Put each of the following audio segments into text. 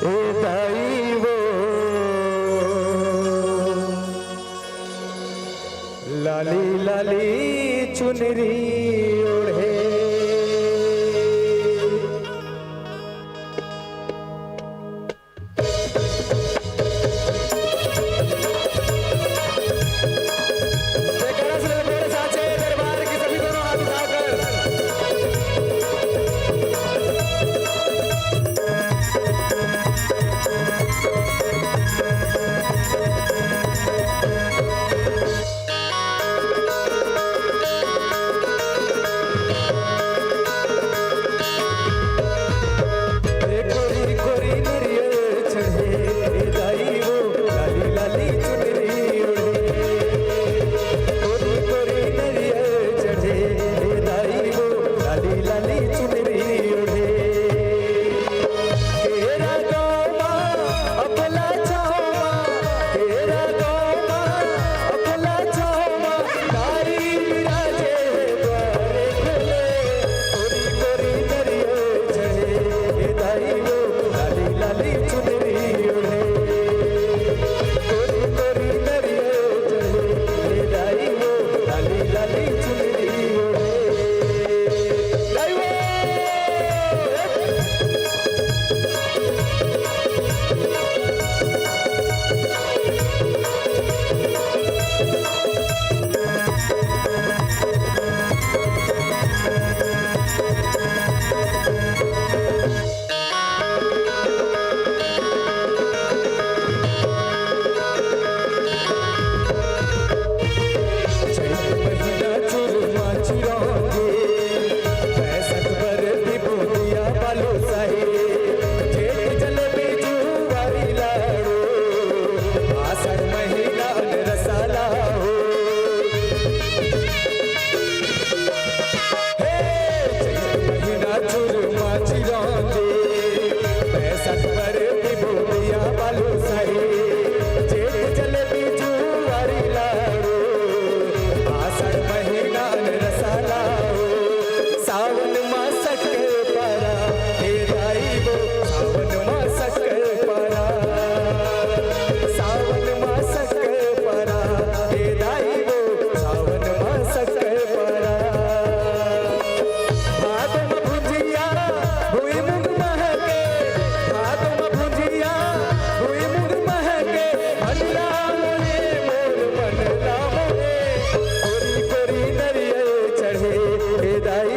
ए दाई वो लाली लाली चुनरी ओढ़े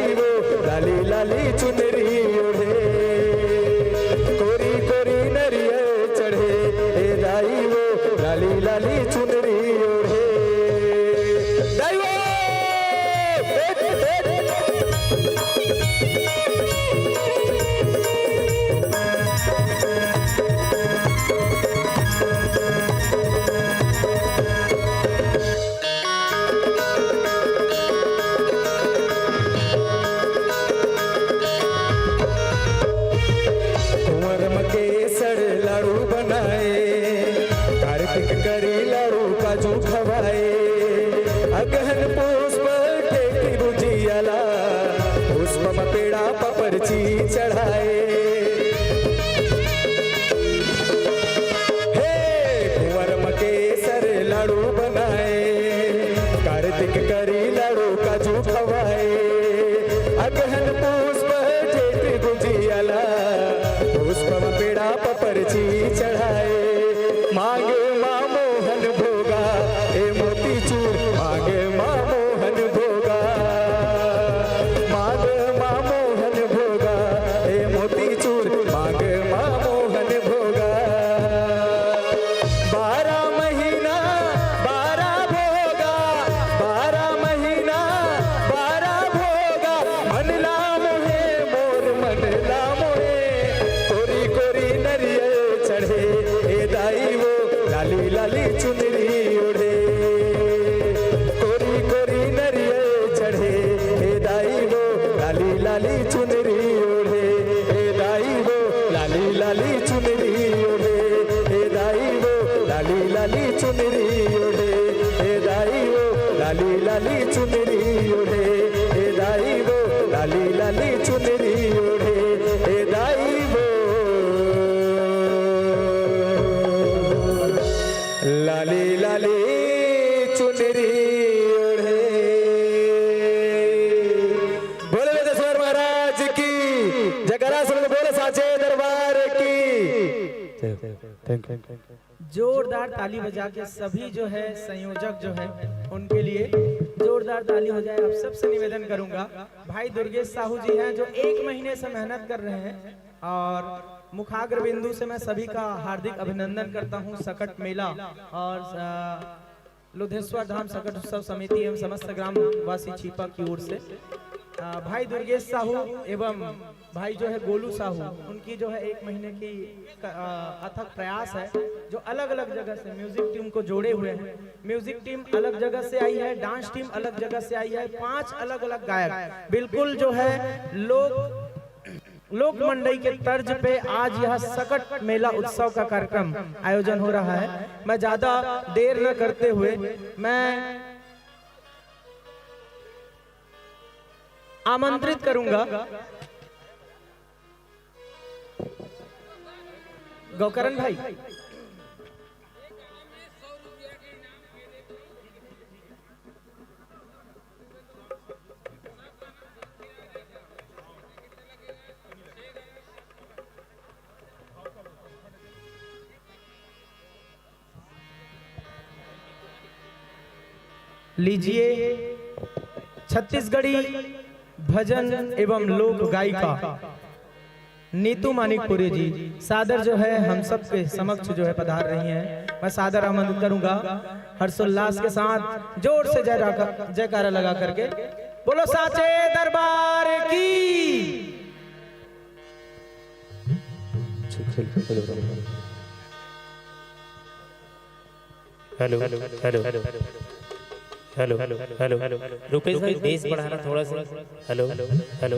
लाली चुनरी ओढ़े कोरी कोरी नरिया चढ़े ए दाई वो लाली लाली चुनरी ओढ़े दाई वो लाड़ू बनाए कार्तिक करी लाड़ू काजू खवाए अगहन पुष्प टेकी बुझियाला पुष्प पेड़ा पपरची चढ़ाए हे कुंवर मकेसर लाड़ू बनाए कार्तिक करी लाड़ू काजू खवाए अगहन पुष्प टेकी बुझियाला पुष्प पेड़ा पपरची चढ़ाए मांगे माँ मोहन भोगा ए मोती चूर मांगे माँ मोहन भोगा मांगे माँ मोहन भोगा ए मोती चूर मांगे माँ मोहन भोगा 12 महीना 12 भोगा 12 महीना 12 भोगा मन लाम है मोर मन लाम है कोरी कोरी नरिया चढ़े ए दाई वो लाली लाली चुनरी ओढ़े कोरी कोरी नरिया चढ़े ए दाई वो लाली लाली चुनरी ओढ़े ए दाई वो लाली लाली चुनरी ओढ़े ए दाई वो लाली लाली चुनरी ओढ़े ए दाई वो लाली लाली चुनरी ओढ़े ए दाई वो लाली लाली चुनरी ओढ़े ए दाई वो जयकारा सुन बोले साचे दरबार की। Thank you. जोरदार ताली बजा के सभी जो है संयोजक जो है उनके लिए जोरदार ताली हो जाए। आप सबसे निवेदन करूंगा, भाई दुर्गेश साहू जी हैं जो 1 महीने से मेहनत कर रहे हैं और मुखाग्र बिंदु से मैं सभी का हार्दिक अभिनंदन करता हूं। सकट मेला और लुधेश्वर धाम सकट उत्सव समिति एवं समस्त ग्रामवासी छिपा की ओर से भाई दुर्गेश साहू एवं भाई जो है गोलू साहू, उनकी जो है 1 महीने की अथक प्रयास है जो अलग अलग जगह से म्यूजिक टीम को जोड़े हुए हैं। म्यूजिक टीम अलग जगह से आई है, डांस टीम अलग जगह से आई है, 5 अलग अलग गायक बिल्कुल जो है लोक मंडई के तर्ज पे आज यह सकट मेला उत्सव का कार्यक्रम आयोजन हो रहा है। मैं ज्यादा देर न करते हुए मैं आमंत्रित करूंगा गौकरण भाई। लीजिए छत्तीसगढ़ी भजन एवं लोक गायिका नीतू मानिकपुरी जी सादर जो है हम सब के समक्ष जो है पधार रही हैं। मैं सादर आमंत्रित करूंगा हर्षोल्लास के साथ जोर से जयकारा लगा करके बोलो साचे दरबार की। Hello hello hello hello hello hello Rupesh भाई बेस बढ़ाना थोड़ा सा। Hello hello hello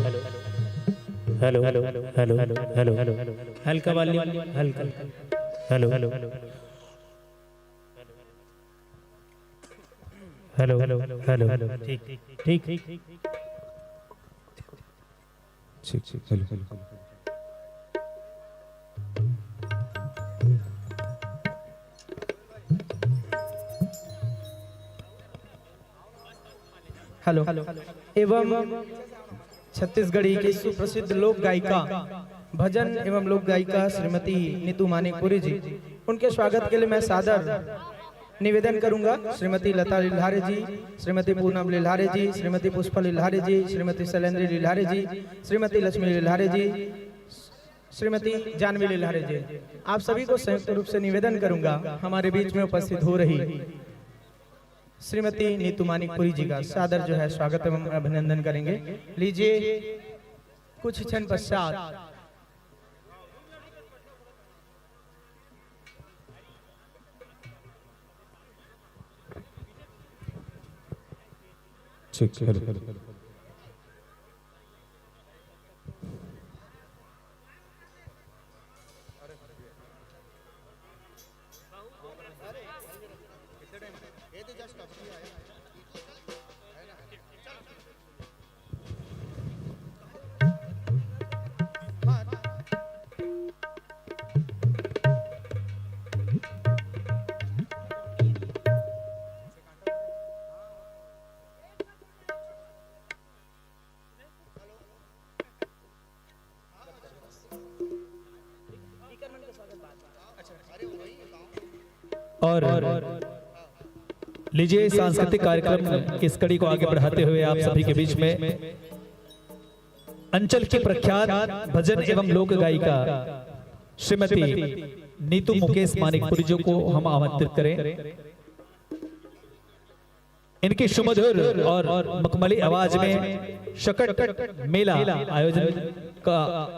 hello hello hello hello hello hello हल्का वॉल्यूम हल्का। Hello hello hello hello hello hello ठीक ठीक ठीक ठीक हेलो हेलो एवं छत्तीसगढ़ी की सुप्रसिद्ध लोक गायिका भजन एवं लोक गायिका श्रीमती नीतू मानिकपुरी जी, उनके स्वागत के लिए मैं सादर निवेदन करूंगा। श्रीमती लता लिल्हारे जी, श्रीमती पूनम लिल्हारे जी, श्रीमती पुष्पा लिल्हारे जी, श्रीमती शैलेंद्री लिल्हारे जी, श्रीमती लक्ष्मी लिल्हारे जी, श्रीमती जानवी लिल्हारे जी, आप सभी को संयुक्त रूप से निवेदन करूंगा हमारे बीच में उपस्थित हो रही श्रीमती नीतू मानिकपुरी जी का सादर जो है स्वागत एवं अभिनंदन करेंगे। लीजिए कुछ क्षण पश्चात और लीजिए सांस्कृतिक कार्यक्रम की इस कड़ी को आगे बढ़ाते हुए आप सभी के बीच में अंचल की प्रख्यात भजन एवं लोक गायिका श्रीमती नीतू मुकेश मानिकपुरी जी को हम आमंत्रित करें। इनकी सुमधुर और मखमली आवाज में शकट मेला आयोजन का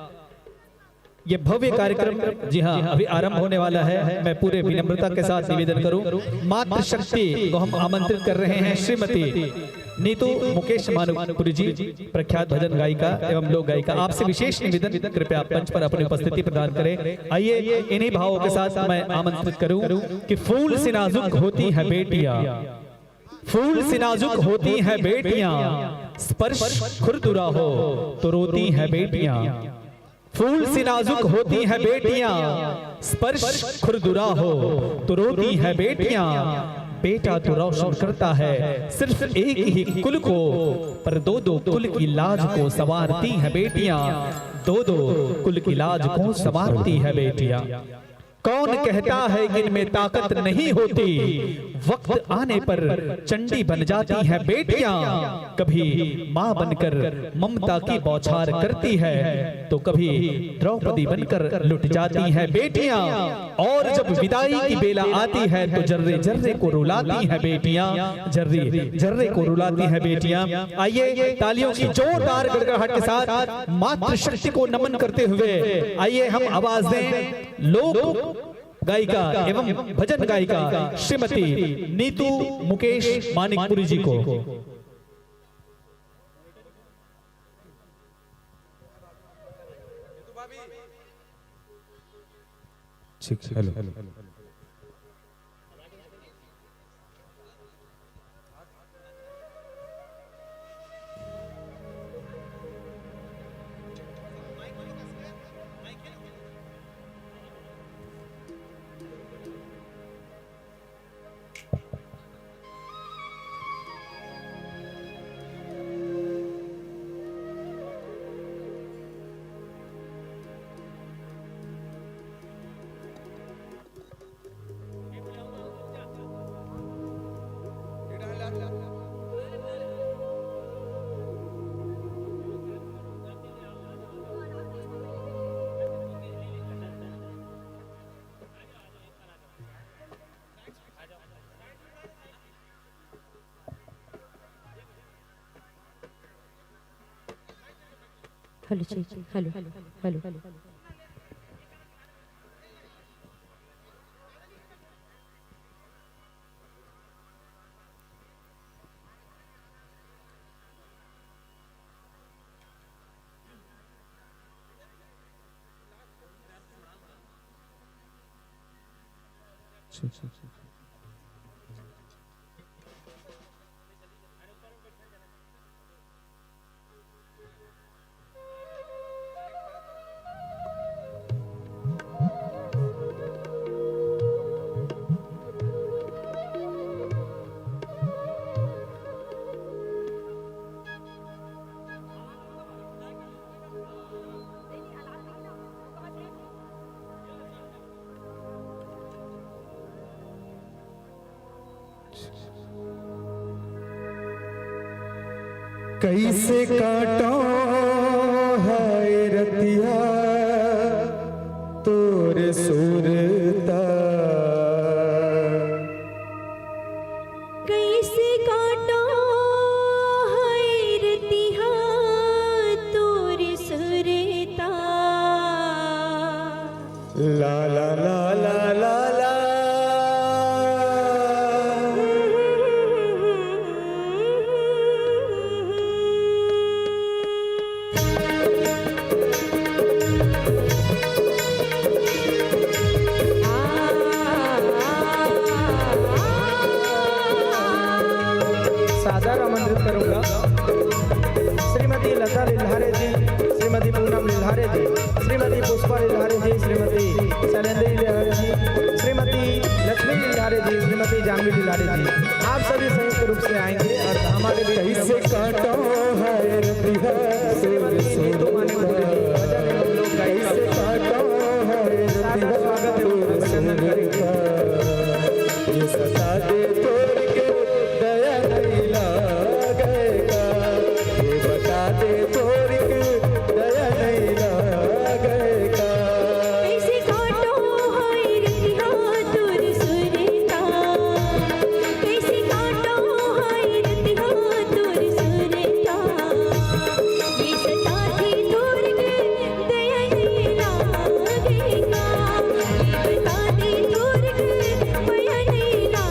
ये भव्य कार्यक्रम जी हाँ अभी आरंभ होने वाला है। मैं पूरे विनम्रता के साथ निवेदन करूं, मातृ शक्ति को हम आमंत्रित कर रहे हैं श्रीमती नीतू मुकेश मानिकपुरी जी, प्रख्यात भजन गायिका एवं लोक गायिका। आपसे विशेष निवेदन, कृपया मंच पर अपनी उपस्थिति प्रदान करें। आइए इन्हीं भावों के साथ मैं आमंत्रित करूं कि फूल से नाजुक होती है बेटियां, फूल से नाजुक होती है बेटियां, स्पर्श खुरदुरा हो तो रोती है बेटियां। फूल से नाजुक होती है बेटियां, स्पर्श खुरदुरा हो तो रोती है बेटियां। बेटा तो रोशन करता है सिर्फ एक ही कुल को, पर दो दो कुल की लाज को संवारती है बेटियां। दो दो कुल की लाज को संवारती है बेटियां। कौन कहता है कि इनमें ताकत नहीं होती, वक्त आने पर चंडी बन जाती है बेटियां। कभी मां बनकर ममता की बौछार करती है तो कभी द्रौपदी बनकर लुट जाती है बेटियां। और जब विदाई की बेला आती है तो जर्रे जर्रे को रुलाती है बेटियां, जर्रे जर्रे को रुलाती है बेटियां। आइए तालियों की जोरदार गड़गड़ाहट के साथ मातृशक्ति को नमन करते हुए आइए हम आवाज दें लोक गायिका एवं भजन गायिका श्रीमती नीतू मुकेश मानिकपुरी जी को। Hello hello hello hello hello कैसे काटो है रतिया तोर सुरता, कैसे काटो है रतिया तोर सुरता। ला ला ला ला ला ला सादर आमंत्रित करूंगा श्रीमती लता लिल्हारे जी, श्रीमती पूनम लिल्हारे जी, श्रीमती पुष्पा लिल्हारे जी, श्रीमती शैलेंद्र लिल्हारे जी, श्रीमती लक्ष्मी लिल्हारे जी, श्रीमती जानवी लिल्हारे जी। आप सभी संयुक्त रूप से आएंगे और हमारे भी कैसे काटो है रतिया श्रीमती नीतू मानिकपुरी जी भजन एवं लोक गायिका। कैसे काटो है सादर रतिया स्वागत एवं अभिनंदन करेंगे। ये सता दे तोड़ के दया नहीं लागेगा, ये बता दे तोड़ के दया नहीं लागेगा। कैसे काटो है रतिया तोर सुरता, कैसे काटो है रतिया तोर सुरता। ये सता थी तोड़ के दया नहीं लागेगा, ये बता दे तोड़ के दया नहीं लागेगा।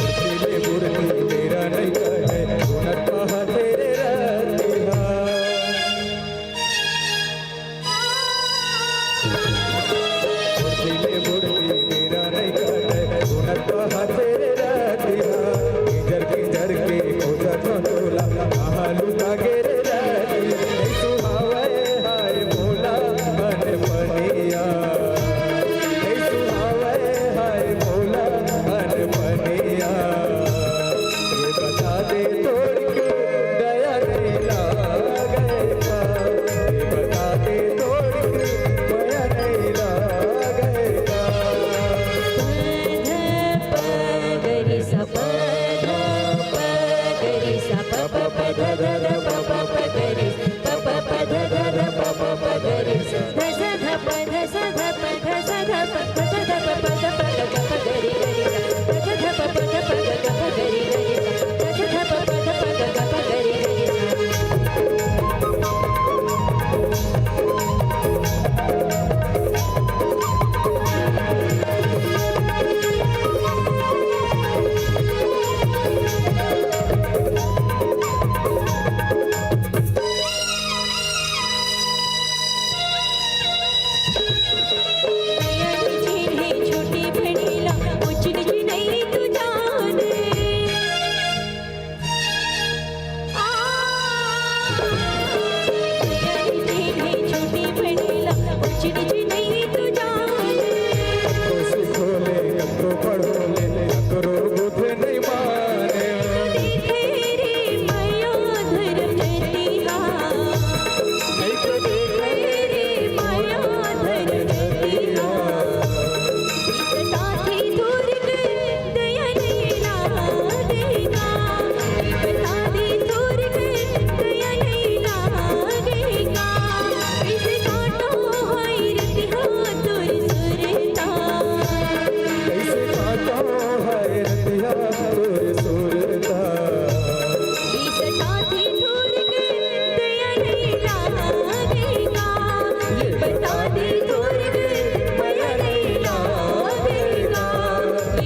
उर्फिले मुरली मेरा नहीं कहे हुनर कहा तेरे रतिया उर्फिले मुरली मेरा नहीं कहे हुनर कहा तेरे रतिया किंजर के खोजा चंदोला आलू का गेरे रतिया सुहावे हाय भोला मन बनिया सुहावे हाय भोला मन बनिया ये बता दे तोड़ के दया नहीं लागेगा ये बता दे तोड़ के दया नहीं लागेगा पगरि सा पगरि सा प प प ध ध ध प प पगरि प प प ध ध ध प प पगरि ध स ध प ध स ध प ध स ध प ध स ध प प ध प ग ग प गरि गरि ध ध ध प प ध प ग ग प गरि गरि ध ध ध प प ध प ग ग प गरि गरि ध छोटी बड़ीला ऊंच नीच नहीं तू जाने छोटी बड़ीला ऊंच नीच नहीं तू जाने कोसी खोले करो पढ़ोले करो बुध नहीं माने तेरे माया धर्म जतिहा नहीं तो देखे तेरे माया धर्म जतिहा साथी दूर के दया नहीं लागेगा बता दे दूर के दया नहीं लागेगा इस कांटो है रतिहा दूर सुरता कैसे काटा है रतिया तोर सुरता इस साथी दूर के दया नहीं लागेगा बता दे दूर के दया नहीं लागेगा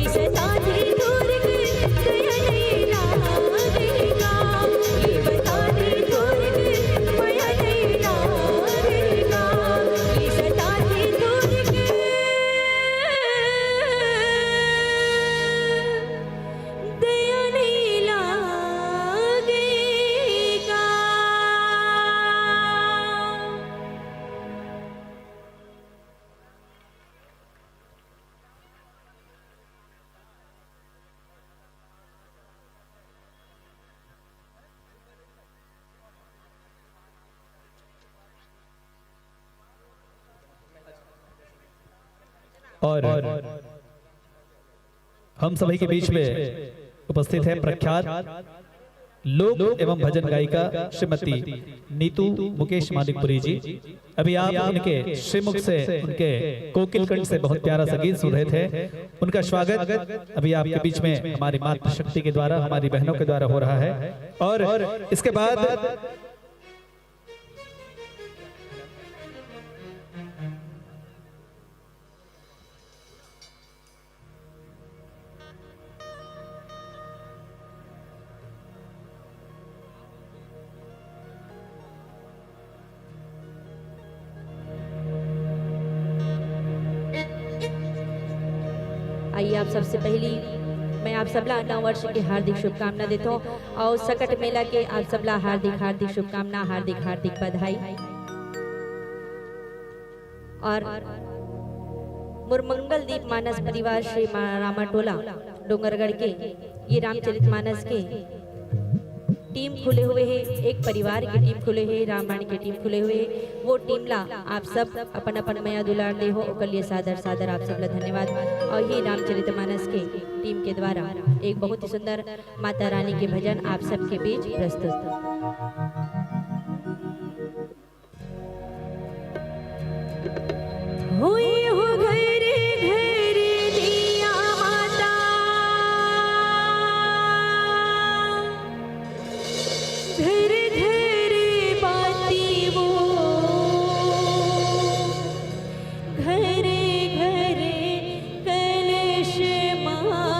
इस साथी दूर के दया नहीं लागेगा बता दे दूर के दया नहीं लागेगा इस साथी दूर के दया नहीं लागेगा और हम सभी के बीच में उपस्थित है प्रख्यात लोक एवं भजन गायिका श्रीमती नीतू मुकेश मानिकपुरी जी। अभी आप उनके श्रीमुख से उनके कोकिल कंठ से बहुत प्यारा संगीत सुन रहे थे। उनका स्वागत अभी आपके बीच में हमारी मातृशक्ति के द्वारा, हमारी बहनों के द्वारा हो रहा है। और इसके बाद आइए आप सबसे पहली मैं आप सबला नव वर्ष की हार्दिक शुभकामना देता हूँ और सकट मेला के आप सबला हार्दिक हार्दिक शुभकामना, हार्दिक हार्दिक बधाई। और मुरमंगल दीप मानस परिवार श्री रामाटोला डोंगरगढ़ के ये रामचरितमानस के टीम खुले हुए हैं, एक परिवार की टीम खुले हैं, रामायण की टीम खुले हुए हैं। वो टीम ला आप सब अपन अपन मया दुलार दे हो ओकर लिए सादर सादर आप सब ला धन्यवाद। और ये रामचरितमानस के टीम के द्वारा एक बहुत ही सुंदर माता रानी के भजन आप सबके बीच प्रस्तुत। हुई हो घरे घरे दिया माता, घर घरे बाती वो, घरे घरे कलश माँ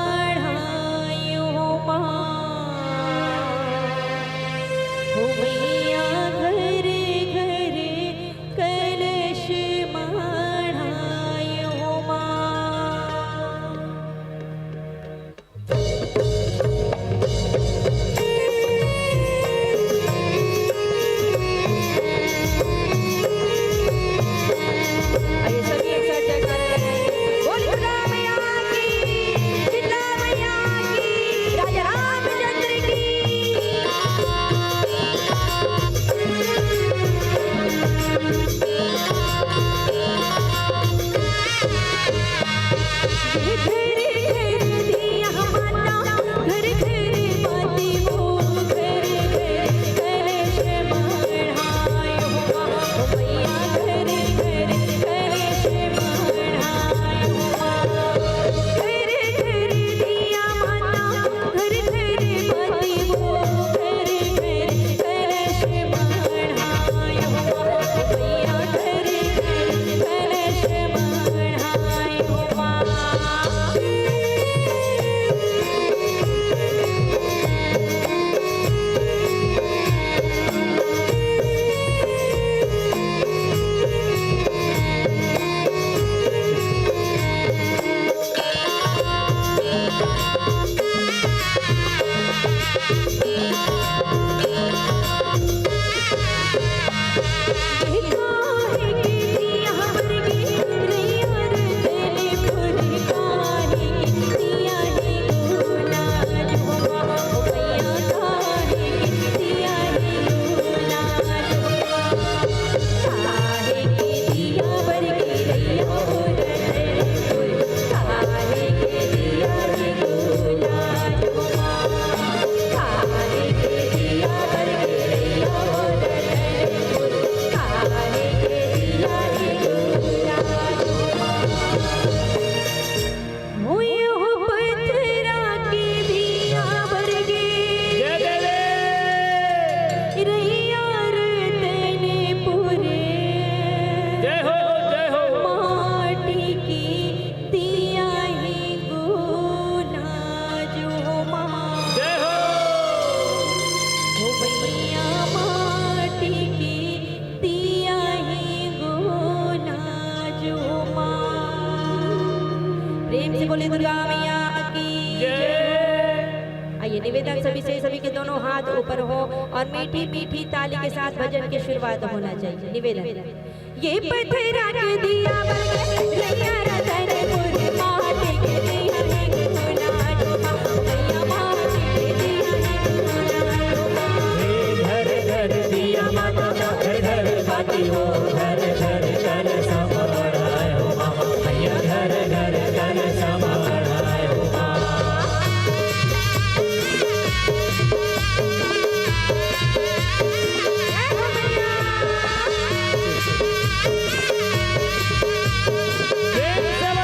बोले दुर्गा मैया की जय। आइए निवेदन सभी के दोनों हाथ ऊपर हो और मीठी मीठी ताली के साथ भजन की शुरुआत होना चाहिए। निवेदन ये पत्थरा के दिया रैया रतन पुर माटी के दिया है गुना जो मैया माटी के दिया है गुना घर घर दिया माता घर घर बाती हो घर घर कल समाए हो मामा मैया घर घर कल समाए हो जय हो मैया।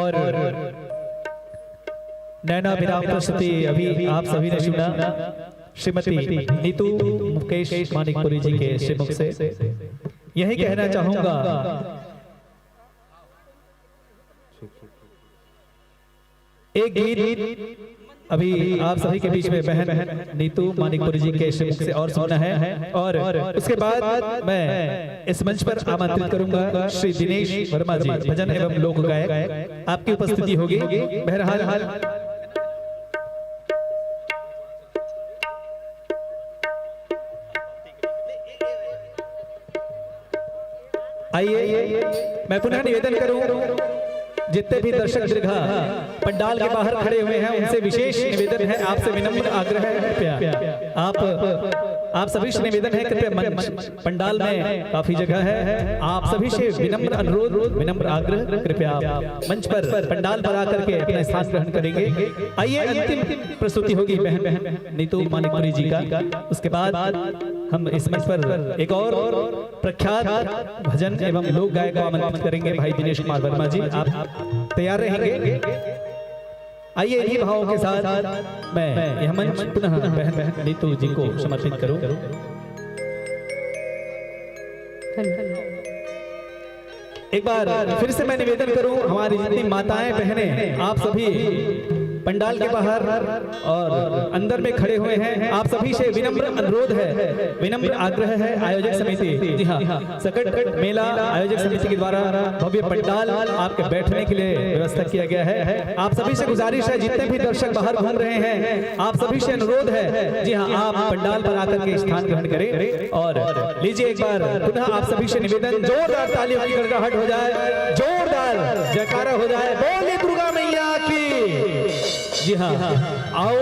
और नैना विराम प्रस्तुति अभी आप सभी ने सुना श्रीमती नीतू मुकेश मानिकपुरी जी के श्रीमुख से। यही कहना चाहूंगा, एक गीत अभी आप सभी के बीच में बहन नीतू मानिकपुरी जी के श्रीमुख से और सुनना है, और उसके बाद मैं इस मंच पर आमंत्रित करूंगा श्री दिनेश वर्मा जी, भजन एवं लोक गायक, आपकी उपस्थिति होगी। बहरहाल आइए, मैं पुनः निवेदन करूं, जितने भी दर्शक दीर्घा पंडाल के बाहर खड़े हुए हैं उनसे विशेष निवेदन है, आपसे विनम्र आग्रह है, कृपया आप सभी से निवेदन है, कृपया पंडाल में काफी जगह है, आप सभी से विनम्र अनुरोध, विनम्र आग्रह, कृपया मंच पर पंडाल पर आकर के अपना स्थान ग्रहण करेंगे। आइए, अंतिम प्रस्तुति होगी बहन नीतू मानिकपुरी जी का, उसके बाद हम इस मंच पर एक और प्रख्यात भजन एवं लोक गायक को आमंत्रित करेंगे, भाई दिनेश कुमार वर्मा जी, आप तैयार रहेंगे। आइए, इन्हीं भावों के साथ मैं यह मंच पुनः बहन नीतू जी को समर्पित करूं। एक बार फिर से मैं निवेदन करूं, हमारी जितनी माताएं बहनें आप सभी पंडाल के बाहर और अंदर में खड़े हुए हैं, आप सभी से विनम्र अनुरोध है, विनम्र आग्रह है, आयोजक समिति, जी हाँ, सकट मेला आयोजक समिति के द्वारा भव्य पंडाल आपके बैठने के लिए व्यवस्था किया गया है। आप सभी से गुजारिश है, जितने भी दर्शक बाहर घूम रहे हैं, आप सभी से अनुरोध है, जी हाँ, आप पंडाल पर आकर के स्थान ग्रहण करें। और लीजिए, एक बार पुनः आप सभी से निवेदन, जोरदार तालियों की गड़गड़ाहट हो जाए, जोरदार जयकारा हो जाए, बोले दुर्गा मैया की। जी हाँ, आओ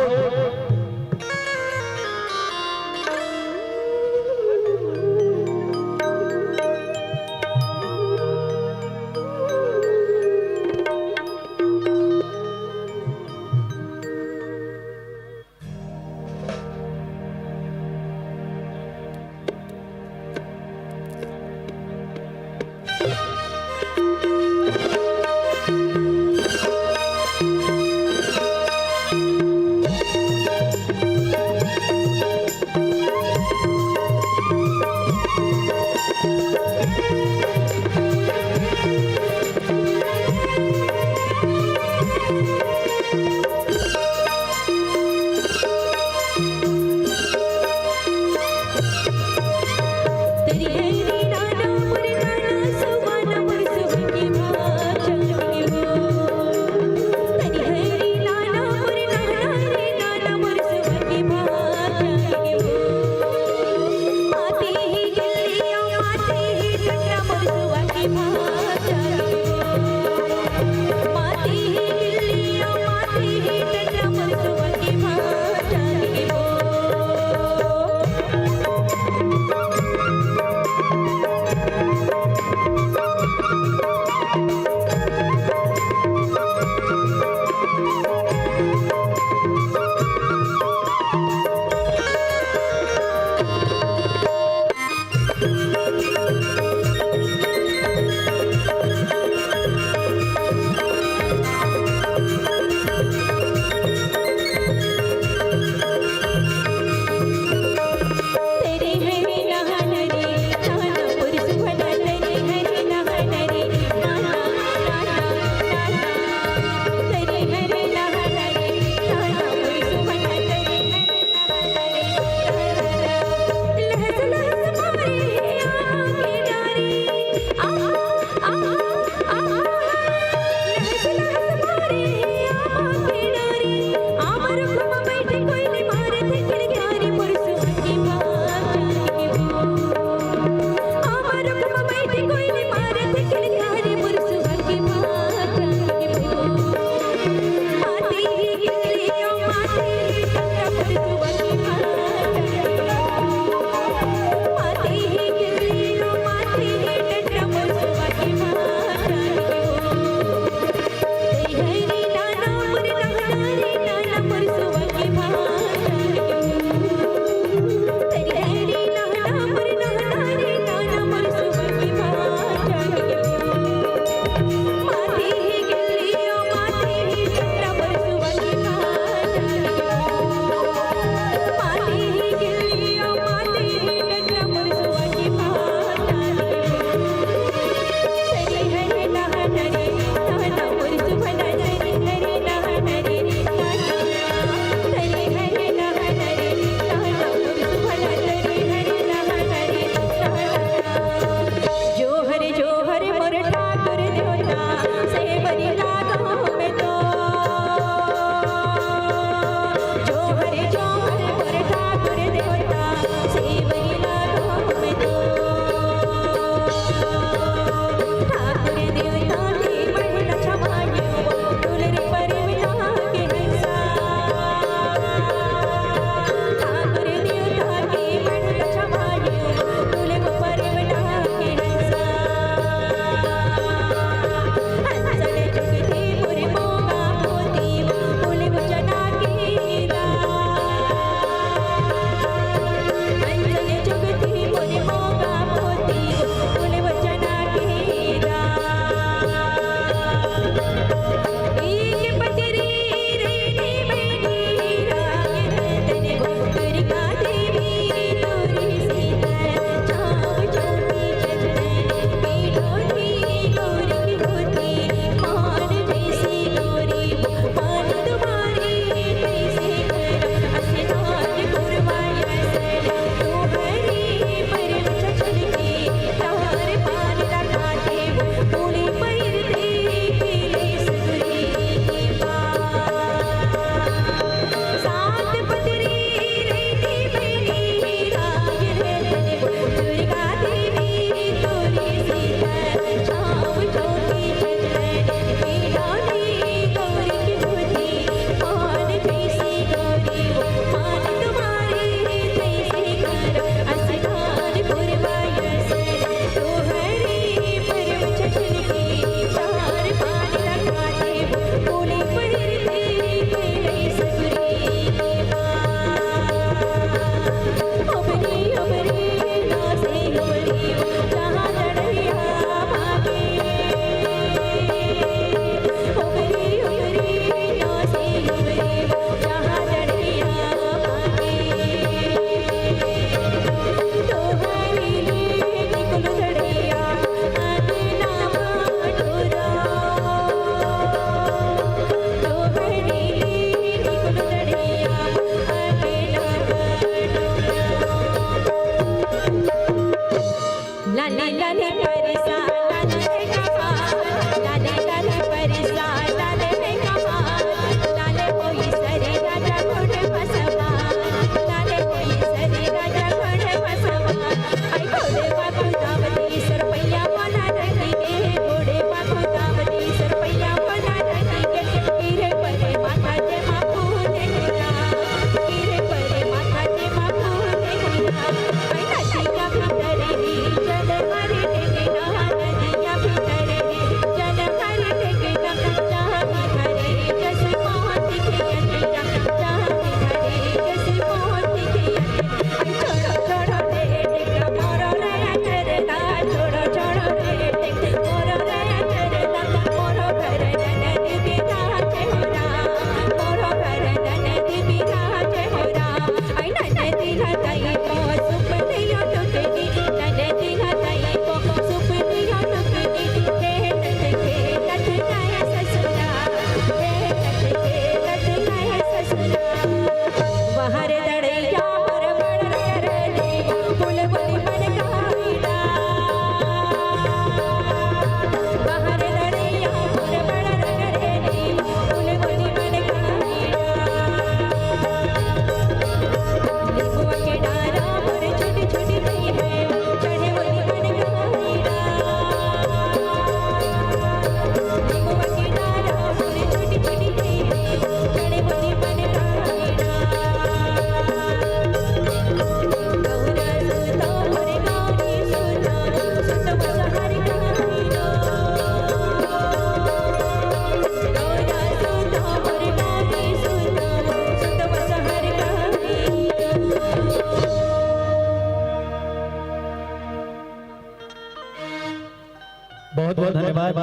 बहुत बहुत धन्यवाद।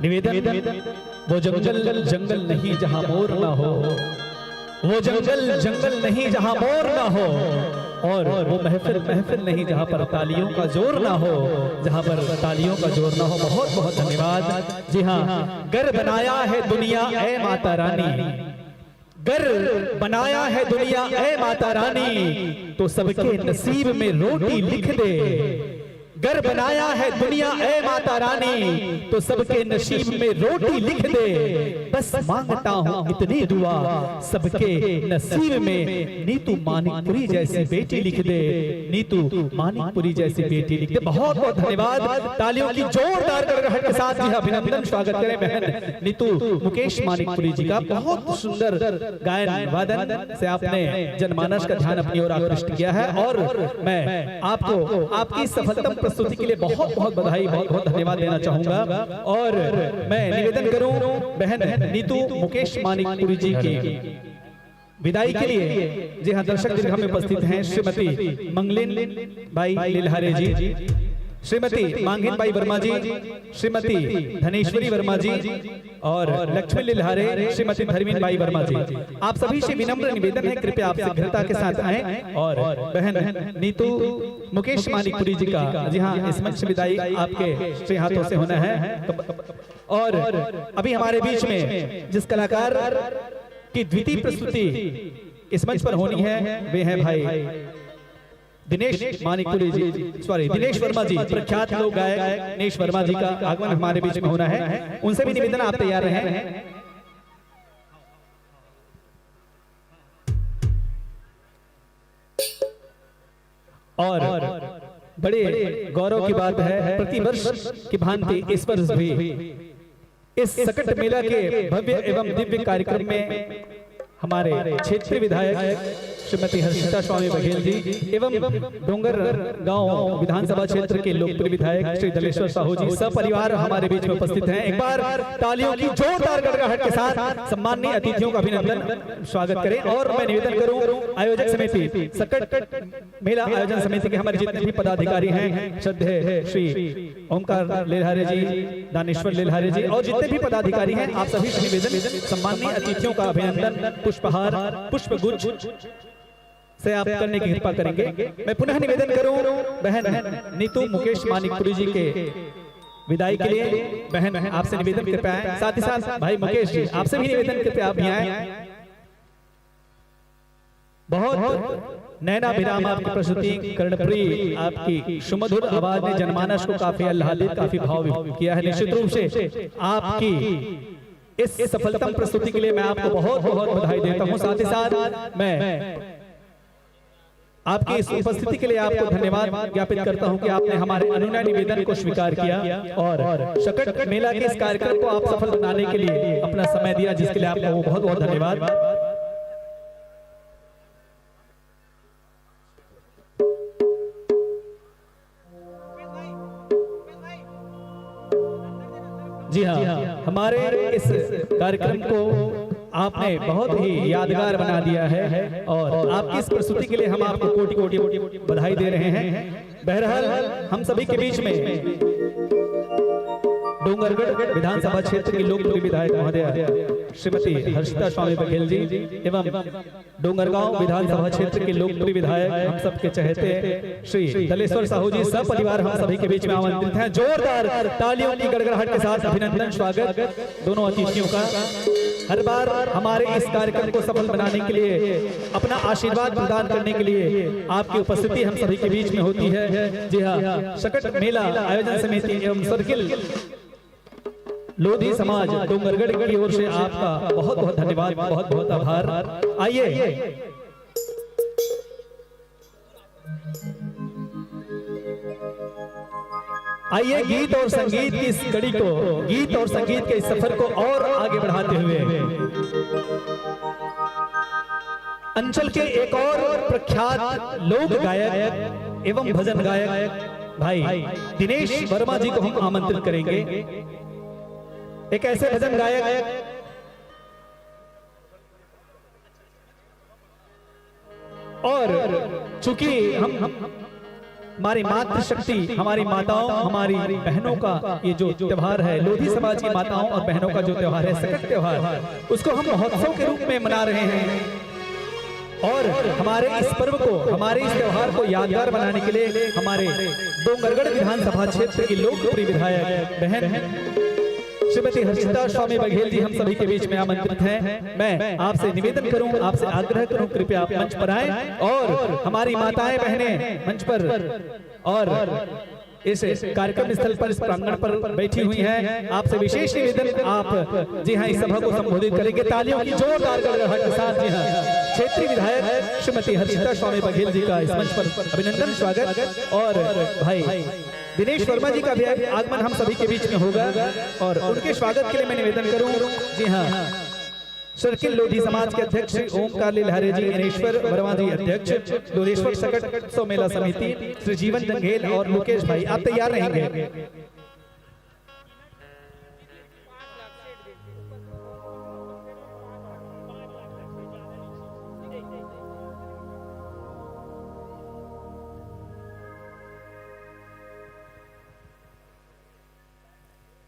निवेदन, वो जंगल जंगल नहीं जहां मोर ना हो, वो जंगल जंगल नहीं जहां मोर ना हो, और वो महफिल महफिल नहीं जहां पर तालियों का जोर ना हो, जहां पर तालियों का जोर ना हो। बहुत बहुत धन्यवाद। जी हाँ, घर बनाया है दुनिया ऐ माता रानी, घर बनाया है दुनिया ऐ माता रानी, तो सबके नसीब में रोटी लिख दे। घर बनाया है दुनिया ऐ माता रानी, तो सबके नसीब में रोटी लिख दे। बस मांगता हूँ इतनी दुआ, सबके नसीब में नीतू मानिकपुरी जैसी बेटी लिख दे, नीतू मानिकपुरी जैसी बेटी लिख दे। बहुत बहुत धन्यवाद। तालियों की जोरदार गड़गड़ाहट के साथ जी अभिनंदन स्वागत करें बहन नीतू मुकेश मानिकपुरी जी का। बहुत सुंदर गायन वादन से आपने जनमानस का ध्यान अपनी ओर आकृष्ट किया है, और मैं आपको आपकी सफलतम प्रस्तुति के लिए बहुत बहुत बधाई, बहुत बहुत धन्यवाद देना चाहूंगा। और मैं निवेदन करूं बहन नीतू मुकेश मानिकपुरी जी की विदाई के लिए जी हाँ दर्शक दीर्घा में उपस्थित हैं श्रीमती मंगलिन बाई लिल्हारे जी, श्रीमती मांगिन बाई वर्मा जी, श्रीमती धनेश्वरी वर्मा जी और लक्ष्मी लिल्हारे, श्रीमती धर्मीन बाई वर्मा जी। आप सभी से विनम्र निवेदन है, कृपया आप शीघ्रता के साथ आएं और बहन नीतू मुकेश मानिकपुरी जी का जी हाँ इस मंच विदाई आपके श्री हाथों से होना है। और अभी हमारे बीच में जिस कलाकार की द्वितीय प्रस्तुति इस मंच पर होनी है वे हैं भाई दिनेश मानिकपुरी जी, सॉरी दिनेश वर्मा जी, प्रख्यात लोक गायक दिनेश वर्मा जी का आगमन हमारे बीच में होना है। उनसे भी निवेदन आप तैयार रहें। और बड़े गौरव की बात है, प्रतिवर्ष की भांति इस वर्ष भी इस सकट मेला के भव्य एवं दिव्य कार्यक्रम में हमारे क्षेत्रीय विधायक श्रीमती हर्षिता स्वामी बघेल जी एवं डोंगर गांव विधानसभा क्षेत्र के लोकप्रिय विधायक श्री दलेश्वर साहू जी सपरिवार हमारे बीच में उपस्थित हैं। एक बार तालियों की जोरदार गड़गड़ाहट के साथ सम्माननीय अतिथियों का अभिनंदन स्वागत करें। और मैं निवेदन करूं आयोजक समिति सकट मेला आयोजन समिति के हमारे जितने भी पदाधिकारी हैं, श्रद्धेय श्री ओमकार लिल्हारे जी, दानेश्वर लिल्हारे जी और जितने भी पदाधिकारी हैं, आप सभी से निवेदन सम्माननीय अतिथियों का अभिनंदन पुष्पहार पुष्पगुच्छ से आप करने की कृपा करेंगे। मैं पुनः निवेदन करूं बहन नीतू मुकेश मानिकपुरी जी के विदाई के लिए बहन आपसे निवेदन कृपया आए। साथ ही साथ भाई मुकेश जी आपसे भी निवेदन कृपया आप भी आए। बहुत नैना विराम आपकी प्रस्तुति कर्णप्रिय आपकी सुमधुर आवाज ने जनमानस को काफी आह्लादित काफी भाव किया है। निश्चित रूप से आपकी इस सफलतम प्रस्तुति के लिए मैं आपको बहुत बहुत बधाई देता हूं। साथ ही साथ मैं आपकी इस उपस्थिति के लिए आपको धन्यवाद ज्ञापित करता हूं कि आपने हमारे अनुनय निवेदन को स्वीकार किया और सकट मेला के इस कार्यक्रम को आप सफल बनाने के लिए अपना समय दिया, जिसके लिए आपको बहुत बहुत धन्यवाद। जी हाँ, हमारे इस कार्यक्रम को आपने बहुत ही यादगार बना दिया है और आपकी इस प्रस्तुति के लिए हम आपको कोटि कोटि बधाई दे रहे हैं। बहरहाल हम सभी के बीच में डोंगरगढ़ विधानसभा क्षेत्र के लोकप्रिय विधायक महोदय श्रीमती हर्षिता स्वामी बघेल जी एवं डोंगरगांव विधानसभा क्षेत्र के लोकप्रिय विधायक हम सबके चहेते श्री दलेश्वर साहू जी सब परिवार हम सभी के बीच में आमंत्रित हैं। जोरदार तालियों की गड़गड़ाहट के साथ अभिनंदन स्वागत दोनों अतिथियों का। हर बार हमारे इस कार्यक्रम को सफल बनाने के लिए अपना आशीर्वाद प्रदान करने के लिए आपकी उपस्थिति हम सभी के बीच में होती है। जी हाँ, सकट मेला आयोजन समिति एवं सर्किल लोधी समाज डोंगरगढ़ की ओर से आपका बहुत बहुत धन्यवाद, बहुत बहुत आभार। आइए आइए गीत और संगीत की इस कड़ी को, गीत और संगीत के इस सफर को और आगे बढ़ाते हुए अंचल के एक और प्रख्यात लोक गायक एवं भजन गायक भाई दिनेश वर्मा जी को हम आमंत्रित करेंगे। एक ऐसे भजन गायक और चूंकि हम हमारी मातृशक्ति, हमारी माताओं, हमारी बहनों का ये जो त्योहार है, लोधी समाज की माताओं और बहनों का जो त्योहार है, सकट त्योहार, उसको हम महोत्सव के रूप में मना रहे हैं। और हमारे इस पर्व को, हमारे इस त्योहार को यादगार बनाने के लिए हमारे डोंगरगढ़ विधानसभा क्षेत्र की लोकप्रिय विधायक बहन श्रीमती हर्षिता स्वामी बघेल जी हम सभी के बीच में आमंत्रित हैं। मैं आपसे निवेदन करूं, आपसे आग्रह करूं, कृपया आप मंच पर आएं और हमारी माताएं बहनें मंच पर और इस कार्यक्रम स्थल पर, इस प्रांगण पर बैठी हुई हैं। आपसे विशेष निवेदन, आप जी हाँ इस सभा को संबोधित करेंगे। तालियों की जोरदार गड़गड़ाहट के साथ जी हाँ क्षेत्रीय विधायक श्रीमती हर्षिता स्वामी बघेल जी का इस मंच पर अभिनंदन, स्वागत। और भाई दिनेश वर्मा जी का भी आगमन हम सभी के बीच में होगा और उनके स्वागत के लिए मैं निवेदन करूं जी हाँ सर्किल लोधी समाज के अध्यक्ष श्री ओमकार लीलहारे जी, इनेश्वर वर्मा जी अध्यक्ष, लोधेश्वर सकट उत्सव मेला समिति, श्री जीवन जंघेल और लोकेश भाई, आप तैयार रहेंगे।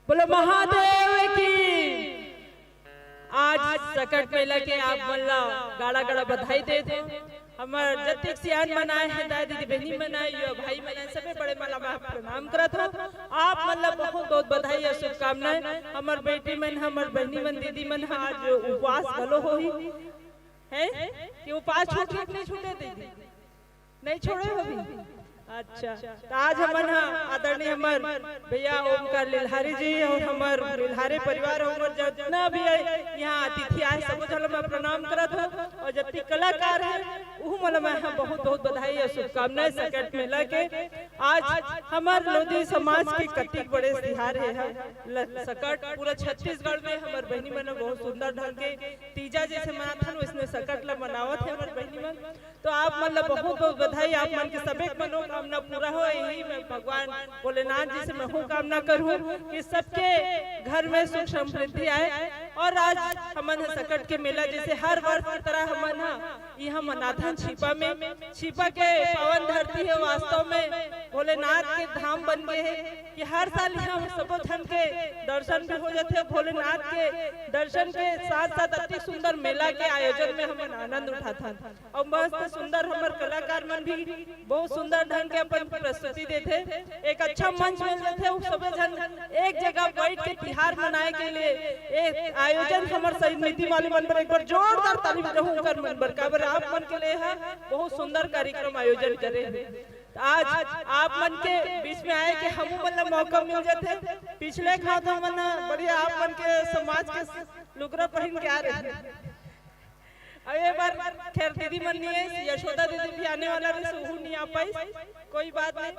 बोलो महादेव की। आज सकट मेला के आप मल्ला गाड़ा गाड़ा बधाई दे दो। हमार जतिक सियान मनाए हैं, दादी दीदी बहनी मनाए, यो भाई मनाए, सबे बड़े मला प्रणाम करत हो। आप मतलब बहुत बहुत बधाई और शुभकामनाएं। हमार बेटी मन, हमार बहनी मन, दीदी मन आज उपवास भलो होही है कि उपवास छूटे नहीं छूटे दीदी, नहीं छोड़े हो भी। अच्छा, तो आज हमन आदरणीय हमार भैया ओमकार लीलहारी जी और हमार लीलहारी परिवार और जितना भी यहाँ अतिथि आए सब झल मैं प्रणाम करत हूँ। और जितने कलाकार है वो मतलब मैं बहुत बहुत बधाई और शुभकामनाएं सकट मेला के। आज हमार लोधी समाज के कतिक बड़े तिहार है सकट, पूरा छत्तीसगढ़ में हमार बहनी मन बहुत सुंदर ढंग के तीजा जैसे मनाथन वैसने सकट ला मनावत है हमार बहनी मन। तो आप मतलब बहुत बहुत बधाई, आप मन के सभी मनोकामना पूरा हो, यही मैं भगवान भोलेनाथ जी से मैं हूँ कामना करूँ कि सबके घर में सुख समृद्धि आए। और आज हमन सकट के मेला जैसे हर वर्ष की तरह हमन यहाँ मनाथन छिपा में, छिपा के पावन धरती है, वास्तव में भोलेनाथ के धाम बन गए हैं कि हर साल यहाँ सब धन के दर्शन भी हो जाते हैं। भोलेनाथ के दर्शन के साथ साथ अति सुंदर मेला के आयोजन में हमन आनंद उठाता और मस्त सुंदर हमारे कलाकार मन भी बहुत सुंदर ढंग के अपन प्रस्तुति देते, एक अच्छा मंच मिल जाते, सब जन एक जगह बैठ के तिहार मनाए के लिए एक आयोजन हमारे समिति वाले मन पर एक बार जोरदार ताली बजाऊं कर मन बरकाबर आप मन के लिए है बहुत सुंदर कार्यक्रम आयोजन करे। आज आप मन के बीच में आए कि हम मतलब मौका मिल जाते। पिछले खाता मन बढ़िया आप मन के समाज के लुगरा पहन के आ रहे हैं। अब ये बार खैर दीदी मन नहीं है, यशोदा दीदी भी आने वाला रहे, सहू नहीं आ पाई, कोई बात नहीं।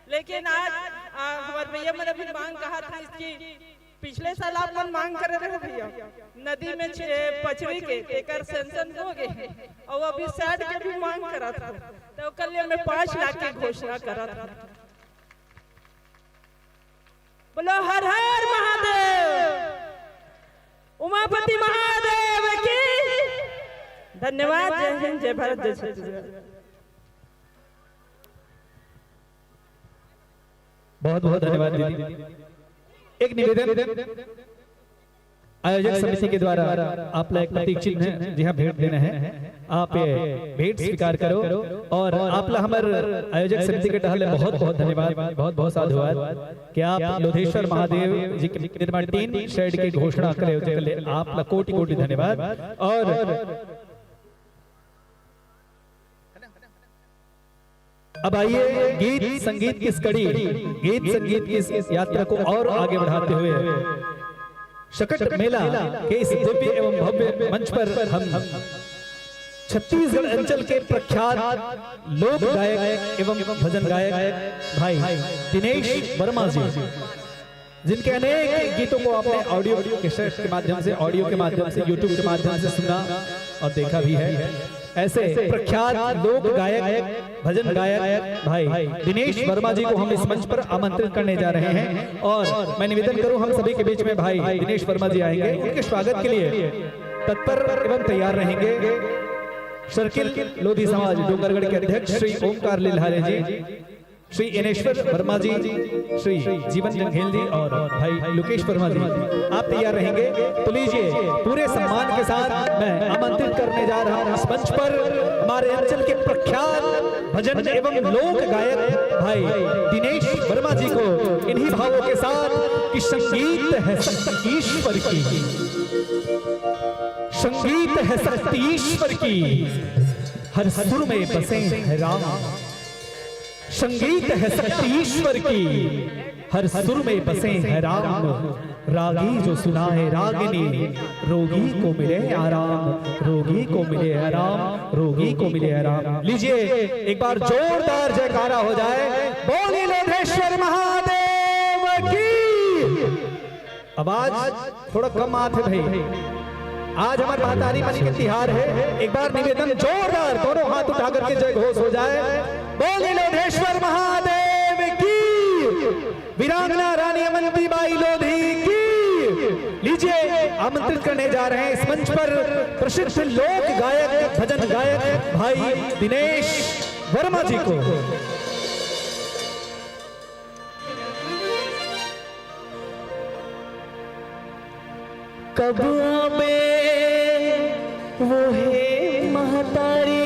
लेकिन आज हमारे भैया मैंने भी मांग कहा था इसकी, पिछले साल आप मन मांग करे रहे भैया नदी में पचड़ी के एकर सेंसन हो गए और अभी सैड के भी मांग करा था, तो कल मैं 5 लाख की घोषणा करा था। बोलो हर हर महादेव, उमापति महादेव की। धन्यवाद, जय हिंद, जय भारत, जय छत्तीसगढ़। बहुत बहुत धन्यवाद दीदी। एक निवेदन आयोजक समिति के द्वारा आप ला एक प्रतीक चिन्ह जी हाँ भेंट देना है, आप भेंट स्वीकार करो। और आप ला हमारे आयोजक समिति के टहल बहुत बहुत धन्यवाद, बहुत बहुत साधुवाद कि आप लोधेश्वर महादेव जी के निर्माण 3 शेड की घोषणा करे, आप ला कोटि कोटि धन्यवाद। और अब आइए गीत संगीत की इस कड़ी, गीत संगीत की इस यात्रा को और आगे बढ़ाते हुए सकट मेला के इस दिव्य एवं भव्य मंच पर हम छत्तीसगढ़ अंचल के प्रख्यात लोक गायक एवं भजन गायक भाई दिनेश वर्मा जी, जिनके अनेक गीतों को आपने ऑडियो कैसेट के माध्यम से, ऑडियो के माध्यम से, यूट्यूब के माध्यम से सुना और देखा भी है। ऐसे प्रख्यात लोक गायक भजन गायक भाई दिनेश वर्मा जी को हम इस मंच पर आमंत्रित करने जा रहे हैं। और मैं निवेदन करूं हम सभी के बीच में भाई दिनेश वर्मा जी आएंगे, उनके स्वागत के लिए तत्पर एवं तैयार रहेंगे सर्किल लोधी समाज डोंगरगढ़ के अध्यक्ष श्री ओमकार लीलहारे जी। श्री इनेश्वर वर्मा जी, श्री जीवन जंघेल जी और भाई लोकेश वर्मा जी, आप तैयार रहेंगे तो लीजिए पूरे सम्मान के साथ मैं आमंत्रित करने जा रहा हूं इस मंच पर हमारे अंचल के प्रख्यात भजन एवं लोक गायक भाई दिनेश वर्मा जी को इन्हीं भावों के साथ कि संगीत है शक्ति ईश्वर की, संगीत है शक्ति ईश्वर की, हर सुर में बसे है राम। संगीत है शक्ति ईश्वर की, हर सुर में बसे है राम। रागी जो सुनाए रागिनी, रोगी को मिले आराम, रोगी को मिले आराम, रोगी को मिले आराम। लीजिए एक बार जोरदार जयकारा हो जाए, बोलिए लोधेश्वर महादेव की। आवाज थोड़ा कम आते भाई, आज हमारे महतारी मनी के तिहार है। एक बार निवेदन जोरदार दोनों हाथ उठाकर के जय घोष हो जाए, बोले लोधेश्वर महादेव की, वीरांगना रानी अवंती बाई लोधी की। लीजिए आमंत्रित करने जा रहे हैं इस मंच पर प्रसिद्ध लोक गायक भजन गायक भाई दिनेश वर्मा जी को। कब आवे वो है महतारी,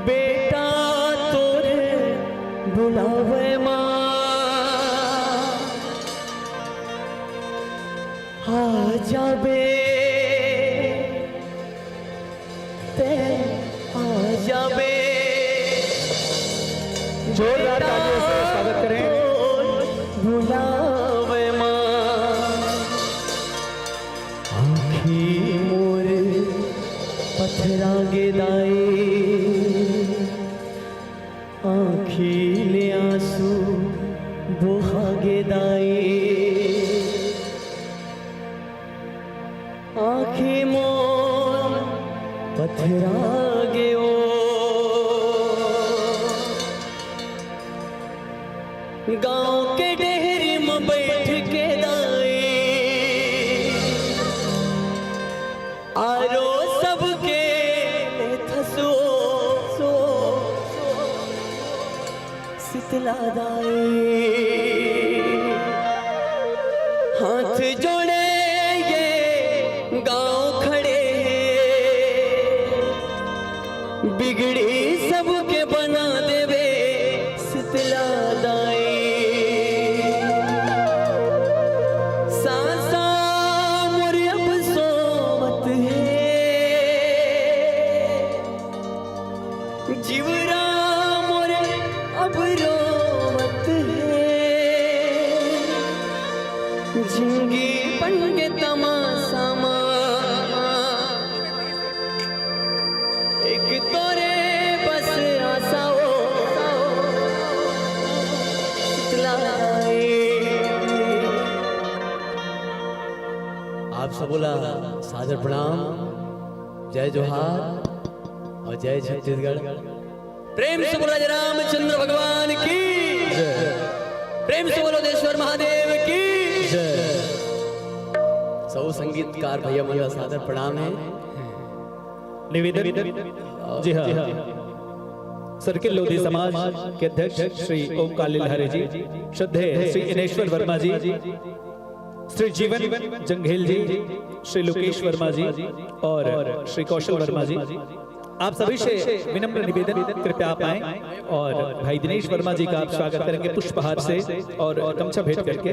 बेटा तोरे बुलावे माँ, आ जाबे ते आ जाबे। जोरदार तालियों से स्वागत करें। बुलावे माँ, आँखी मोरे पथरा गेदाई, आँखी ले आंसू बोहा गेदाई, आँखी मोर पथरा गे ओ, गाँव के डेहरी में बैठ के दाई, आरो सबके थसो सो शीतला दाई। हाथ जोड़े ये गाँव खड़े, बिगड़ी सबके बना देवे शीतला दाई। सांसा मोरे अब सोवत है, जीवरा मोरे अब रोवत है, जिंदगी बन के तमाशा एक तोरे बस आशा हो आप सब बोला सादर प्रणाम, जय जोहार और जय छत्तीसगढ़। प्रेम से बोला जय रामचंद्र भगवान की, प्रेम से बोलो देश्वर महादेव की। सब संगीतकार भैया मेरा सादर प्रणाम है। निवेदन जी हाँ, सर्किल लोधी समाज के अध्यक्ष श्री ओमकार लीलहरे जी, श्रद्धेय श्री इनेश्वर वर्मा जी, श्री जीवन जंघेल जी, श्री लोकेश वर्मा जी और श्री कौशल वर्मा जी, आप सभी से विनम्र निवेदन कृपया आप आएं और भाई दिनेश वर्मा जी का आप स्वागत करेंगे पुष्पहार से और गमछा भेंट करके।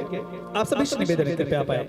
आप सभी से निवेदन कृपया आप आएं।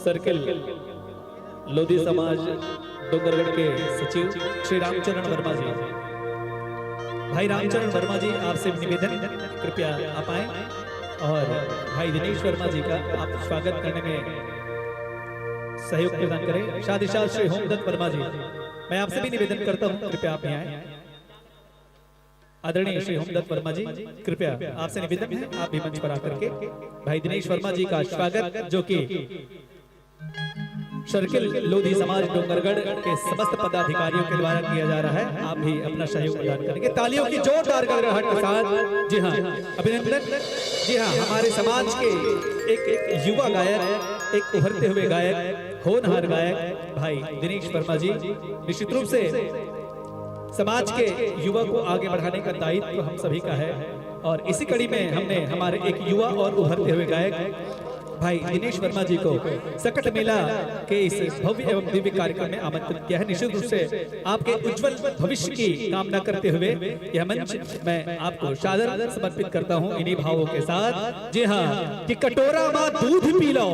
सर्किल लोधी समाज डोंगरगढ़ के सचिव श्री रामचरण वर्मा जी, भाई रामचरण वर्मा जी आपसे निवेदन कृपया आप आए और भाई दिनेश वर्मा जी का आप स्वागत करने में सहयोग प्रदान करें। शादी श्री होमदत्त वर्मा जी, मैं आपसे भी निवेदन करता हूँ, कृपया आप यहाँ आए। आदरणीय श्री होमदत्त वर्मा जी, कृपया आपसे निवेदन है आप भी मंच पर आकर के भाई दिनेश वर्मा जी का स्वागत, जो कि सर्किल लोधी समाज डोंगरगढ़ के समस्त पदाधिकारियों के द्वारा किया जा रहा है। आप भी अपना सहयोग प्रदान करेंगे तालियों की जोरदार गड़गड़ाहट के साथ। जी हाँ, अभिनंदन। जी हाँ, हमारे समाज के एक युवा गायक, एक उभरते हुए गायक, होनहार गायक भाई दिनेश वर्मा जी, निश्चित रूप से समाज के युवा को आगे बढ़ाने का दायित्व हम सभी का है। और इसी कड़ी में हमने हमारे एक युवा और उभरते हुए गायक भाई दिनेश वर्मा जी को सकट मेला के इस भव्य एवं दिव्य कार्यक्रम में आमंत्रित किया है। निश्चित रूप से आपके उज्जवल भविष्य की कामना करते हुए यह मंच मैं आपको सादर समर्पित करता हूं इन्हीं भावों के साथ। जी हाँ, कि कटोरा मां दूध पी लो,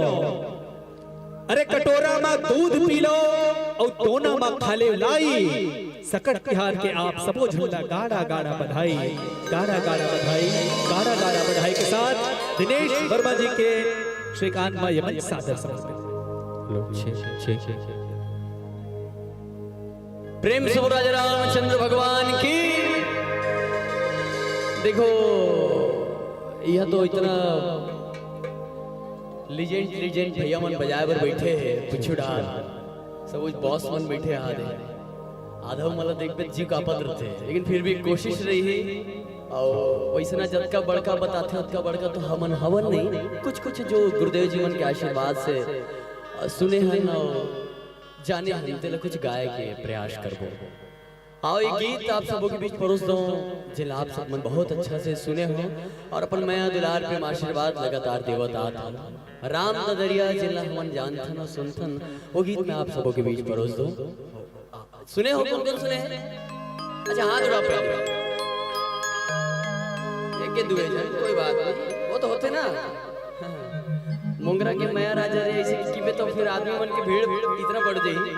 अरे कटोरा मां दूध पी लो और टोना मां खाले लाई, सकट तिहार के आप सबो झूला गाड़ा गाड़ा बधाई, गाड़ा गाड़ा बधाई, गाड़ा गाड़ा बधाई के साथ दिनेश वर्मा जी के श्रीकांत मां यमन सादर समर्पित। प्रेम से राजा रामचंद्र भगवान की। देखो यह तो इतना लीजेंड भैया मन बजाए पर बैठे हैं, पिछुड़ा सब बॉस मन बैठे आधे मला देख पे जी कापत रहते, लेकिन फिर भी कोशिश रही। और वैसना जतका बड़का बताते उतका बड़का तो हमन हवन नहीं, कुछ कुछ जो गुरुदेव जी मन के आशीर्वाद से सुने हैं और जाने हैं तेला कुछ गाय के प्रयास करबो। आओ ये गीत आप सबों के बीच परोस दो जिला आप सब मन बहुत अच्छा से सुने हो और अपन मैं दुलार प्रेम आशीर्वाद लगातार देवता था राम ददरिया जिला हमन जानथन और सुनथन, वो गीत मैं आप सबों के बीच परोस दो। सुने हो? कौन कौन सुने हैं? अच्छा हाथ उड़ा पे के दुए जन, कोई बात नहीं, वो तो होते ना। मुंगरा के माया राजा रे ऐसे की में तो फिर आदमी मन की भीड़ इतना बढ़ जाई।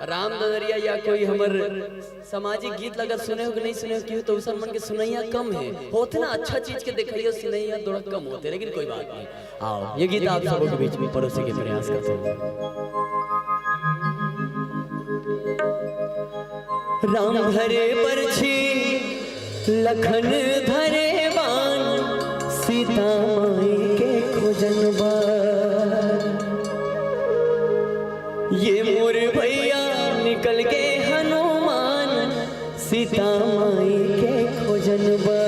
राम ददरिया या कोई हमर सामाजिक गीत लगत सुने हो कि नहीं सुने हो, क्यों तो उसन मन के सुनैया कम है, होते ना अच्छा चीज के देखियो सुनैया थोड़ा कम होते, लेकिन कोई बात नहीं। आओ ये गीत आप सबों के बीच में परोसे के प्रयास करते हैं। राम धरे बरछी लखन धरे बान, सीता माई के खोजन बार, ये मोर भैया निकल गए हनुमान, सीता माई के खोजन बार।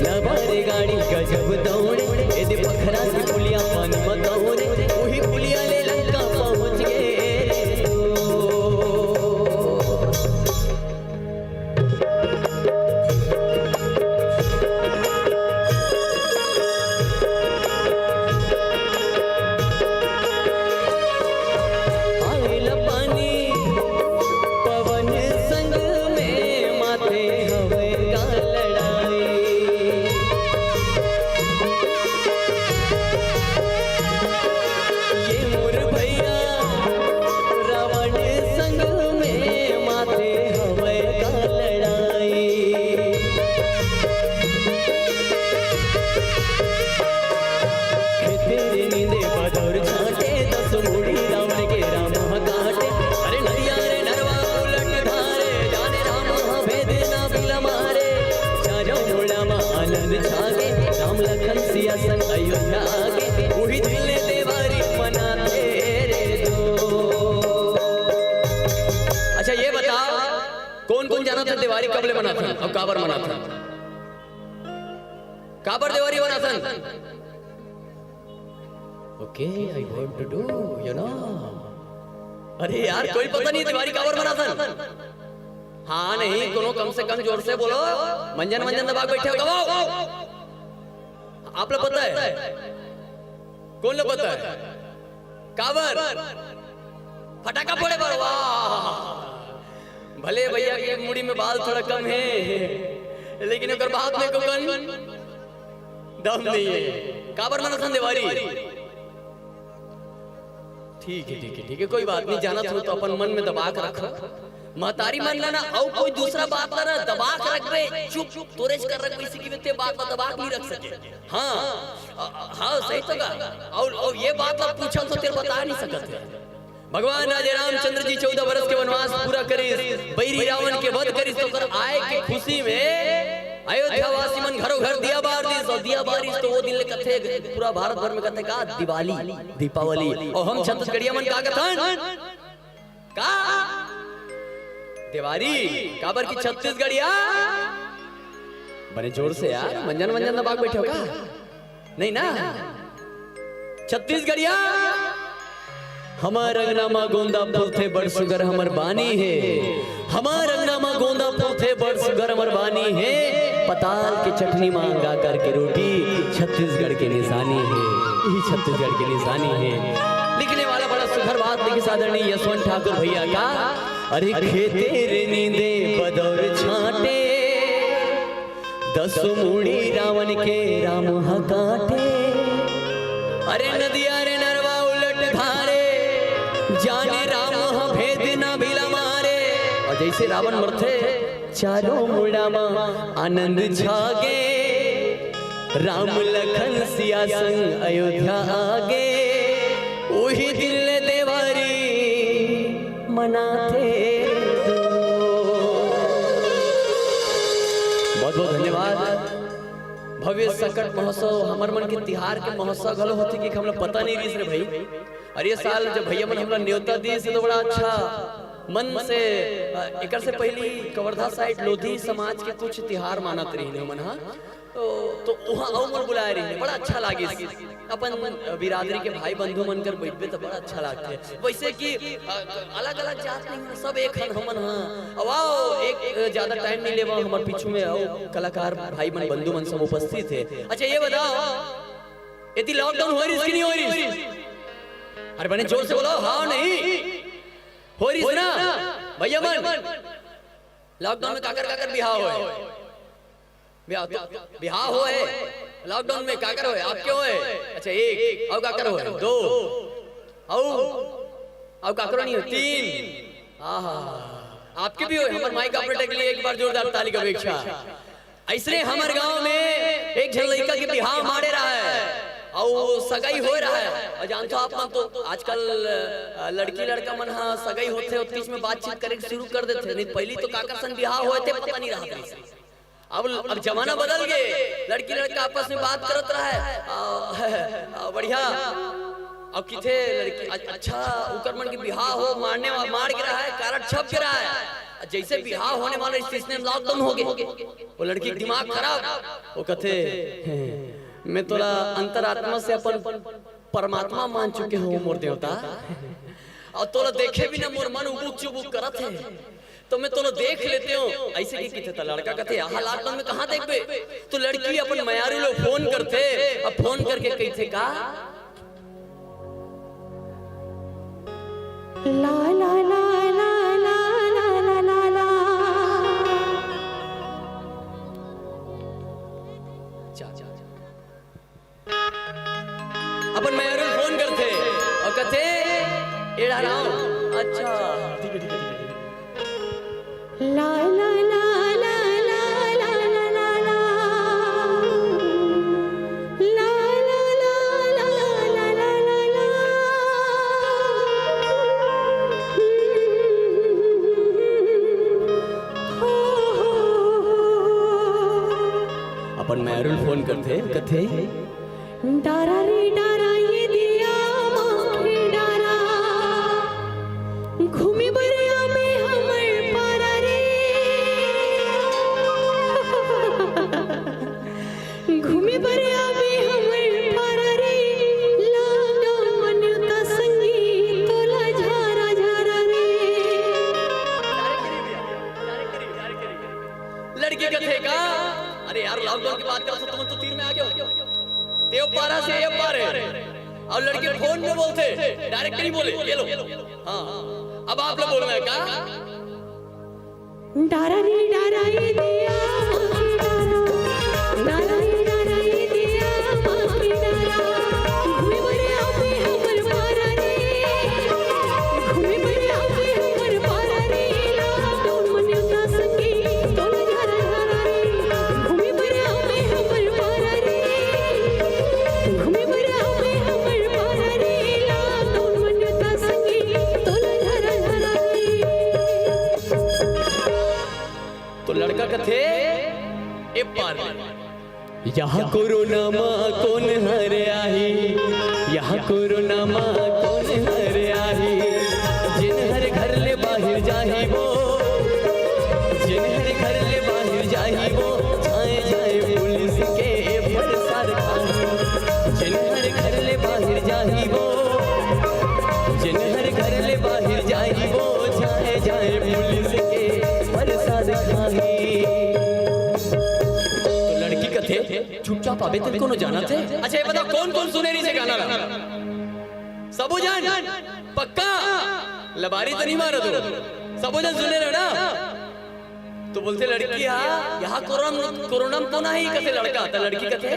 नवारे गाड़ी गजब दौड़े एदे पखरा की पुलिया पानी में दौड़े वही पुलिया ले लंका पहुंच गए अयोध्या आगे वही दिल ने देवारी मनाते रे दो। अच्छा ये बताओ कौन कौन जाना था देवारी कब ले मना था अब काबर मना था काबर देवारी मना था okay I want to do you know अरे यार कोई पता नहीं देवारी काबर मना था हाँ नहीं कोनो कम से कम जोर से बोलो मंजन मंजन दबा बैठे हो आप लोग पता है कौन लोग पता है काबर फटाका फोड़े पर वाह भले भैया की मुड़ी में बाल थोड़ा कम है लेकिन अगर बात में को दम नहीं है काबर मना था देवारी ठीक है कोई बात नहीं जाना था तो अपन मन में दबा के रखो महतारी मन लेना और कोई दूसरा बात ना दबा के रख दे चुप तोरेज कर रख किसी की भी बात दबा नहीं रख सके हाँ सही तो का और ये बात आप पूछो तो तेरे बता नहीं सकते भगवान राजे रामचंद्र जी 14 वर्ष के वनवास पूरा करे बैरी रावण के वध करी तो कर आए के खुशी में अयोध्या वासी मन घरों घर दिया बारिश और दिया बारिश तो वो दिन ले कथे पूरा भारत भर में कथे का दिवाली दीपावली और हम छत्तीसगढ़िया मन का कथन का देवारी काबर की छत्तीसगढ़िया बड़े जोर से यार मंजन मंजन दबा बैठे हो का नहीं ना छत्तीसगढ़िया हमार अंगनामा गोंदा फूल थे बड़ सुगर हमर बानी है हमार अंगनामा गोंदा फूल थे बड़ सुगर हमर बानी है पताल की चटनी मांगा करके रोटी छत्तीसगढ़ की निशानी है यही छत्तीसगढ़ की निशानी है लिखने वाला बड़ा सुघर बात लिखी आदरणीय यशवंत ठाकुर भैया का अरे खेते रे नींदे बदौर छाटे 10 मुड़ी रावण के राम काटे अरे नदिया रे नरवा उलट धारे जाने राम भेद ना भिला मारे और जैसे रावण मरथे चारों मुड़ा आनंद छागे राम लखन सिया संग अयोध्या आगे वही दिल देवारी मनाते बहुत बहुत धन्यवाद भव्य संकट महोत्सव हमार मन के तिहार के महोत्सव गलो होते कि हम लोग पता नहीं रही रे भाई और ये साल जब भैया मन हमरा न्योता दिए से तो बड़ा अच्छा मन से एक से पहली कवर्धा साइड लोधी समाज के कुछ तिहार मानत रही मन हाँ तो वहाँ और बुलाए रही बड़ा अच्छा लागे अपन बिरादरी के भाई बंधु मन कर बैठे तो बड़ा अच्छा लगता है वैसे कि अलग अलग जात नहीं सब एक हन हमन हाँ वाओ एक ज्यादा टाइम नहीं लेवा हमारे पीछू में आओ कलाकार भाई मन बंधु मन सब उपस्थित है अच्छा ये बताओ यदि लॉकडाउन हो रही कि नहीं हो रही अरे बने जोर से बोलो हाँ नहीं हो रही ना भैया मन लॉकडाउन में काकर काकर बिहार हो बिहार हो है लॉकडाउन में काकर हो आपके हो अच्छा एक और काकर हो 2 और काकर नहीं हो 3 आपके भी हो हमारे माइक ऑपरेटर के लिए एक बार जोरदार ताली का अपेक्षा ऐसे हमारे गांव में एक जन लड़का के बिहार मारे रहा है और सगाई हो रहा है और जानते हो आप तो आजकल लड़की लड़का मन हाँ सगाई होते और बीच में बातचीत करके शुरू कर देते नहीं पहली तो काकर सन बिहार हुए थे पता नहीं रहा अब जमाना बदल गए लड़की लड़का आपस में बात करत रहा है बढ़िया अब किथे लड़की अच्छा उकर मन के बिहार हो मार के रहा है कारट छप के रहा है जैसे बिहार होने वाले स्टेशन में लॉकडाउन हो गए, वो लड़की का दिमाग खराब, वो कहते मैं तोला अंतरात्मा से अपन परमात्मा मान चुके हूँ मोर देवता, और तोला देखे भी ना मोर मन उबुक चुबुक करत है, तो मैं तोला देख लेते हूँ। ऐसे की कहते लड़का कहते हालात में कहाँ देखबे, तो लड़की अपन मयारू लोग फोन करते, अब फोन करके कहते का ला ला ला ला ला ला ला ला। अपन मयारू फोन करते और कहते एड़ा राम, अच्छा ठीक है ठीक है ला ला ला ला ला ला ला ला ला। ला ला ला ला ला ला ला ला। हो हो अपन मयारू फोन करते कहते डारा रे डारा ये दिया माखे डारा, घूमी बरिया में हमर पारा रे। घूमी बरिया में हमर पारा रे, लॉकडाउन मनता संगी तोला झारा झारा रे। लड़की कहते का अरे यार लॉकडाउन की बात करो तो तुम तो तीर में आ गए हो, देव पारा से ये पार है, और लड़के फोन में बोलते डायरेक्ट नहीं बोले ये लो। हाँ अब आप लोग बोलना है का डारा रे डारा ये दिया माखे डारा, डारा रे डारा ये दिया माखे डारा, घूमी बरिया में हमर पारा रे। घूमी बरिया में हमर पारा रे, लॉकडाउन मनता संगी तोला झारा झारा रे। घूमी बरिया में हमर पारा रे, घूमी बरिया में हमर पारा रे, लॉकडाउन मनता संगी तोला झारा झारा रे। तो लड़का कहते ए पार यहाँ कोरोना माँ कौन हर आई, यहाँ कोरोना माँ कौन हर आई, जिन हर घर ले बाहर जाही वो, जिन हर घर ले बाहर जाही वो, जाए जाए पुलिस के बरसार खाही, जिन हर घर ले बाहर जाही वो, जिन हर घर ले बाहर जाही वो, जाए जाए पुलिस के बरसात खाही। तो लड़की कहते चुपचाप आवे तेरे को न जाना थे। अच्छा ये बता कौन कौन सुनेरी से गाना रहा? सबूजान पक्का लबारी तो नहीं मारो तो सबूजान सुने रहे ना? तो बोलते लड़की यहाँ कोरोना तो ना ही कहते लड़का, तो लड़की कहते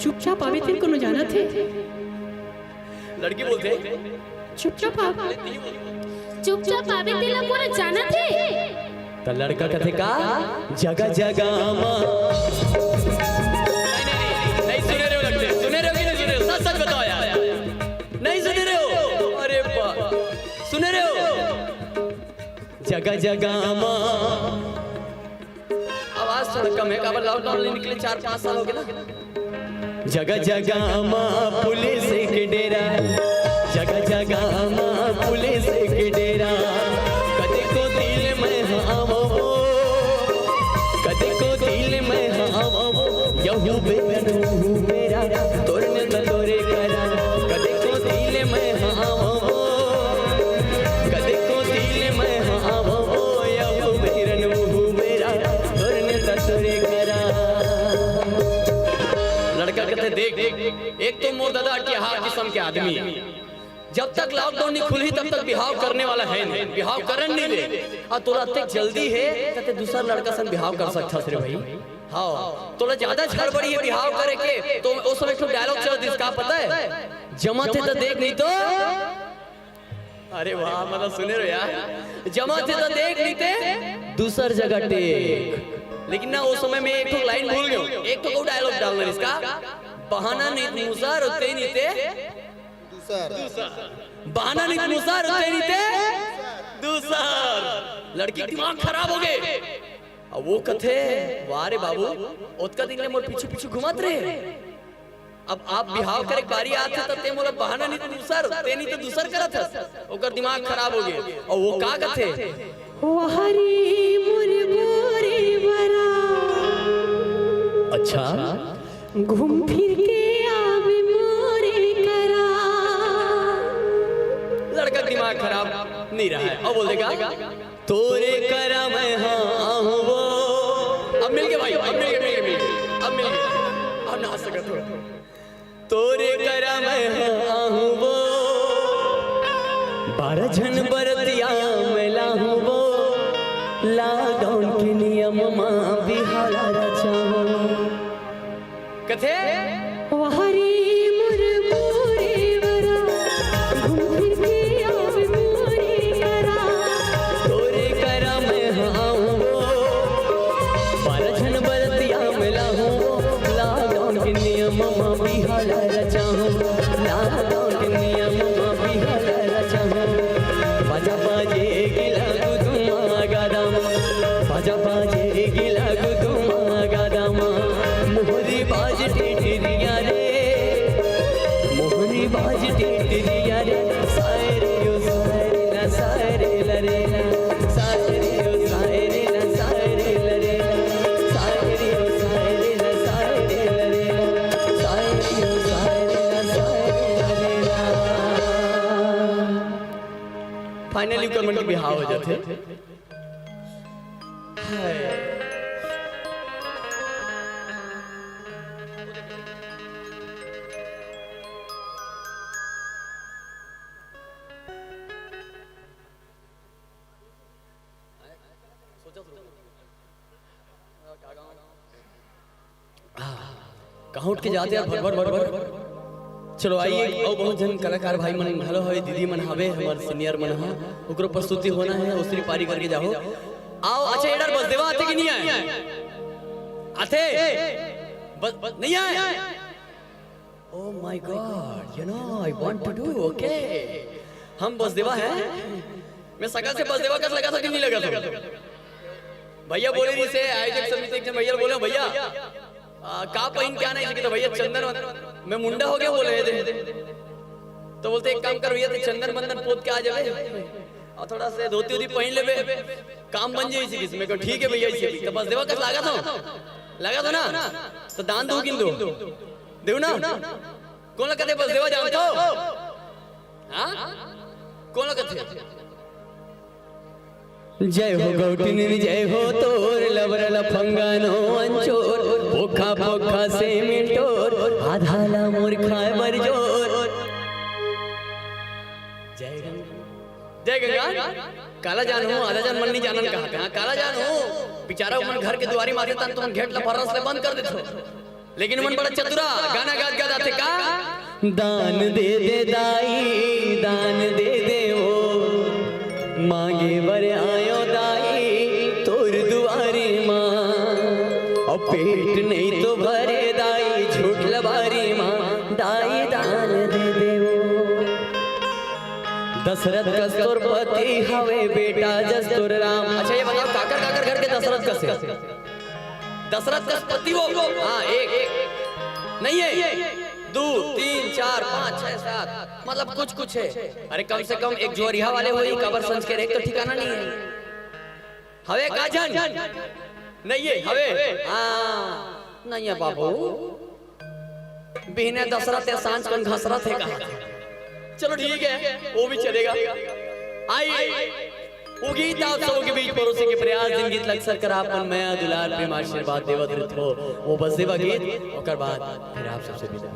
चुपचाप आवे तेरे को न जाना थे। लड़की बोलते चुपचाप आवे तेरे को न जाना थे। तो लड़का कहते का जगह जगह माँ नहीं सुने रहे हो, लगते सुने रहे हो कि नहीं सुने रहे हो? सच सच बताओ यार, नहीं सुने रहे हो? अरे वाह सुने रहे हो? जगह जगह माँ आवाज थोड़ा कम है, काबर लॉकडाउन निकले 4-5 साल हो गए ना। जगह जगह माँ पुलिस के डेरा, जगह जगह माँ पुलिस के डेरा, कदे को दिल में हावो, कदे को दिल में हावो, यहू बेनू मेरा तोरने न तोरे करा, कदे को दिल में हावो, कदे को दिल में हावो, यहू बेनू मेरा तोरने न तोरे करा। लड़का कहते देख एक तो मोर दादा के हाथ किस्म के आदमी, जब तक लॉकडाउन नहीं खुली तब तक बिहाव करने वाला है नहीं, बिहाव करन नहीं दे, और तोरा तक जल्दी है तते दूसरा लड़का संग बिहाव कर सकता रे भाई। हाँ तोरा ज्यादा छड़बड़ी है बिहाव करे के, तो उस समय एक डायलॉग चल जिसका पता है, जमा थे तो देख नहीं तो, अरे वाह मतलब सुने रहो यार, जमा थे तो देख नहीं थे दूसर जगह टेक। लेकिन ना उस समय में एक तो लाइन भूल गया, एक तो डायलॉग डालना इसका, बहाना नहीं मुसा रोते नहीं थे बहाना नहीं मुसार होते नहीं थे दूसर। लड़की दिमाग खराब हो गए, अब वो कथे वारे बाबू ओतका दिन मोर पीछे पीछे घुमात रहे। अब आप बिहाव करे बारी आते तो ते मोला बहाना नहीं दूसर ते नहीं तो दूसर करत है, ओकर दिमाग खराब हो गए। और वो का कथे वहरी मुरबोरे बरा अच्छा घूम फिर के आवे मोरे करा। लड़का दिमाग खराब नहीं रहा है। अब बोल देगा तोरे करा मैं हाँ हूँ वो। अब मिल गए भाई, अब मिल गए, अब मिल गए, अब ना हंस सका थोड़ा। तोरे करा मैं हाँ हूँ वो, 12 जन बरतिया मेला हूँ वो, लॉकडाउन के नियम माँ बिहाला रचाऊं। कथे वहरी मुरबोरे बरा घूम फिर के आवे मोरे करा। तोरे करा मैं हाँ हूँ वो, 12 जन बरतिया मिला हूँ, लॉकडाउन के नियम माँ बिहाला रचाऊं, लॉकडाउन के नियम माँ बिहाला रचाऊं। बाजा बाजे गिला गुदुमा गादामा, बाजा बाजे गिला गुदुमा गादामा, मोहरी बाज टेटरिया रे, मोहरी बाज टेटरिया रे, सारे यो सारे ला सारे ला रे ला, सारे यो सारे ला सारे ला रे ला, सारे यो सारे ला सारे ला रे ला, सारे यो सारे ला सारे ला रे ला। फाइनली कमेंट के बिहाव हो जाते। हाय कहाँ उठ के जाते हैं भर भर भर। चलो आइए और बहुत जन कलाकार भाई मन हेलो है, दीदी मन हवे, हमार सीनियर मन है, ओकरो प्रस्तुति होना है, उसरी पारी करके जाओ। आओ अच्छा एडर बस देवा आते कि नहीं आए? आते बस नहीं आए? Oh my God, you know I want to do okay. हम बस देवा है, मैं सगा से बस देवा कर लगा था कि नहीं लगा था? भैया बोले रही से आयोजक समिति के भैया बोले भैया का पहन क्या नहीं सीखे तो भैया चंदन मैं मुंडा हो गया बोले दे। तो बोलते एक काम कर भैया चंदन बंदन पोत के आ जावे और थोड़ा से धोती उती पहन लेवे, काम बन जाए इसी में। ठीक है भैया इसी तो बस देवा कर लगा था ना तो दान दो किन दो देव ना कौन लगते बस देवा जानते हो? हाँ कौन लगते? जय हो गौटिनी जय हो तोर लबर लफंगानो अंचोर, पोखा पोखा से मिटोर, आधाला मोर खाए बर जोर। जय गंगा काला जान हो, आधा जान मन नहीं जानन कहा काला जान हो। बेचारा मन घर के दुआरी मारे तन तुम घेट ला फरस ले बंद कर देथो, लेकिन मन बड़ा चतुरा गाना गात गात आते का दान दे दे दाई, दान दे दे ओ मांगे बर आयो दाई तोर दुआरे माँ, और पेट नहीं तो भरे दाई झूठ लबारी माँ, दाई दान दे दे वो। दशरथ कस्तूर पति हवे बेटा जस्तुर राम। अच्छा ये बताओ काकर काकर घर के दशरथ कसे? दशरथ कस्पति वो हाँ एक नहीं है 2 3 4 5 6 7 मतलब कुछ है। अरे कम से कम एक जोरिया वाले हुई कबर संस के एक तो ठिकाना नहीं है। हवे काजन नहीं है हवे हाँ नहीं है बाबू बिहने दशरथ है सांझ कौन घसरत है कहा। चलो ठीक है वो भी चलेगा। आई उगीता उत्सव के बीच पड़ोसी के प्रयास दिन गीत लक्सर कर आपन मैं दुलार प्रेम आशीर्वाद देवत हो वो बस देवा गीत और बाद फिर आप सबसे विदा।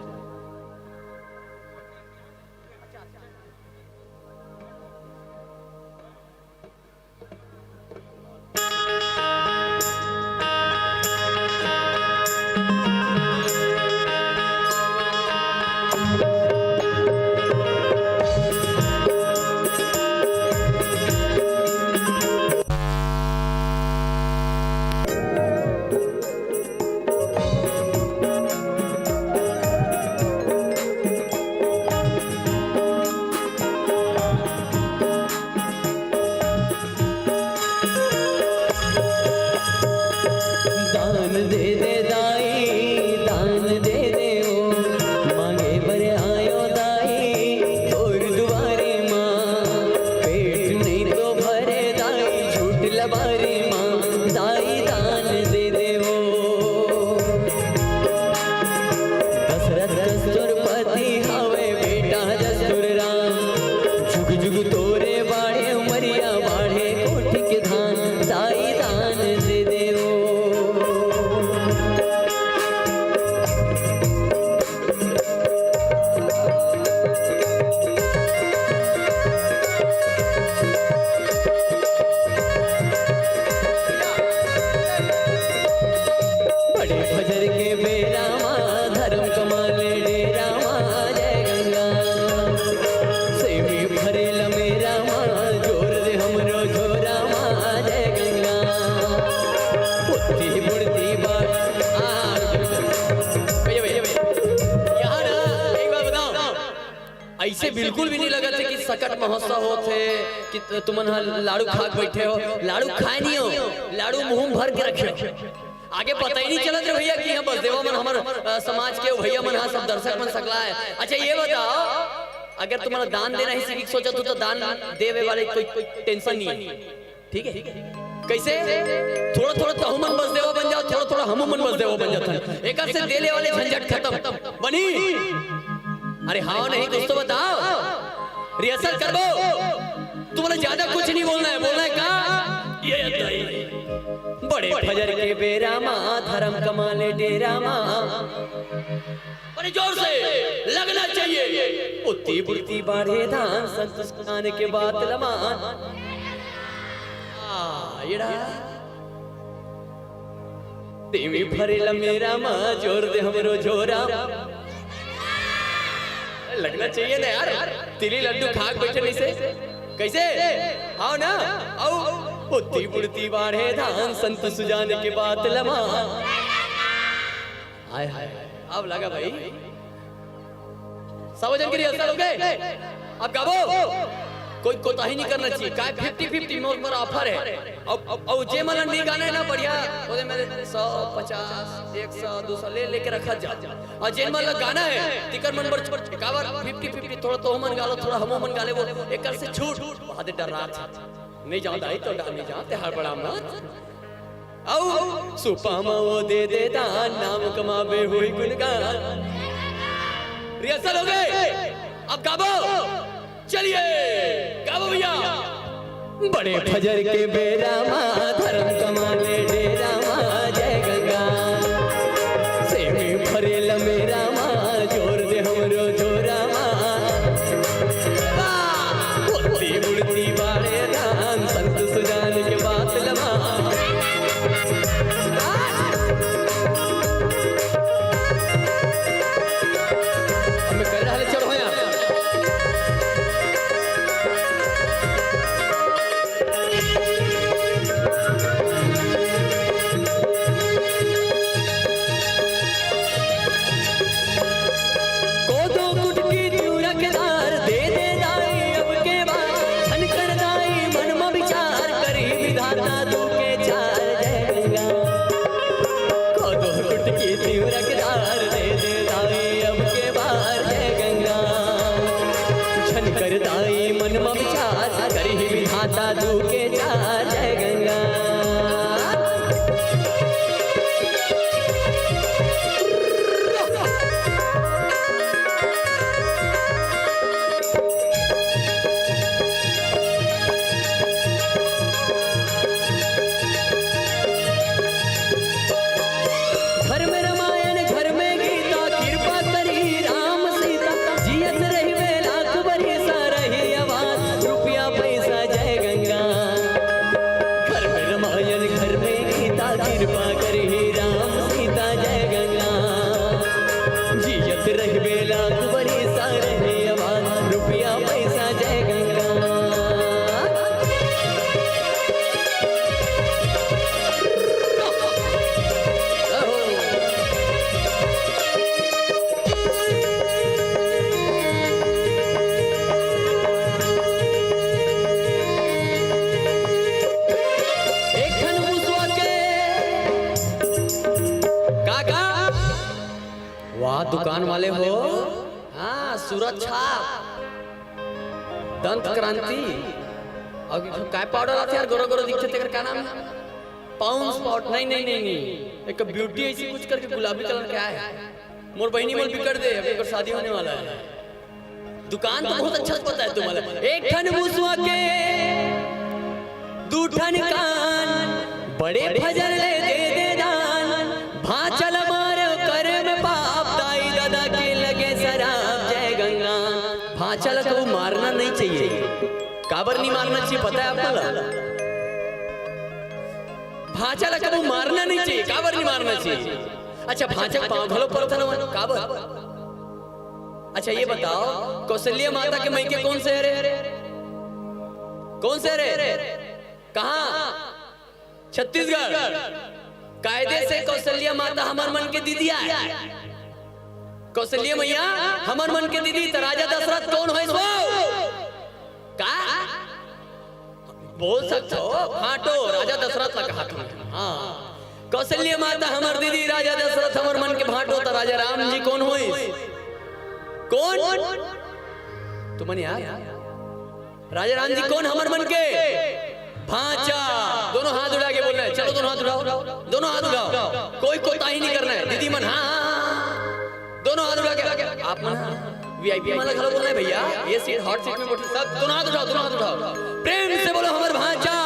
बिल्कुल भी नहीं लगा थे कि सकट महोत्सव होते कि तुमन लाड़ू खा के बैठे हो। लाड़ू खाए नहीं हो, लाड़ू मुंह भर के रखे हो। आगे पता ही नहीं चलत रे भैया कि बस देवा मन हमार समाज के भैया मन हाँ सब दर्शक मन सकला है। अच्छा ये बताओ, अगर तुम्हारा दान देना ही सीख सोचा तो दान देवे वाले कोई टेंशन नहीं है, ठीक है? कैसे थोड़ा थोड़ा तो मन बस देवा बन जाओ, थोड़ा थोड़ा हम मन बस देवा बन जाता है। एक से देले वाले झंझट खत्म बनी। अरे हाँ नहीं कुछ तो बताओ, रिहर्सल कर दो। तुम्हारा ज्यादा कुछ नहीं बोलना है, बोलना है का ये बड़े फजर के बेरा माँ धर्म कमाले डेरा माँ। बड़े जोर से लगना चाहिए। उतनी बुढ़ती बाढ़े धान संतुष्ट खाने के बाद लमान देवी भरेला मेरा माँ जोर दे हमरो जोरा। लगना चाहिए ना यार, तिली लड्डू खाक बैठे नहीं से कैसे? आओ ना आओ। उतनी बुढ़ती बाढ़े धान संत सुजाने के बाद लमा। हाय हाय अब लगा भाई सब जन की रिहर्सल हो गए। अब गाओ, कोई कोताही नहीं करना चाहिए। काय 50-50 मोल पर ऑफर है। अब जे मन नहीं गाना है ना बढ़िया, ओदे मेरे 100 50 100 200 लेके रखा जा। और जे मन गाना है तिकर मन पर 50-50 थोड़ा तो मन गालो, थोड़ा हम मन गाले। वो एक से छूट बाद डरात नहीं जाता ही तो डाल जाते हर बड़ा मत। आओ सुपामा वो दे दे दान नाम कमावे हुई गुनगान। रिहर्सल हो गए, अब गाओ। चलिए गाओ भैया। बड़े फजर के बेरा माँ धर्म कमाले डेरा माँ जय गंगा। सेमी भरेल मेरा माँ जोर दे हमरो जोरा माँ। उड़ती उड़ती बाड़े धान संत सुजान के बात लमा। हमें कर रहा है चढ़ो यहाँ। दादू के चार जय गंगा। घर में रामायण घर में गीता कृपा करी राम सीता जियत रही वे लाख बरिसा रही आवाज रुपया पैसा जय गंगा। घर में रामायण घर में गीता कृपा करी राम सीता जय गंगा। जियत रही वे लाख बरिसा रही आवाज रुपया पैसा जय गंगा। वाह दुकान वाले हो। हाँ सूरज छाप दंत क्रांति और काय पाउडर आते यार गोरो गोरो दिखते तेरे क्या नाम है? पाउंस पाउडर नहीं नहीं नहीं नहीं एक ब्यूटी ऐसी कुछ करके गुलाबी कलर क्या है? मोर बहनी मोर बिगड़ दे अभी और शादी होने वाला है। दुकान तो बहुत अच्छा पता है तुम्हारा। एक ठन मुसवा के दू ठन कान बड़े भजन ले दे दे दान। भाचल मार कर में पाप दाई दादा के लगे शराब जय गंगा। भाचल को मारना नहीं चाहिए। काबर नहीं मारना चाहिए पता है आपको? भाचल को मारना नहीं चाहिए। काबर नहीं मारना चाहिए? अच्छा भाचल पाँव धलो पड़ता ना काबर। अच्छा ये बताओ कौशल्या माता के मैके कौन से है? कौन से है? कहाँ? छत्तीसगढ़। कायदे से कौशल्या माता हमार मन के दीदिया है। कौशल्य मैया हमर मन के दीदी त राजा दशरथ कौन है सो का बोल सकते हो फाटो राजा दशरथ लगा हाथ में। हाँ कौशल्य माता हमर दीदी राजा दशरथ हमर मन के भाटो त राजा राम जी कौन होई कौन तुमने यार राजा राम जी कौन हमर मन के भांचा। दोनों हाथ उठा के बोल रहे हैं चलो दोनों हाथ उठाओ दोनों हाथ उठाओ कोई कोताही नहीं करना है दीदी मन। हाँ दोनों हाथ उठा के आप मन वीआईपी वाला खड़ा बोल रहे हैं भैया ये सीट हॉट सीट में बैठे सब दोनों हाथ उठाओ दोनों हाथ उठाओ प्रेम से बोलो हमर भांचा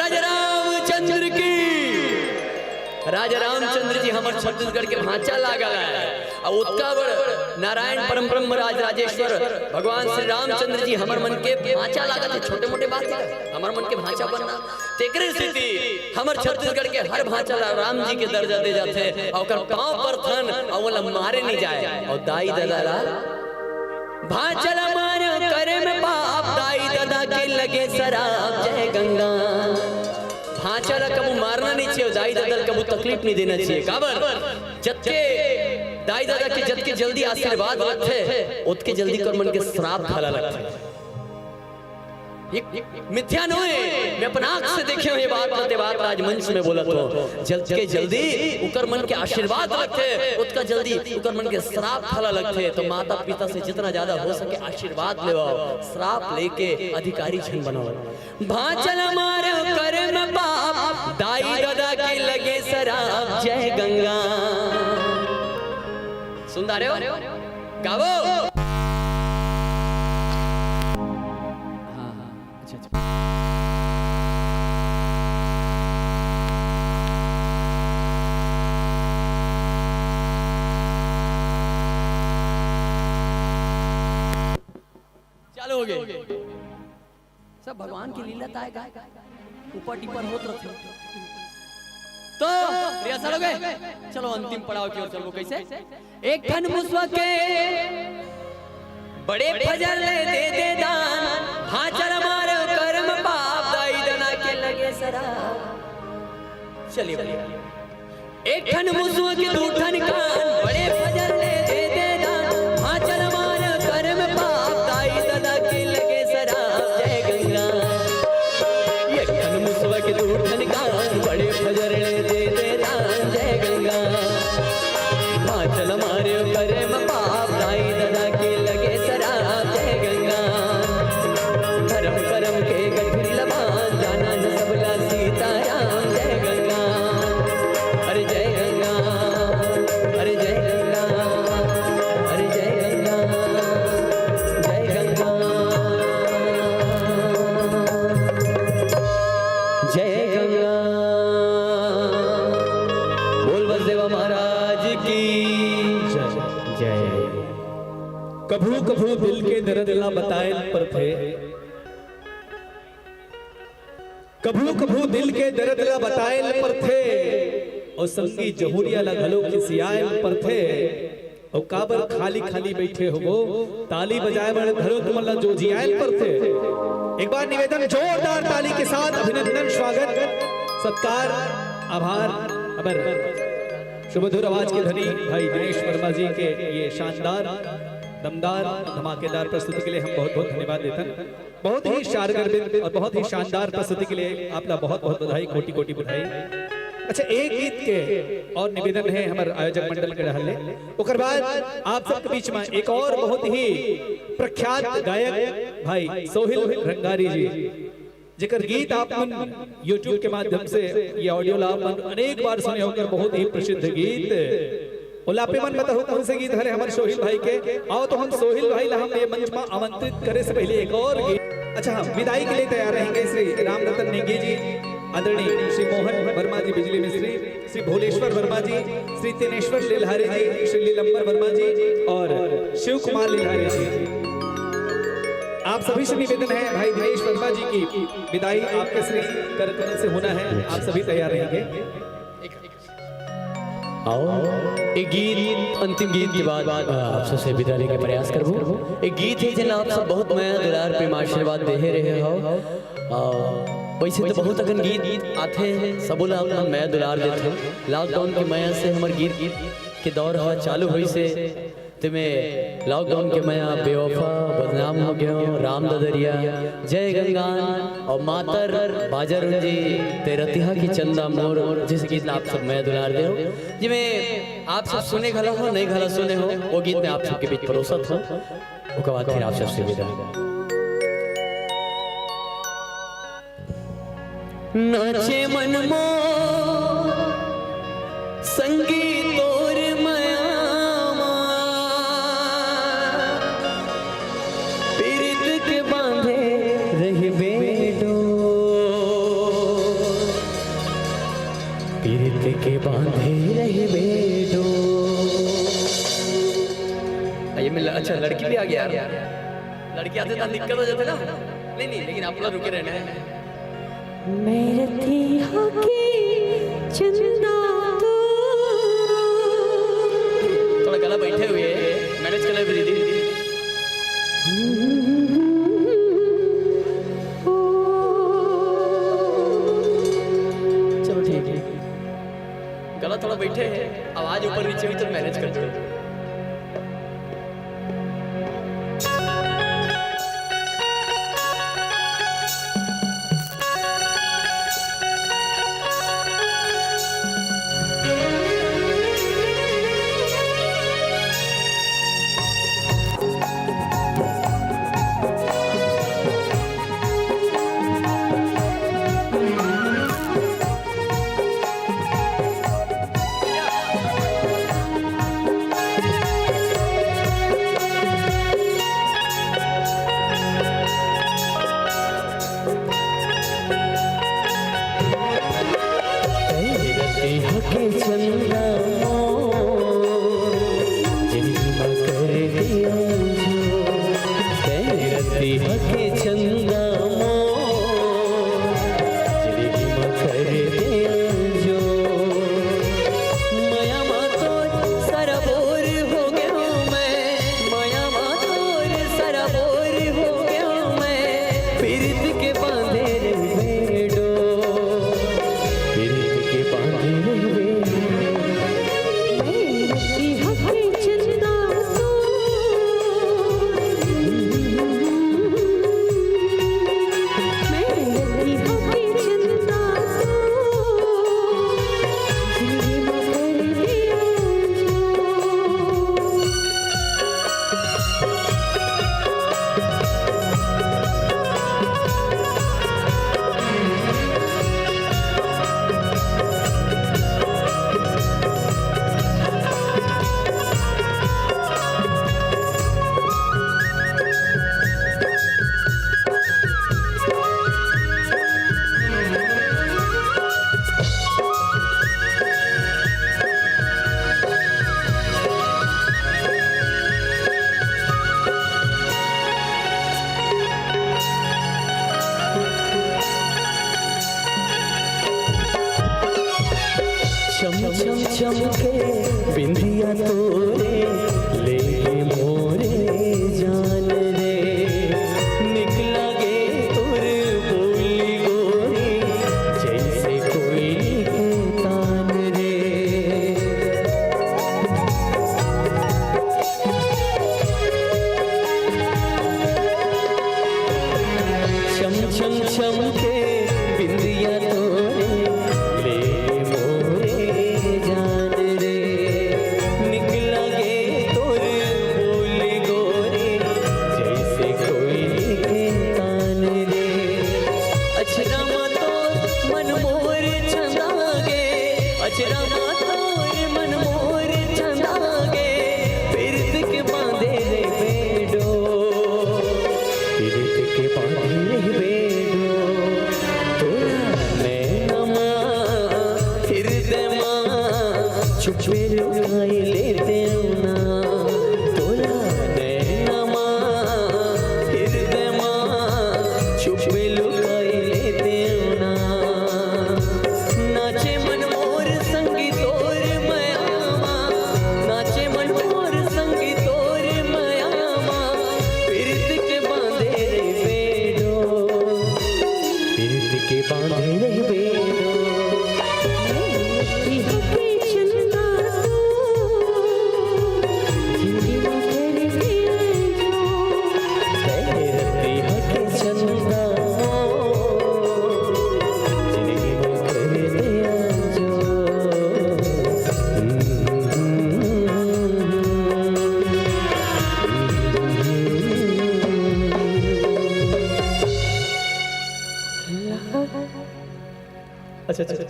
राजा रामचंद्र की। राजा रामचंद्र जी हमारे छत्तीसगढ़ के भांचा लागल है और उत्का बड़ नारायण परम ब्रह्म राज राजेश्वर भगवान श्री रामचंद्र जी हमारे मन के भांचा लागल है। छोटे मोटे बात है हमारे मन के भांचा बनना तेकरे स्थिति हमारे छत्तीसगढ़ के हर भांचा राम जी के दर्जा दे जाते और पांव पर थन और वो मारे नहीं जाए और दाई दादा भांचला मारे करे में बाप दाई दादा के लगे शराब जय गंगा। भांचला कबू मारना नहीं चाहिए दाई दादा कबू तकलीफ नहीं देना चाहिए काबर जत्के दाई दादा के जत्के जल्दी आशीर्वाद रखे उतके जल्दी कर मन के श्राप फला लगते मिथ्या न होए मैं अपना आंख से देखे हुए बात राजमंच में बोला तो जल्दी जल्दी उकर मन के आशीर्वाद रखे उसका जल्दी उकर मन के श्राप फला लगते। तो माता पिता से जितना ज्यादा हो सके आशीर्वाद ले श्राप लेके अधिकारी जन बनाओ। भांचल मारे करे में बाप दाई दादा के लगे शराब जय गंगा। सुन रहे हो गावो हो गए सब भगवान की लीला ताय गाय ऊपर टिपर होत रहते तो रिहर्सल हो गए। चलो अंतिम पड़ाव की ओर चलो कैसे एक ठन मुसवा के बड़े फजल दे दान भांचल मारो कर्म पाप दाई दना के लगे शराब। चलिए एक ठन मुसवा के दू ठन कान बड़े फजल दे दान भांचल मारो कर्म पाप दाई दना के लगे शराब जय गंगा। एक ठन मुसवा के दू ठन कान बड़े फजल दे दान जय गंगा। भांचल मारो कर्म पाप दाई दना के लगे शराब जय गंगा। धर्म कर्म के गठरी लबान जाना न सबला सीताराम जय गंगा। अरे जय गंगा अरे जय गंगा अरे जय गंगा जय गंगा जय गंगा। बोल बसदेवा महाराज की जय। कभू कभू दिल के दर्द ना बताए पर थे कभू कभू दिल के दर्द ना बताए पर थे और संगी जहूरिया ला घलो खिसियाए पर थे और काबर खाली खाली बैठे हो वो ताली बजाए बड़े घरो तुमला जो जियाए पर थे। एक बार निवेदन जोरदार ताली के साथ अभिनंदन स्वागत सत्कार आभार अबर सुमधुर आवाज के धनी भाई दिनेश वर्मा जी के ये शानदार दमदार धमाकेदार प्रस्तुति के लिए हम बहुत बहुत धन्यवाद देते हैं। बहुत ही शारगर और बहुत ही शानदार प्रस्तुति के लिए आपका बहुत बहुत बधाई कोटि कोटि बधाई। अच्छा एक गीत के और निवेदन है हमारे आयोजक मंडल के रहले ओकर बाद आप सबके बीच में एक और बहुत ही प्रख्यात गायक भाई सोहिल रंगारी जी जेकर गीत आप YouTube के माध्यम से ये ऑडियो ला अनेक बार सुने होकर बहुत ही प्रसिद्ध गीत ओलापे मन बताओ कौन से गीत है हमारे सोहिल भाई के। आओ तो हम सोहिल भाई ला हम ये मंच में आमंत्रित करे से पहले एक और गीत। अच्छा हम विदाई के लिए तैयार रहेंगे श्री रामरतन नेगी जी आदरणीय श्री मोहन वर्मा जी बिजली मिस्त्री श्री भोलेश्वर वर्मा जी श्री तिनेश्वर लीलहारी जी श्री लीलंबर वर्मा जी और शिव कुमार लीलहारी जी। आप सभी से निवेदन है भाई दिनेश वर्मा जी की विदाई आपके श्री करकमल से होना है। आप सभी तैयार रहेंगे। आओ एक गीत अंतिम गीत के बाद आप सबसे विदा लेने के प्रयास करूँ। एक गीत है जिन्हें आप सब बहुत माया दुलार प्रेम आशीर्वाद दे रहे हो। वैसे तो बहुत अगन गीत आते हैं सब लोग अपना माया दुलार देते हैं। लॉकडाउन की माया से हमारे गीत के दौर चालू हुई से तुम्हें लॉकडाउन के मैं बेवफा बदनाम हो गया हूँ राम ददरिया जय गंगान और मातर बाजारुंजी तेरा तिहा की चंदा मोर जिस गीत आप सब मैं दुलार दे हो जिमें आप सब सुने घला हो नहीं घला सुने हो वो गीत में आप सबके बीच परोसत हो उसके बाद फिर आप सबसे विदा नाचे मन मोर संगीत और मयामा पीरित के बांधे रही बेडो पीरित के बांधे रही बेडो ये मैं अच्छा लड़की भी आ गया यार लड़की आते तो दिक्कत हो जाते ना नहीं नहीं लेकिन आप लोग रुके रहना है मेरे तिहा की चंदा तो थोड़ा गला बैठे हुए मैनेज कर ले दीदी चलो ठीक है गला थोड़ा बैठे हैं आवाज ऊपर नीचे हुई तो मैनेज कर दो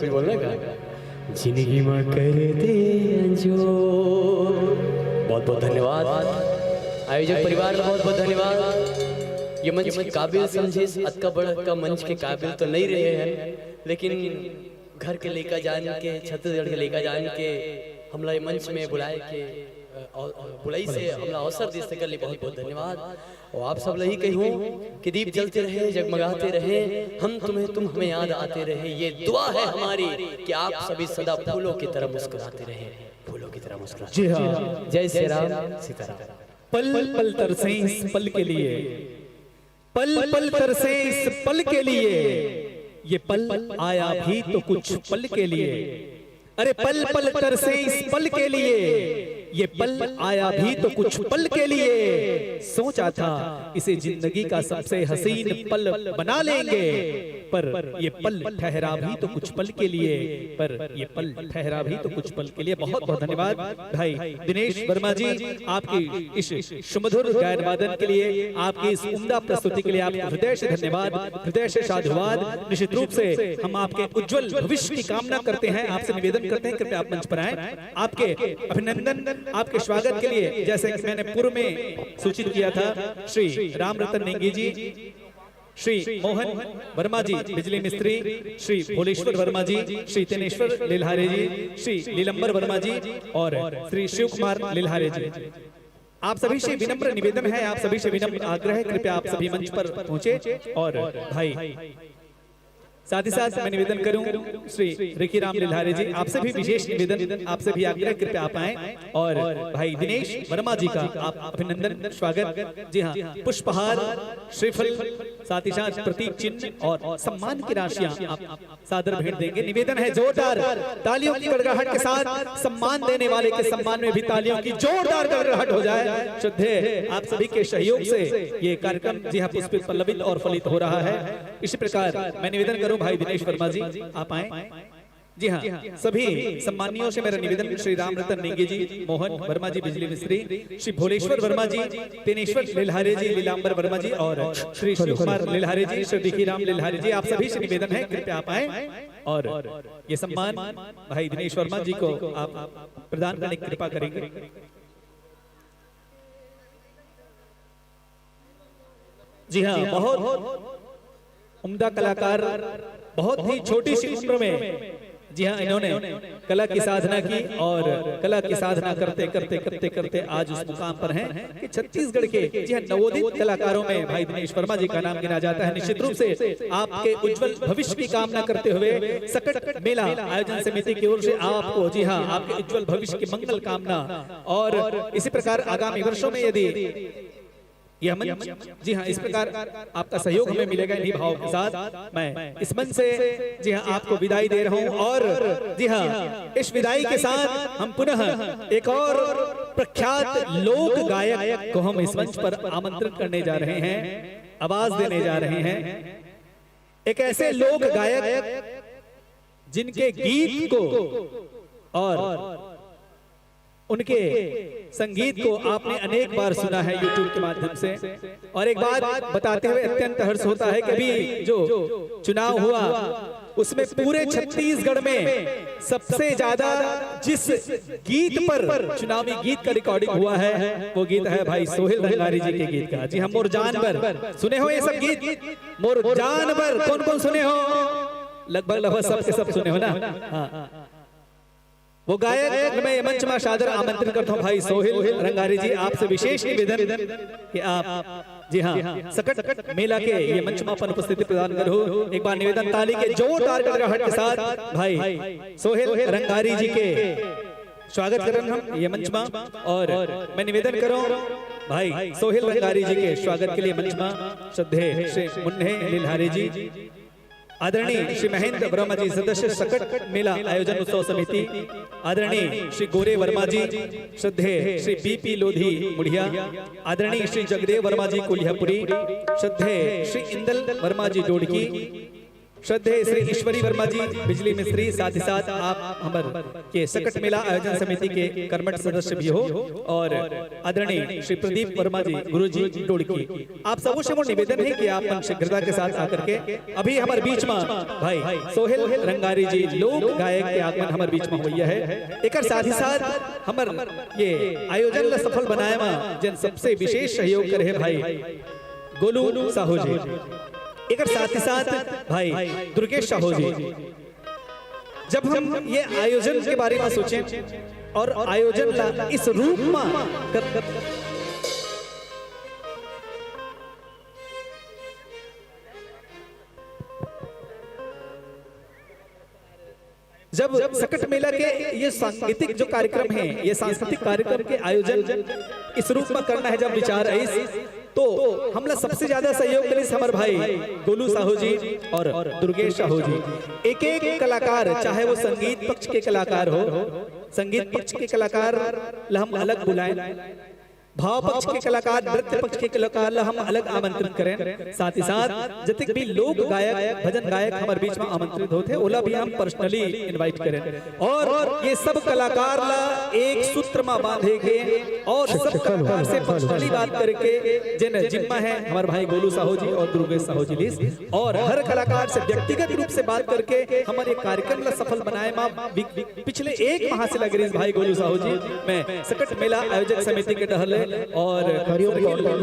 कुछ बोलना का? जिंदगी में कर दे जो। बहुत बहुत धन्यवाद आयोजक परिवार का, बहुत बहुत धन्यवाद। ये मंच के काबिल समझे, अतका बड़ा का मंच के काबिल तो नहीं रहे हैं, लेकिन घर के लेकर जान के, छत्तीसगढ़ के लेकर जान के हमला ये मंच में बुलाए के बुलाई से हमला अवसर दे सकल, बहुत बहुत धन्यवाद। और आप सब यही कहूँ कि दीप जलते रहे, जगमगाते रहे, हम तुम्हें तुम हमें याद आते रहे। ये दुआ है हमारी कि आप सभी सदा फूलों की तरह मुस्कुराते रहे, फूलों की तरह मुस्कुराते। जी हाँ, जय श्री राम, सीताराम। पल पल तरसे इस पल के लिए, पल पल तरसे इस पल के लिए, ये पल आया भी तो कुछ पल के लिए। अरे पल पल तरसे इस पल के लिए, ये पल आया भी तो कुछ पल के लिए। सोचा था इसे जिंदगी का सबसे हसीन पल बना लेंगे, पर ये पल ठहरा भी तो कुछ पल के लिए, पर ये पल ठहरा भी तो कुछ पल के लिए। बहुत बहुत धन्यवाद भाई दिनेश वर्मा जी, आपकी इस सुमधुर गायन वादन के लिए, आपकी इस उम्दा प्रस्तुति के लिए आपको हृदय से धन्यवाद, हृदय से साधुवाद। निश्चित रूप से हम आपके उज्जवल भविष्य की कामना करते हैं, आपसे निवेदन करते हैं कृपया आप मंच पर आए। आपके अभिनंदन, आपके स्वागत के लिए जैसे मैंने पूर्व में सूचित किया था, श्री राम रतन नेंगी जी, श्री मोहन वर्मा जी बिजली मिस्त्री, श्री भोलेश्वर वर्मा जी, श्री तेनेश्वर लिल्हारे जी, श्री लीलंबर वर्मा जी और श्री शिव कुमार लिल्हारे जी। आप सभी से विनम्र निवेदन है, आप सभी से विनम्र आग्रह है, कृपया आप सभी मंच पर पहुंचे। और भाई साथ ही साथ मैं निवेदन करूं श्री रिकी राम लिल्हारे जी, आपसे भी विशेष निवेदन, आपसे भी आग्रह कृपया आप आए। और भाई दिनेश वर्मा जी का आप अभिनंदन स्वागत। जी हाँ, पुष्पहार, श्रीफल, साथ ही साथ प्रतीक चिन्ह और सम्मान की राशियां आप सादर भेंट देंगे। निवेदन है जोरदार तालियों की गड़गड़ाहट के साथ सम्मान देने वाले के सम्मान में भी तालियों की जोरदार गड़गड़ाहट हो जाए। श्रद्धेय आप सभी के सहयोग से ये कार्यक्रम जी हाँ पुष्पित, पल्लवित और फलित हो रहा है। इसी प्रकार मैं निवेदन करूं भाई दिनेश वर्मा जी आप आए। जी हाँ, सभी सम्मानियों से मेरा निवेदन, श्री राम रतन नेंगे जी, मोहन वर्मा जी बिजली मिस्त्री, श्री भोलेश्वर वर्मा जी, तेनेश्वर लिल्हारे जी, लीलांबर वर्मा जी और श्री शिव कुमार लिल्हारे जी, श्री रिकी राम लिल्हारे जी, आप सभी से निवेदन है कृपया आप आए और ये सम्मान भाई दिनेश वर्मा जी को आप प्रदान करने की कृपा करेंगे। जी हाँ, बहुत उम्दा कलाकार, बहुत ही छोटी सी उम्र में जी हाँ इन्होंने कला की साधना की और कला की साधना करते करते करते करते आज उस मुकाम पर हैं कि छत्तीसगढ़ के जी हाँ नवोदित कलाकारों में भाई दिनेश वर्मा जी का नाम गिना जाता है। निश्चित रूप से आपके उज्जवल भविष्य की कामना करते हुए सकट मेला आयोजन समिति की ओर से आपको जी हाँ आपके उज्जवल भविष्य की मंगल कामना और इसी प्रकार आगामी वर्षों में यदि यह मंच जी हाँ इस प्रकार आपका सहयोग हमें मिलेगा, इन्हीं भाव के साथ मैं इस मंच से जी हाँ आपको विदाई दे रहा हूँ। और जी हाँ इस विदाई के साथ हम पुनः एक और प्रख्यात लोक गायक को हम इस मंच पर आमंत्रित करने जा रहे हैं, आवाज देने जा रहे हैं। एक ऐसे लोक गायक जिनके गीत को और उनके संगीत को आपने अनेक बार सुना है YouTube के माध्यम से। और एक बात बताते हुए अत्यंत हर्ष होता है कि अभी जो चुनाव हुआ उसमें पूरे छत्तीसगढ़ में सबसे ज्यादा जिस गीत पर चुनावी गीत का रिकॉर्डिंग हुआ है वो गीत है भाई सोहेल रंगारी जी के गीत का। जी हम मोर जानवर सुने हो, ये सब गीत मोर जानवर कौन कौन सुने हो? लगभग सबके सब सुने हो ना। हाँ वो गायक मैं मंच में सादर आमंत्रित करता हूँ भाई सोहेल रंगारी जी, आपसे विशेष निवेदन कि आप जी हाँ सकट मेला के ये मंच में अपन उपस्थिति प्रदान करो। एक बार निवेदन ताली के जोरदार गड़गड़ाहट के साथ भाई सोहेल रंगारी जी के स्वागत करें हम ये मंच में। और मैं निवेदन करूं भाई सोहेल रंगारी जी के स्वागत के लिए मंच में श्रद्धेय श्री मुन्ने लिल्हारे जी, आदरणीय श्री महेंद्र वर्मा जी सदस्य सकट मेला आयोजन उत्सव समिति, आदरणीय श्री गोरे वर्मा जी, श्रद्धेय श्री बीपी लोधी मुड़िया, आदरणीय श्री जगदेव वर्मा जी कोल्हापुरी, श्रद्धेय श्री इंदल वर्मा जी डोडकी, श्रद्धेय श्री ईश्वरी वर्मा जी बिजली मिस्त्री, साथ ही साथ आप हमारे के सकट मेला आयोजन समिति के कर्मठ सदस्य भी हो, और आदरणीय श्री प्रदीप वर्मा जी गुरुजी डोड़की, आप सबों से मोर निवेदन है कि आप शीघ्रता के साथ आकर के अभी हमारे बीच में भाई सोहेल रंगारी जी लोक गायक के आगमन हमारे बीच में हुई है। एक साथ ही साथ हमार ये आयोजन ला सफल बनाए में जिन सबसे विशेष सहयोग करे है भाई गोलू साहू जी, एक साथ ही साथ भाई दुर्गेश साहू जी। जब हम ये आयोजन के बारे में सोचें और आयोजन ला इस रूप में जब सकट मेला के ये सांस्कृतिक जो कार्यक्रम है, ये सांस्कृतिक कार्यक्रम के आयोजन इस रूप में करना है, जब विचार है तो हमला सबसे ज्यादा सहयोग करी हमारे भाई गोलू साहू जी और दुर्गेश साहू जी। एक एक कलाकार, चाहे वो संगीत पक्ष के कलाकार हो, संगीत पक्ष के कलाकार ला हम अलग बुलाएं, भाव पक्ष के कलाकार, नृत्य पक्ष के कलाकार ला हम अलग आमंत्रित करें, साथ ही साथ जितने भी लोक गायक भजन गायक हमारे बीच में आमंत्रित होते ओला भी हम पर्सनली इनवाइट करें, और ये सब कलाकार ला एक सूत्र में बांधेंगे और सब कलाकार से पर्सनली बात करके जिन जिम्मा है हमारे भाई गोलू साहू जी और दुर्गेश साहू जी लिस, और हर कलाकार से व्यक्तिगत रूप से बात करके हमारे कार्यक्रम ला सफल बनाए में पिछले एक माह से लग रही भाई गोलू साहू जी। मैं सकट मेला आयोजक समिति के टहल और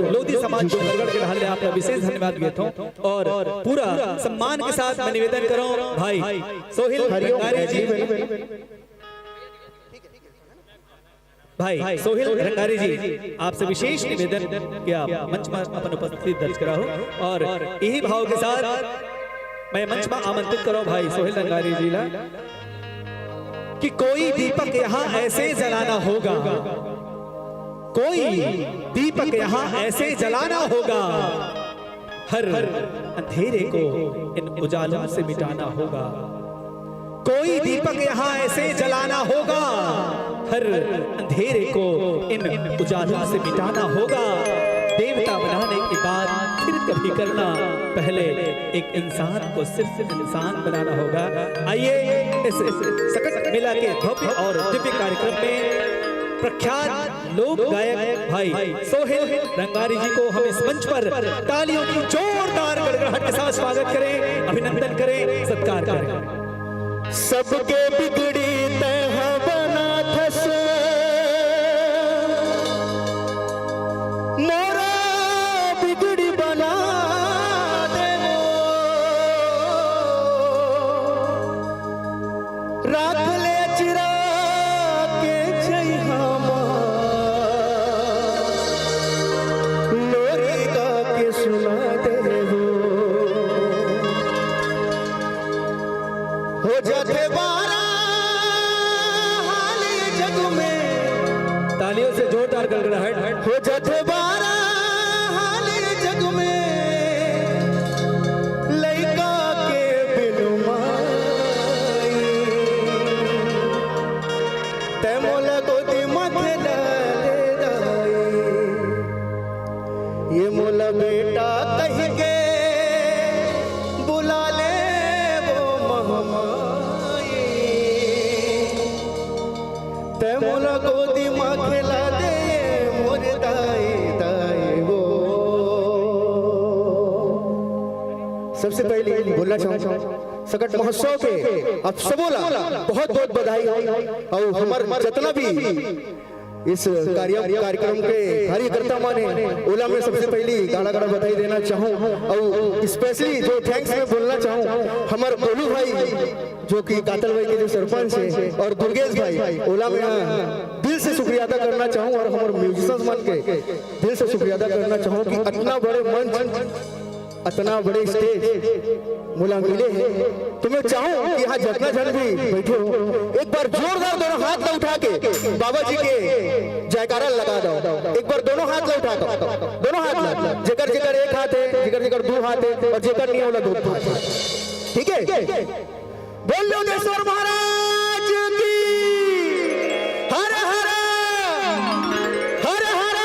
लोधी समाज डोंगरगढ़ के रहने आपका विशेष धन्यवाद देता हूं, और पूरा सम्मान के साथ मैं निवेदन कर रहा हूं भाई सोहेल रंगारी जी, भाई सोहेल रंगारी जी आपसे विशेष निवेदन कि आप मंच में अपन उपस्थिति दर्ज करा हो, और यही भाव के साथ मैं मंच में आमंत्रित करो भाई सोहेल रंगारी जी ला कि कोई दीपक यहाँ ऐसे जलाना होगा, कोई दीपक यहाँ ऐसे जलाना होगा, हर अंधेरे को इन उजालों से मिटाना होगा, कोई दीपक यहाँ ऐसे जलाना होगा, हर अंधेरे को इन उजालों से मिटाना होगा। देवता बनाने के बाद फिर कभी करना, पहले एक इंसान को सिर्फ इंसान बनाना होगा। आइए इस सकट मेला के भव्य और दिव्य कार्यक्रम में प्रख्यात लोक गायक भाई सोहेल रंगारी जी को हम इस मंच पर तालियों की जोरदार गड़गड़ाहट के साथ स्वागत करें, अभिनंदन करें, सत्कार करें। सबके बिगड़ी तह बना थस मोरा बिगड़ी बना दे, राख ले चिरा के जइहामा लोरी गा के सुना दे, हो जाते बारा हाल जग में, तालियों से जोरदार गड़गड़ाहट। हो जाते बारा हाल जग में, लइका के बिनु माई ते मोला गोदी मथे ले दाई, ये मोला बेटा कह के बुला ले वो महमाई, ते मोला गोदी माँ खिला दे मोर दाई दाई वो। सबसे पहले बोलना चाहूँ सकट महोत्सव के आप सबोला बहुत बहुत बधाई, और हमार जितना भी इस कार्यक्रम के कार्यकर्ता माने ओला में सबसे पहली गाड़ा गाड़ा बधाई देना चाहूँ, और स्पेशली जो थैंक्स में बोलना चाहूँ हमारे गोलू भाई जो कि कातल भाई के जो सरपंच है, और दुर्गेश भाई ओला में दिल से शुक्रिया अदा करना चाहूँ, और हमारे म्यूजिशियंस मन के दिल से शुक्रिया अदा करना चाहूँ कि इतना बड़े मंच, इतना बड़े स्टेज मुला मिले हैं। तो मैं चाहूँ कि यहाँ जितना जन भी बैठे हो एक बार जोरदार दोनों हाथ ला उठा के बाबा जी के जयकारा लगा दो, एक बार दोनों हाथ ला उठा दो, दोनों हाथ ला, जेकर जेकर एक हाथ है, जेकर जेकर दो हाथ है, और जेकर नहीं होला दो हाथ, ठीक है। बोल लो देशवर महाराज की हर हर हर हर।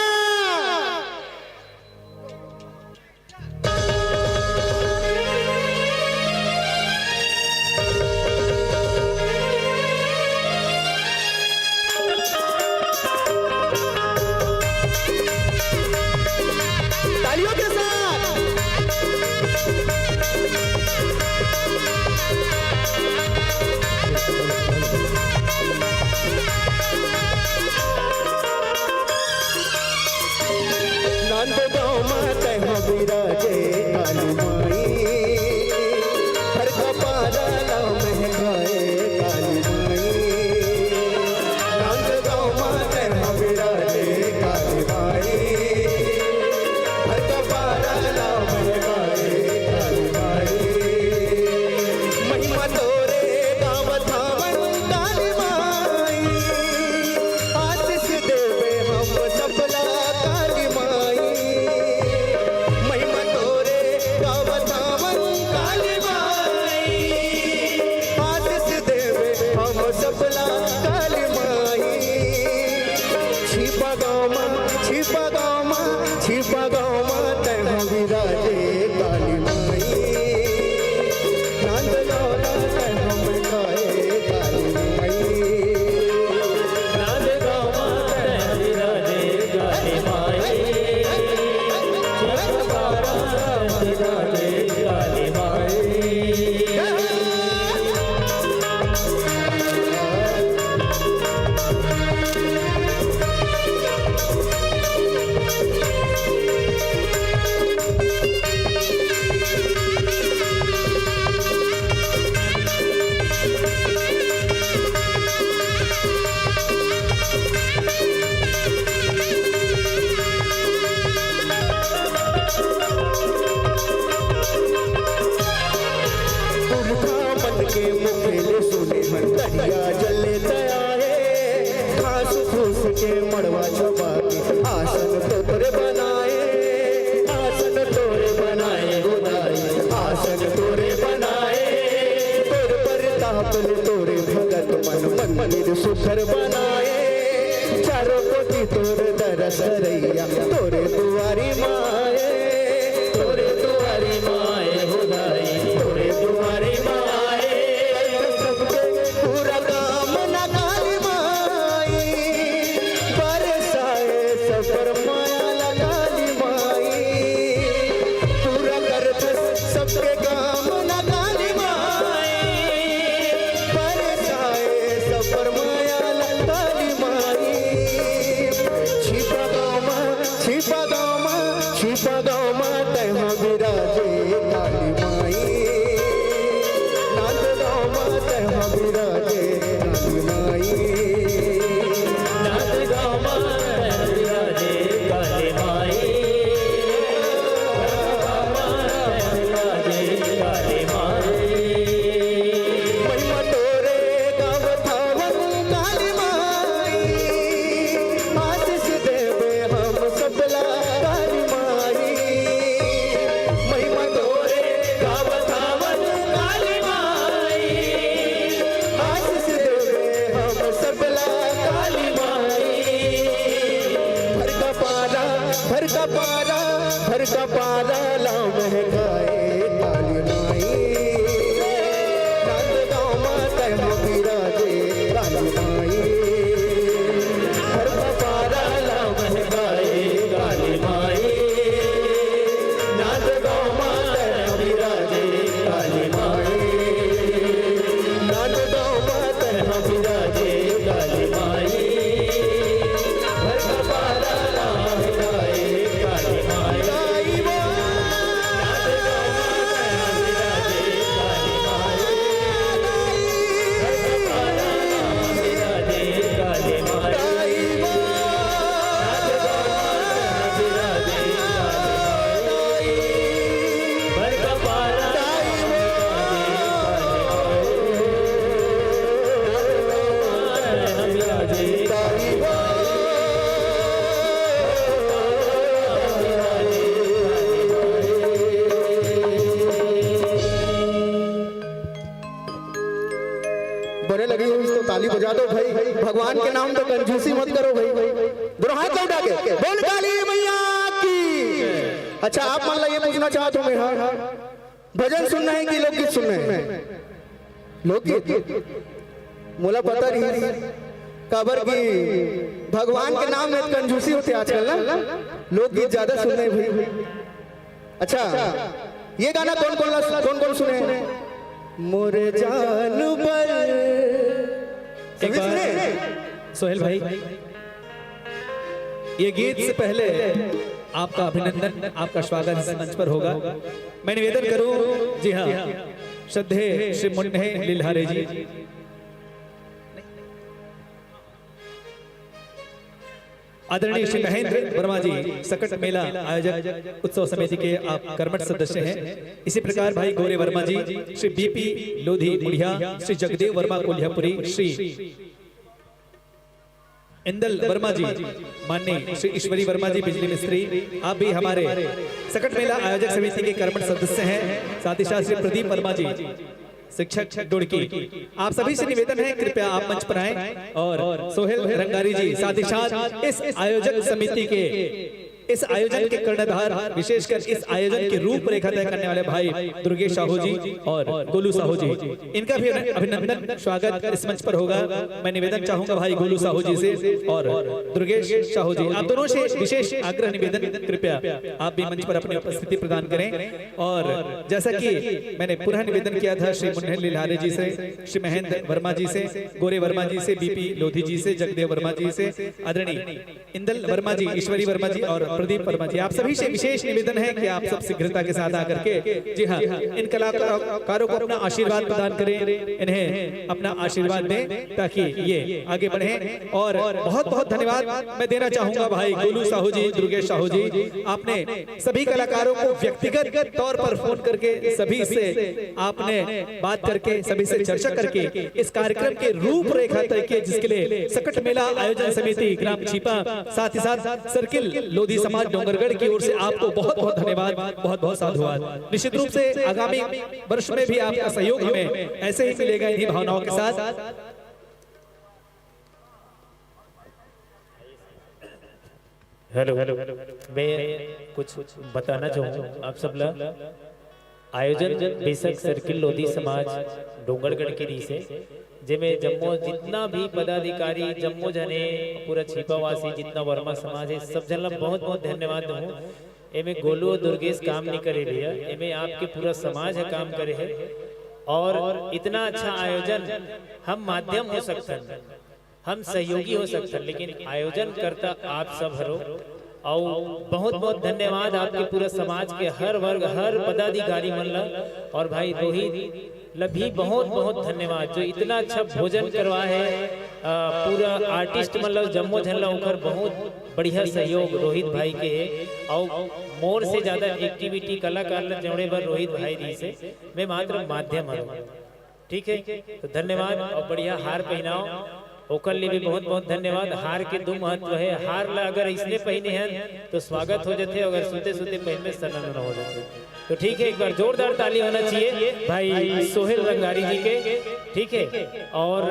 छिपा गाँव तह विराजे काली माई नांद गौरा तह में गाए काली माई नांद गाँव तह विराजे काली माई छिपकारा विराजे काली माई के मुखेले सुने हंतरिया जले तयारे घास फूस के मड़वा चबा के आसन तोरे बनाए गोदाई आसन तोरे बनाए तोर पर तापन तोरे भगत मन मंदिर सुखर बनाए चारों कोटि तोर दरस रैया तोरे दुआरी माए गोदाई तोरे दुआरी माए पूरा काम न काली माई बरसाए सफर माया लगाली माई पूरा करत सबके काम न काली माई बरसाए सफर माया लगाली माई छिपा गाँव तह विराजे काली माई नांद गाँव तह विराजे काली माई नांद गाँव तह विराजे काली माई विराजे काली माई महिमा तोरे गाँव थावन काली माई आशीष देवे हम सबला काली माई महिमा तोरे गाँव थावन काली माई आशीष देवे हम सबला काली माई भर का पारा लाओ महकाए काली माई नांद गाँव तह विराजे काली माई भर का पारा लाओ महकाए काली माई नांद गाँव तह विराजे काली माई नांद गाँव तह विराजे काली माई भर का पारा लाओ महकाए काली माई बड़े लगी हुई तो ताली बजा दो भाई भगवान के नाम तो कंजूसी मत करो भाई दोनों हाथ क्यों उठा के बोल काली मैया की। अच्छा आप मान लो ये पूछना चाहता हूँ मैं हाँ भजन सुनना है कि लोकगीत सुनना है? लोकगीत मोला पता नहीं काबर की भगवान के नाम में कंजूसी होती आजकल ना लोकगीत ज्यादा सुनने हैं भाई। अच्छा ये गाना कौन कौन सुने? मोरे जान पर एक बार सोहेल भाई ये गीत से पहले आपका अभिनंदन आपका स्वागत मंच पर होगा। मैं निवेदन करूं जी हाँ श्रद्धेय श्री मुन्ने लील्हारे जी आदरणीय श्री महेंद्र वर्मा जी सकट मेला आयोजक उत्सव समिति के आप कर्मठ सदस्य हैं। इसी प्रकार भाई गौरे वर्मा जी श्री बीपी लोधी मुड़िया श्री जगदेव वर्मा कोल्हापुरी श्री इंदल वर्मा जी माननीय श्री ईश्वरी वर्मा जी बिजली मिस्त्री आप भी हमारे सकट मेला आयोजक समिति के कर्मठ सदस्य हैं। साथ ही साथ श्री प्रदीप वर्मा जी शिक्षक डुड़की, आप सभी से निवेदन है कृपया आप मंच पर आएं और सोहेल रंगारी जी साथ ही साथ इस आयोजक समिति के इस आयोजन के कर्णधार विशेषकर इस आयोजन की रूपरेखा तय करने वाले भाई दुर्गेश साहू जी और गोलू साहू जी, इनका भी अभिनंदन स्वागत इस मंच पर होगा। मैं निवेदन चाहूंगा भाई गोलू साहू जी से और दुर्गेश साहू जी, आप दोनों से विशेष आग्रह निवेदन कृपया आप भी मंच पर अपनी उपस्थिति प्रदान करें। और जैसा कि मैंने पुनः निवेदन किया था श्री मुन्ने लिलारे जी से, श्री महेंद्र वर्मा जी से, गोरे वर्मा जी से, बीपी लोधी जी से, जगदेव वर्मा जी से, आदरणीय इंदल वर्मा जी, ईश्वरी वर्मा जी और प्रदीप वर्मा जी, आप सभी से विशेष निवेदन है कि आप सब शीघ्रता के साथ आकर के जी हाँ इन कलाकारों को अपना आशीर्वाद प्रदान करें, इन्हें अपना आशीर्वाद दें ताकि ये आगे बढ़े। और बहुत बहुत धन्यवाद मैं देना चाहूंगा भाई गोलू साहू जी, दुर्गेश साहू जी, आपने सभी कलाकारों को व्यक्तिगत तौर पर फोन करके सभी से आपने बात करके सभी से चर्चा करके इस कार्यक्रम के रूपरेखा तय की, जिसके लिए सकट मेला आयोजन समिति ग्राम छिपा साथ ही साथ सर्किल लोधी समाज डोंगरगढ़ की ओर से आपको बहुत बहुत धन्यवाद, बहुत बहुत साधुवाद। निश्चित रूप से आगामी वर्ष में भी आपका सहयोग हमें ऐसे ही मिलेगा इन्हीं भावनाओं के साथ। हेलो मैं कुछ बताना चाहूँगा आप सब लोग। आयोजन बेशक सर्किल लोधी समाज डोंगरगढ़ के दी से जेमे जम्मो जितना भी पदाधिकारी जम्मो जने पूरा छिपावासी जितना वर्मा समाज है सब जन बहुत बहुत धन्यवाद दूँ। एमे गोलू और दुर्गेश काम नहीं करे भैया, एमे आपके पूरा समाज है काम करे है। और इतना अच्छा आयोजन हम माध्यम हो सकते हैं, हम सहयोगी हो सकते हैं, लेकिन आयोजन करता आप सब हरो। और बहुत बहुत धन्यवाद आपके पूरा समाज के हर वर्ग हर पदाधिकारी मन ला। और भाई रोहित भी बहुत बहुत धन्यवाद जो इतना अच्छा भोजन करवा है। पूरा आर्टिस्ट मतलब जम्मो झल्ला होकर बहुत बढ़िया सहयोग रोहित भाई के है। और मोर से ज्यादा एक्टिविटी कलाकार जोड़े पर रोहित भाई दी से मैं मात्र माध्यम हूँ, ठीक है। तो धन्यवाद और बढ़िया हार पहनाओ ओकर लिए भी बहुत बहुत धन्यवाद। हार के दो महत्व है, हार ला अगर इसने पहने हैं तो स्वागत हो जाते, अगर सुते सुते पहन में सन्न हो जाते। तो ठीक है, एक बार जोरदार ताली होना चाहिए भाई सोहेल रंगारी जी के, ठीक है। और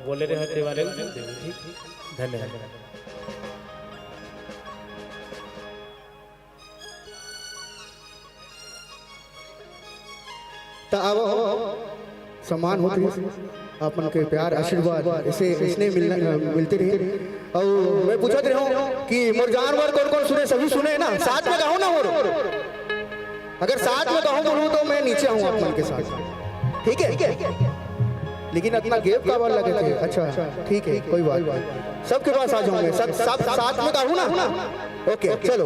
बोले रहते वाले धन्यवाद। तो अब सम्मान होते अपन के प्यार आशीर्वाद इसे इसने मिलते रहे। और मैं पूछते रहा कि मोर जानवर कौन कौन सुने, सभी सुने ना, साथ में गाऊं ना हो। अगर साथ में गाऊं बोलूं तो मैं नीचे आऊं अपन के साथ, ठीक है। लेकिन अपना गेप का बार लगे थे, अच्छा ठीक है कोई बात, सबके पास आ जाऊंगे, सब साथ में गाऊं ना, ओके चलो।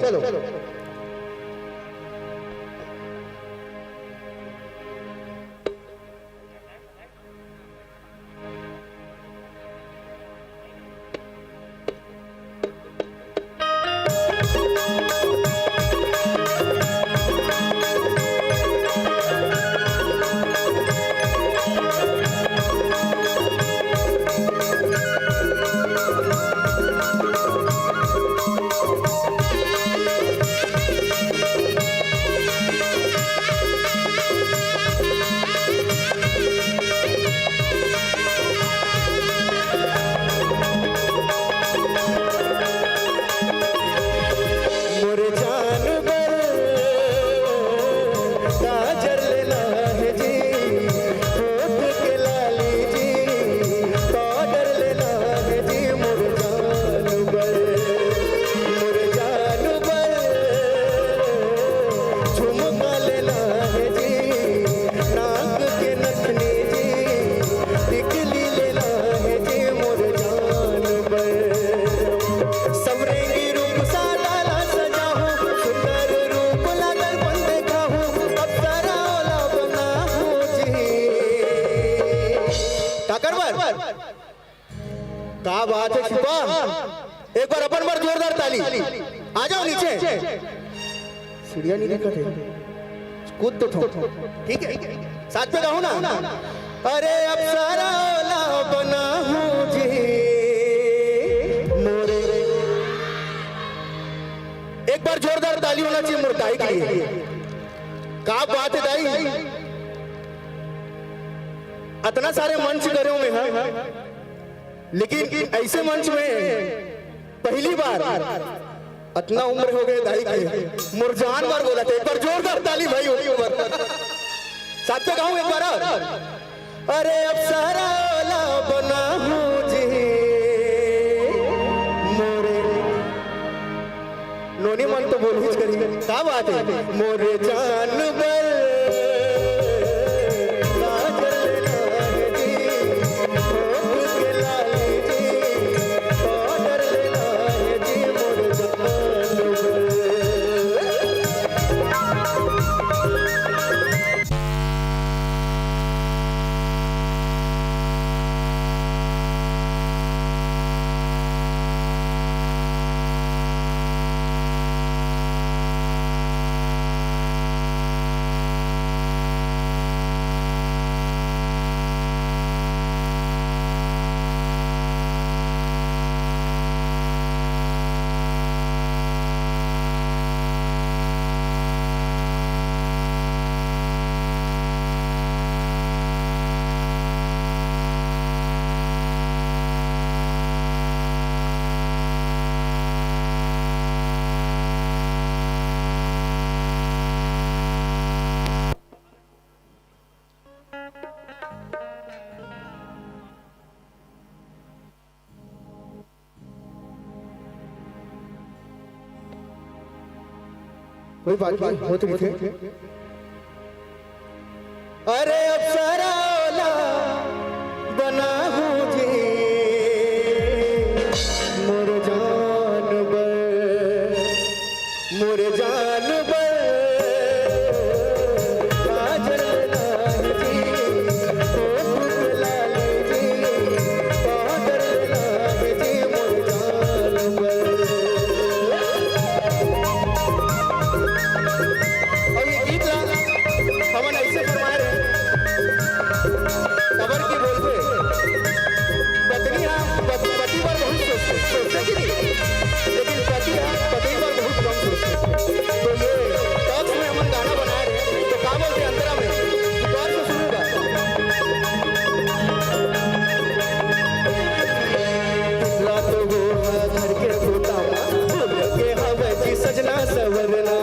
क्या बात है छिपा, एक बार अपन बार जोरदार ताली। आ जाओ नीचे, सीढ़ियां नहीं दिखत है, कूद तो ठीक है, साथ में गाओ ना। अरे अप्सरा ओला बना हूँ जी मोरे, एक बार जोरदार ताली होना चाहिए मुर्दाई के लिए। क्या बात है दाई, इतना सारे मंच करे में है, लेकिन ऐसे मंच में पहली बार इतना उम्र हो गए दाई के मुरझान बार बोला था। एक बार जोरदार ताली भाई होगी उम्र साथ पे कहूँ एक बार अरे अब सारा ओला बना हूँ जी मोरे नोनी मन तो बोल ही करी क्या बात है मोरे जान बल कोई बात नहीं हो तो लिखे अरे अब सारा ओला बना हूँ जी मोर जान बर मोर जान बर काजल लाल जी होठ लाल जी पाउडर लाल जी मोर जान बर और ये गीत हमन ऐसे फरमाए रहे खबर की बोलते पत्नी पति पर बहुत सोचते कि नहीं लेकिन पति पत्नी पर बहुत कम सोचते। तो ये टॉक्स में हमन गाना बनाए रहे तो क्या बोलते अंतरा में गौर से सुनूंगा तो वो घर के होता भूल के हवे जी सजना सवरना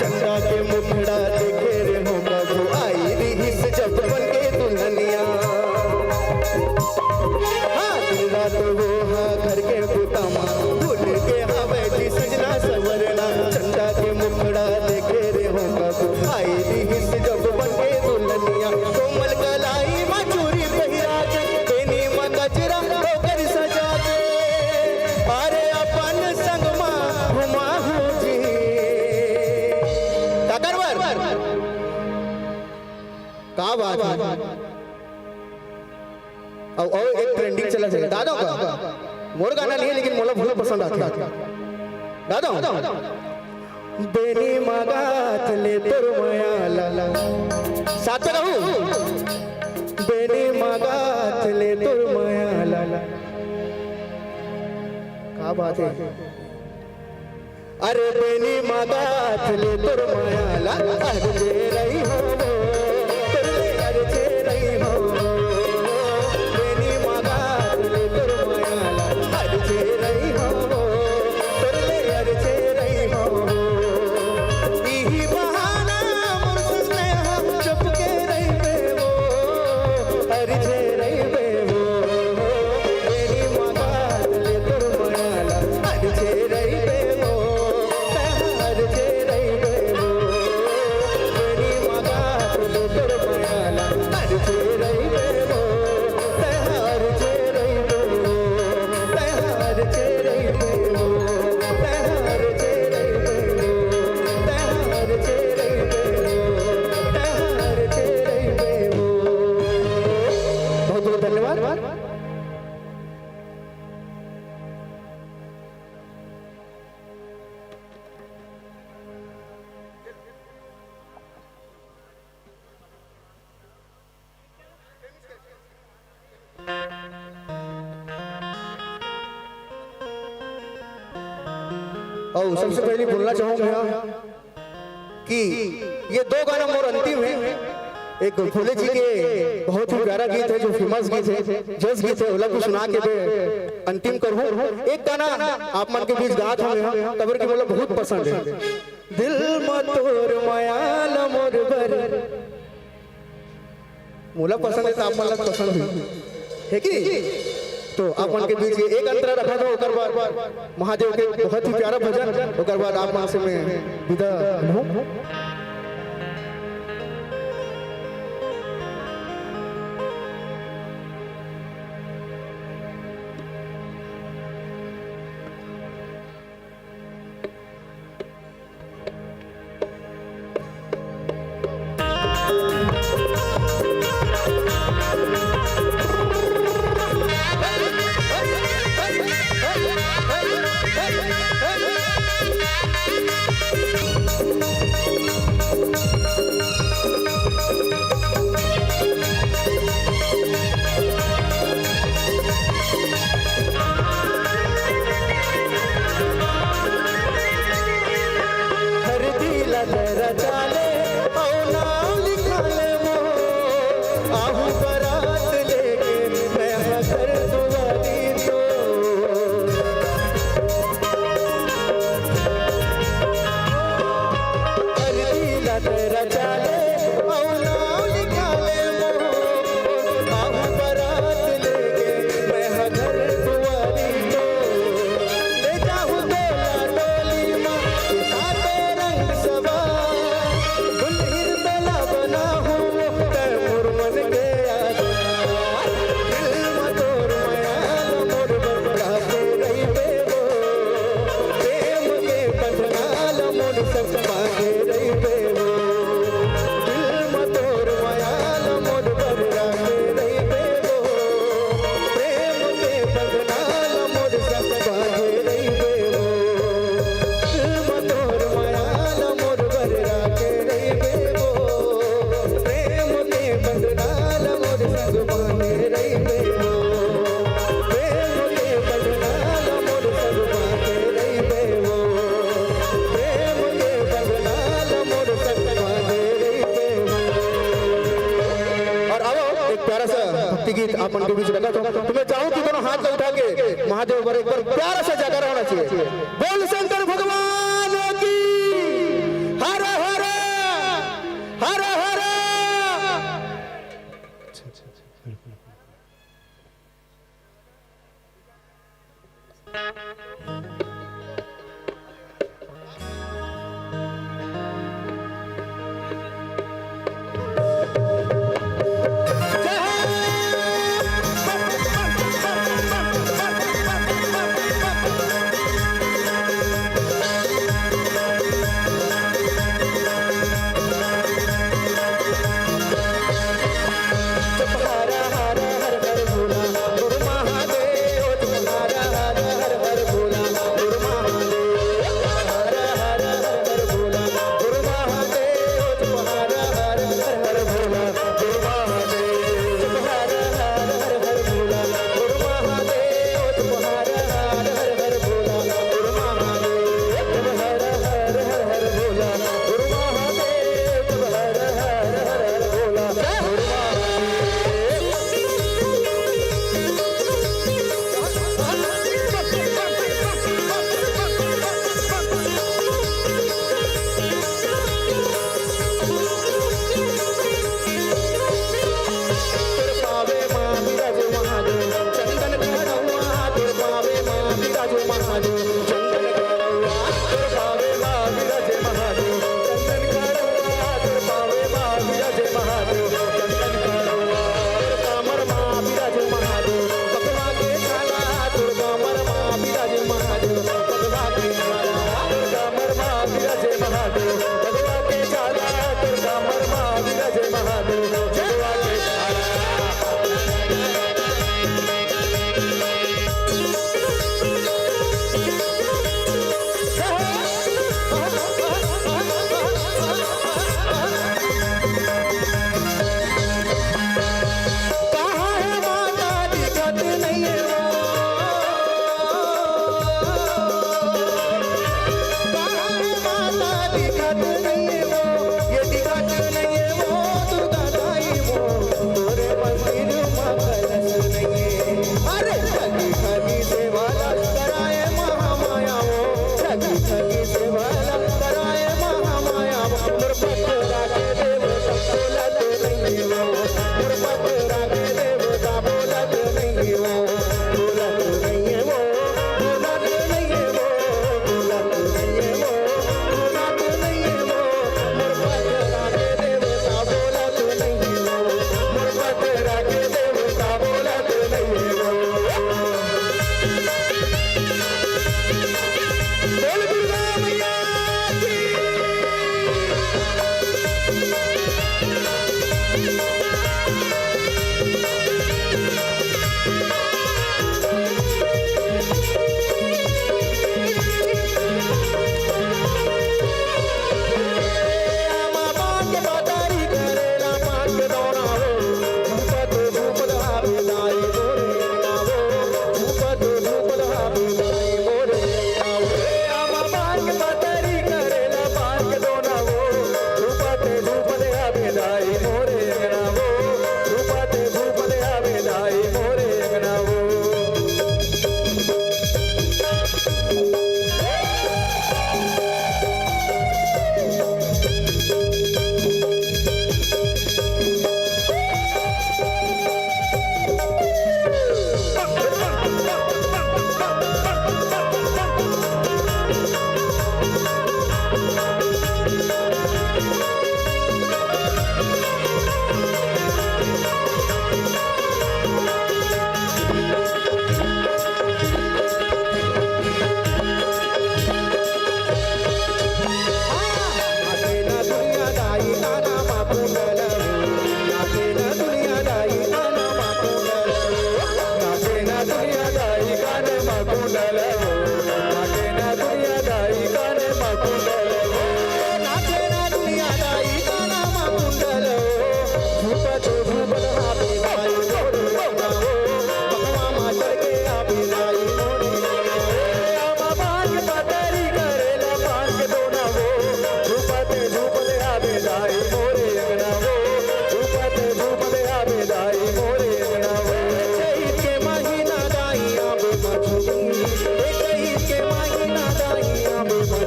चंदा के मुखड़ा देखे रे हो बाबू आई रही से जब बन के दुल्हनिया हाँ दिन रात वो हाँ घर के पुतामा भूल के हवे जी सजना सवरना चंदा के मुखड़ा देखे रे हो बाबू आई रही से जब बन के दुल्हनिया कोमल कलाई माँ चूरी पहिरा के बेनी माँ गजरा होकर सजा के अरे अपन संग माँ घुमा हूँ जी क्या बात है और एक ट्रेंडिंग चला जाएगा दादा का मोर गाना नहीं है लेकिन मोला बहुत पसंद आता है दादा बेनी मगात ले तोर माया लाला साथ में रहूं बेनी मगात ले तोर माया लाला क्या बात है अरे बेनी मगात ले तोर माया लाला अरे रही हो और सबसे पहले बोलना चाहूंगा कि ये दो गाना मोर अंतिम है एक भोले जी के बहुत ही प्यारा गीत है जो फेमस गीत है, जस गीत है, ओला को सुना के मैं अंतिम करूं। एक गाना आप मन के बीच गात हूं, कबर के बोला बहुत पसंद है। दिल में तोर मायाल मोर बर, मोला पसंद है तो आप मन पसंद है कि नहीं? तो आप मन के बीच एक अंतरा रखा था, ओकर बाद महादेव के बहुत ही प्यारा भजन, ओकर बाद आप मन से मैं विदा हूं। गीत आप मन के बीच रखा था, तो मैं चाहूं कि दोनों हाथ उठा के महादेव पर एक बार प्यारा सा जाकर होना चाहिए। बोल शंकर भगवान की हर हर हर हर। हर हर भोला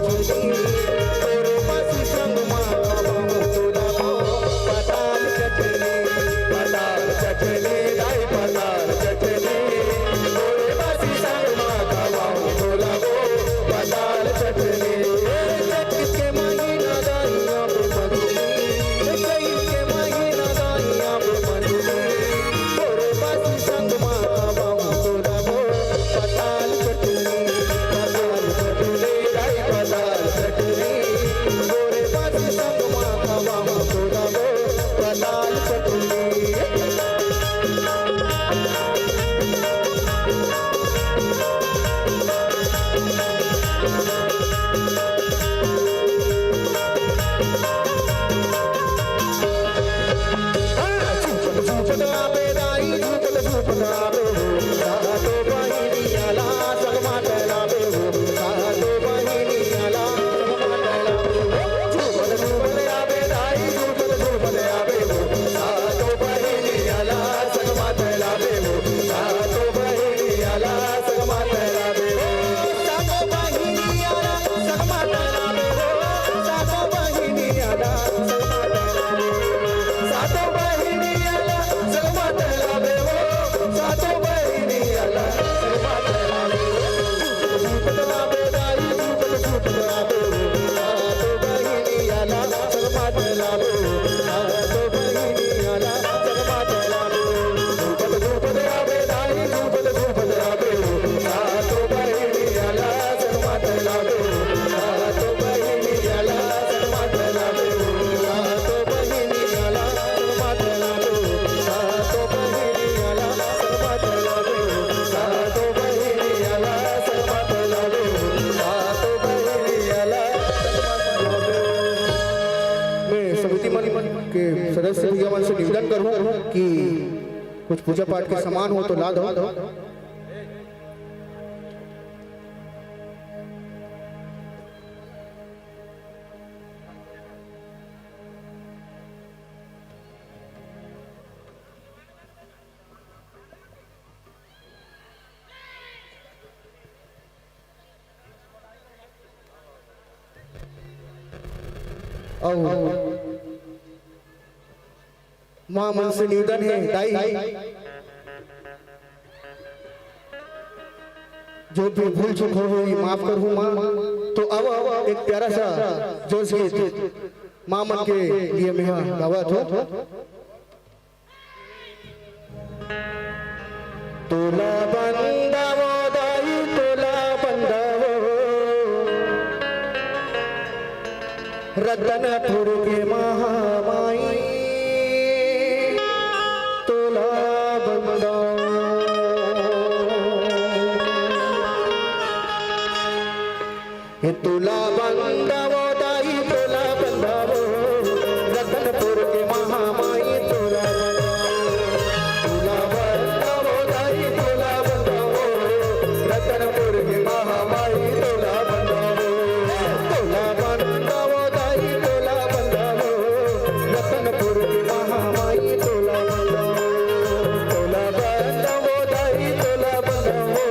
चटनी तोरे पासी संग माँ खावाऊं तोला को पताल चटनी दाई पताल चटनी तोरे पासी संग माँ खावाऊं तोला को पताल चटनी चट के महीना दाइया पे मधुनी चैत के महीना दाइया पे मधुनी तोरे पासी संग माँ खावाऊं तोला को पताल चटनी दाई पताल चटनी तोरे पासी संग माँ खावाऊं तोला को पताल चटनी के सदस्य भैया से निवेदन करूं कि कुछ पूजा पाठ के सामान हो तो ला दो। माँ मन से निवेदन है दाई जो भी भूल चूक हो माफ करूँ माँ। तो अब एक प्यारा सा जोश गीत माँ मन के लिए मैं गावत हो। तोला बंदावो दाई तोला बंदावो रतनपुर के महामाई तोला बंदावो ये तोला बंदावो दाई तोला बंदावो रतनपुर के महामाई तोला तोला बंदावो दाई तोला बंदावो रतनपुर के महामाई तोला बंदावो तोला बंदावो दाई तोला बंदावो रतनपुर के महामाई तोला बंदावो तोला बंदावो दाई तोला बंदावो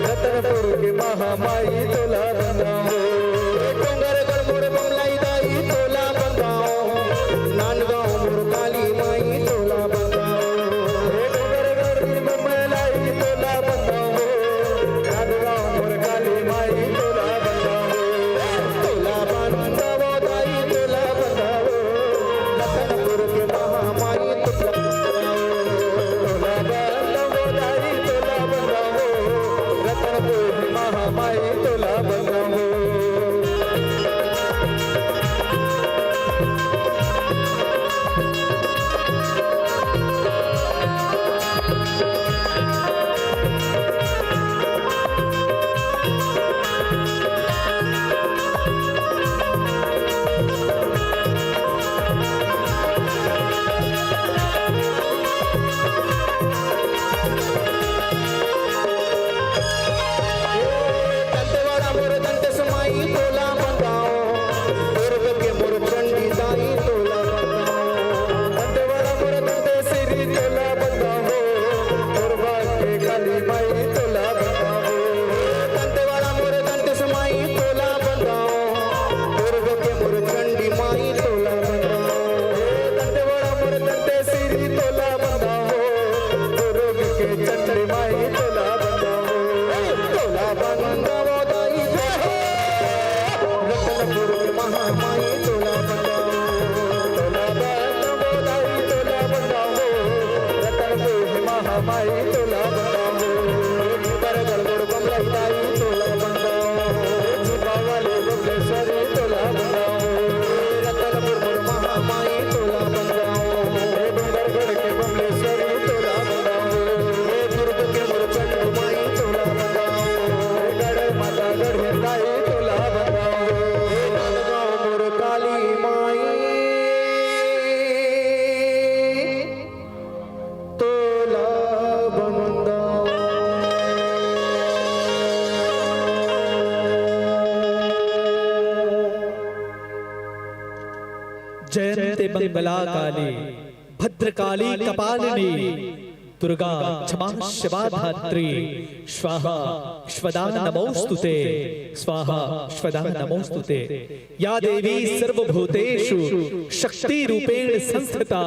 रतनपुर के महामाई तोला बंदावो डोंगरगढ़ मोर बमलाई दाई तोला बंदावो नांदगांव मोर काली माई तोला बंदावो डोंगरगढ़ बमलाई तोला बंदावो नांदगांव मोर काली माई तोला बंदावो तोला बंदावो दाई तोला बंदावो रतनपुर के महामाई तोला तोला बंदावो दाई तोला बंदावो रतनपुर के महामाई तोला बंदावो। दंतेवाड़ा मोर जयंते मंगला काली भद्रकाली कपालिनी दुर्गा क्षमा शिवा धात्री स्वाहा स्वदा नमोस्तुते स्वाहा स्वदा नमोस्तुते या देवी सर्वभूतेषु शक्ति रूपेण संस्थिता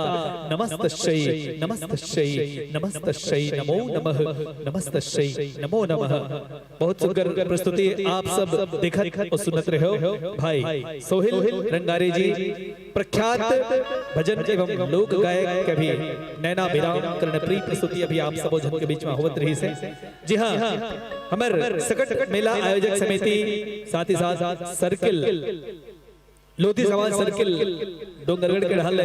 नमस्तस्यै नमस्तस्यै नमस्तस्यै नमो नमः नमस्तस्यै नमो नमः। बहुत सुंदर प्रस्तुति आप सब देखत और सुनत रहे हो। भाई सोहिल रंगारे जी प्रख्यात भजन एवं लोक गायक कवि नैना विराम कर्णप्रीत प्रस्तुति अभी आप सब जन के बीच में होवत रही से। जी हाँ, हमारे सकट मेला आयोजक समिति साथ ही साथ सर्किल लोधी समाज सर्किल डोंगरगढ़ के ढहल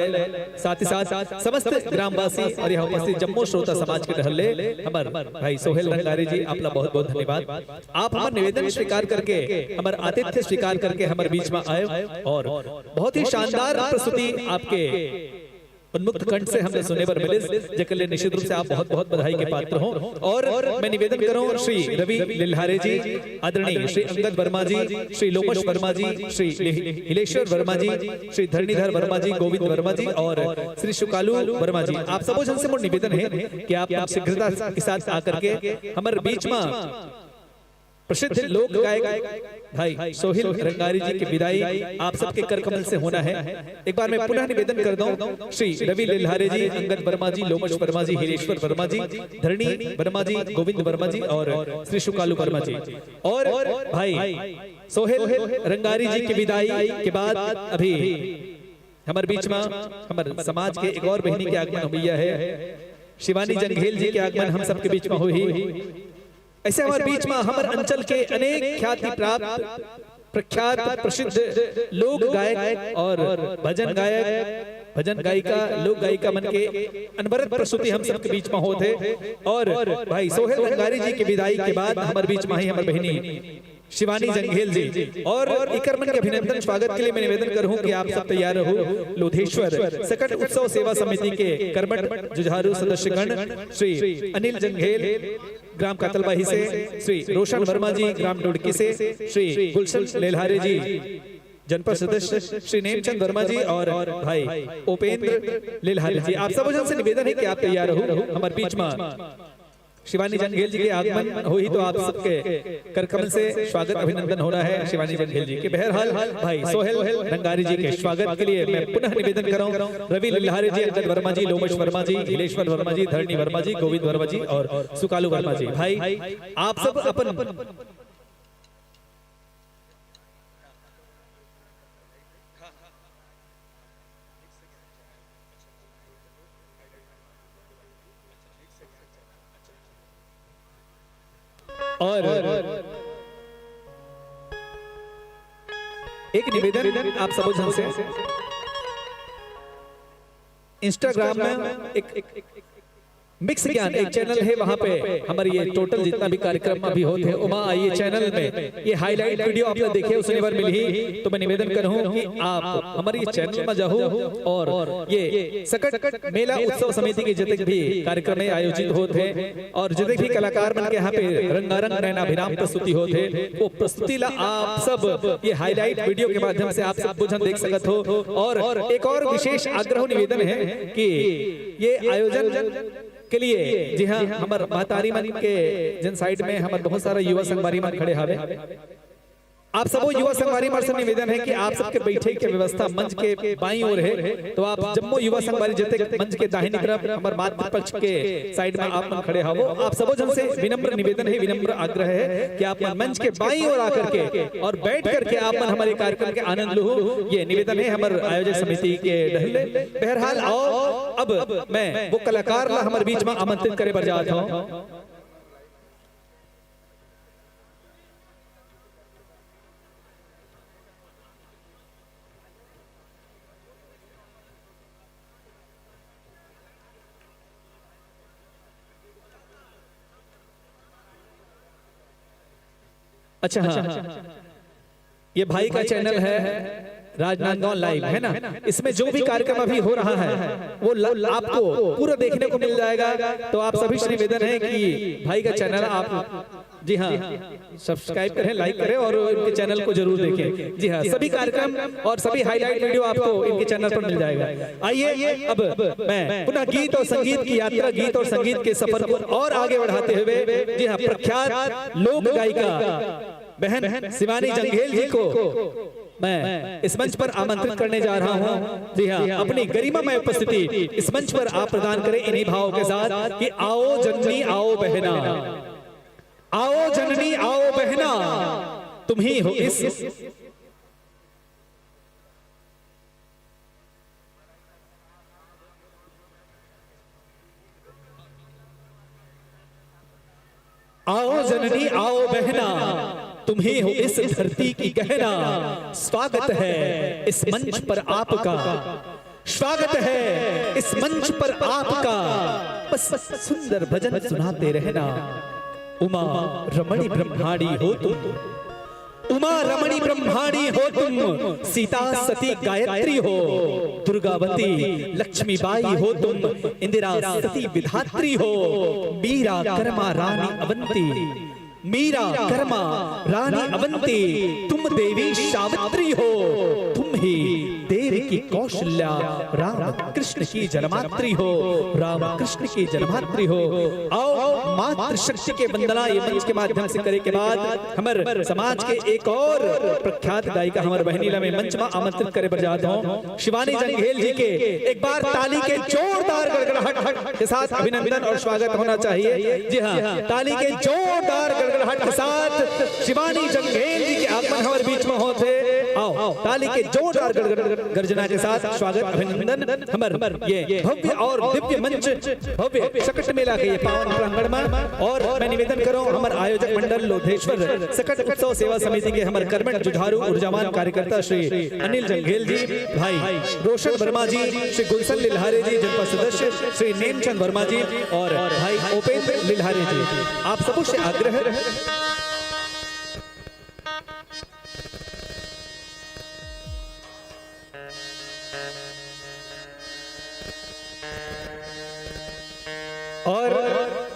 साथ ही साथ समस्त ग्रामवासी और यहाँ उपस्थित जम्मू श्रोता समाज के ढहल हमारे भाई सोहेल रंगारी जी आपका बहुत बहुत धन्यवाद। आप हमारे निवेदन स्वीकार करके हमारे आतिथ्य स्वीकार करके हमारे बीच में आए और बहुत ही शानदार प्रस्तुति आपके उन्मुक्त कंठ से हमने सुने पर मिले, जेके लिए निश्चित रूप से आप बहुत बहुत बधाई के पात्र हो। और मैं निवेदन करूं श्री रवि लिल्हारे जी, आदरणीय श्री अंगद वर्मा जी, श्री लोमश वर्मा जी, श्री हिलेश्वर वर्मा जी, श्री धरणीधर वर्मा जी, गोविंद वर्मा जी और श्री शुकालू वर्मा जी, आप सबों जन से मोर निवेदन है कि आप शीघ्रता के साथ आकर के हमारे बीच में प्रसिद्ध लोक गायक भाई सोहिल रंगारी जी की विदाई आप सबके कर कमल से होना है। एक बार मैं पुनः निवेदन कर दूं श्री रवि लिल्हारे जी, अंगद वर्मा जी, लोमश वर्मा जी, हिलेश्वर वर्मा जी, धरणी वर्मा जी, गोविंद वर्मा जी और श्री शुकालू वर्मा जी। और भाई सोहिल रंगारी जी की विदाई के बाद अभी हमारे बीच में हमारे समाज के एक और बहनी के आगमन हुआ है, शिवानी जंघेल जी के आगमन हम सबके बीच में हुई। ऐसे हमारे बीच में हमारे अंचल के अनेक ख्याति प्राप्त प्रख्यात प्रसिद्ध लोक गायक और भजन गायक भजन गायिका लोक गायिका मन के अनवरत प्रस्तुति हम सबके बीच में होते। और भाई सोहेल रंगारी जी की विदाई के बाद हमारे बीच में ही हमारी बहनी शिवानी जंघेल जी और इकर मन के अभिनंदन स्वागत के लिए मैं निवेदन करूं कि आप सब तैयार रहो। लोधेश्वर सकट उत्सव सेवा समिति के कर्मठ जुझारू सदस्यगण श्री अनिल जंघेल ग्राम कातलबाही से, श्री रोशन वर्मा जी ग्राम डुडकी से, श्री गुलशन लेल्हारे जी जनपद सदस्य श्री नेमचंद वर्मा जी और भाई उपेंद्र लेल्हारे जी, आप सब जन से निवेदन है कि आप तैयार रहो। हमारे बीच में शिवानी जंघेल जी के आगमन हो ही तो आप सबके करकमल से स्वागत अभिनंदन हो रहा है शिवानी जंघेल जी के। बहरहाल भाई सोहेल रंगारी जी के स्वागत के लिए मैं पुनः निवेदन कर रहा हूं रवि लिल्हारे जी, अंगद वर्मा जी, लोमश वर्मा जी, हिलेश्वर वर्मा जी, धरणी वर्मा जी, गोविंद वर्मा जी और सुकालू वर्मा जी। भाई आप सब अपन और एक निवेदन आप सब जन से, इंस्टाग्राम में एक मिक्स ज्ञान एक चैनल है, वहां पे हमारे ये टोटल जितना भी कार्यक्रम अभी होते हैं वहां आइए चैनल में ये हाईलाइट वीडियो आपने देखे उसने बार मिली, तो मैं निवेदन करूं कि आप हमारे ये चैनल में जाओ और ये सकट मेला उत्सव समिति के जितने भी कार्यक्रम आयोजित होते हैं और जितने भी कलाकार बन के यहाँ पे रंगारंग नैनाभिराम प्रस्तुति होते वो प्रस्तुति ला आप सब ये हाईलाइट वीडियो के माध्यम से आप सब बुझन देख सकत हो। और एक और विशेष आग्रह निवेदन है कि ये आयोजन के लिए जी हाँ हमारे महतारी मन के जन साइड में हमारे बहुत सारा युवा संगवारी मन खड़े हावे, आप सबो युवा संगवारी मन से निवेदन है कि आप सबके बैठे के व्यवस्था मंच के बाईं ओर है, तो आप जम्मू युवा संगवारी जते मंच के दाहिनी तरफ हमारे मातृ पक्ष के साइड में आप मन खड़े हावो। आप सबो जन से विनम्र निवेदन है, विनम्र आग्रह है कि आप मंच के बाईं ओर आकर के और बैठ करके आप मन हमारे कार्यक्रम के आनंद लो, ये निवेदन है हमारे आयोजक समिति के ढहले। बहरहाल आओ अब मैं वो कलाकार ला हमारे बीच में आमंत्रित करे बर जाता हूँ। अच्छा हाँ, ये भाई का चैनल है राजनांदगांव लाइव है ना, इसमें जो भी कार्यक्रम अभी हो रहा है वो आपको पूरा देखने को मिल जाएगा। तो आप सभी से निवेदन है कि भाई का चैनल आप जी हाँ, सब्सक्राइब करें, लाइक करें और इनके चैनल को जरूर देखें। जी हाँ, सभी कार्यक्रम और सभी हाईलाइट वीडियो आपको इनके चैनल पर मिल जाएगा। आइए अब मैं पुनः गीत और संगीत की यात्रा, गीत और संगीत के सफर को और आगे बढ़ाते हुए जी हाँ, प्रख्यात लोक गायिका बहन शिवानी जंघेल जी को मैं इस मंच पर आमंत्रित करने जा रहा हूं। जी हाँ, अपनी गरिमामय उपस्थिति इस मंच पर आप प्रदान करें इन्हीं भावों के साथ कि आओ जननी आओ बहना, आओ जननी आओ बहना, तुम ही हो इस आओ जननी आओ बहना, तुम ही हो इस धरती की गहना। स्वागत है इस मंच पर आपका, स्वागत है इस मंच पर आपका, बस सुंदर भजन सुनाते रहना। उमा रमणी ब्रह्माणी हो तुम, उमा रमणी ब्रह्माणी हो तुम, सीता सती गायत्री हो, दुर्गावती लक्ष्मीबाई हो तुम, इंदिरा सती विधात्री हो, मीरा कर्मा रानी अवंती, मीरा कर्मा रानी अवंती, तुम देवी सावित्री हो, तुम ही देव की कौशल्या, राम कृष्ण की जन्मात्री हो, राम कृष्ण की जन्मात्री हो। आओ मातृशक्ति के वंदना ये मंच के माध्यम से करे के बाद हमारे समाज के एक और प्रख्यात गायिका हमारे बहनीला में मंच में आमंत्रित करे बजात हूं शिवानी जंघेल जी के एक बार ताली के जोरदार गड़गड़ाहट के साथ अभिनंदन और स्वागत होना चाहिए। जी हाँ, ताली के जोरदार गड़गड़ाहट के साथ शिवानी जंघेल जी के आगमन हमारे बीच में होते। आओ ताली के जोरदार गर्जना के साथ स्वागत अभिनंदन हमारे ये भव्य और दिव्य मंच, भव्य सकट मेला के ये पावन प्रांगण में। और मैं निवेदन करूं हमारे आयोजक मंडल लोधेश्वर सकट उत्सव सेवा समिति के हमारे कर्मठ जुझारू ऊर्जावान कार्यकर्ता श्री अनिल जंघेल जी, भाई रोशन वर्मा जी, श्री गुलशन लिल्हारे जी जनपद सदस्य, श्री नेमचंद वर्मा जी और भाई उपेंद्र लिल्हारे जी, आप सबों से आग्रह और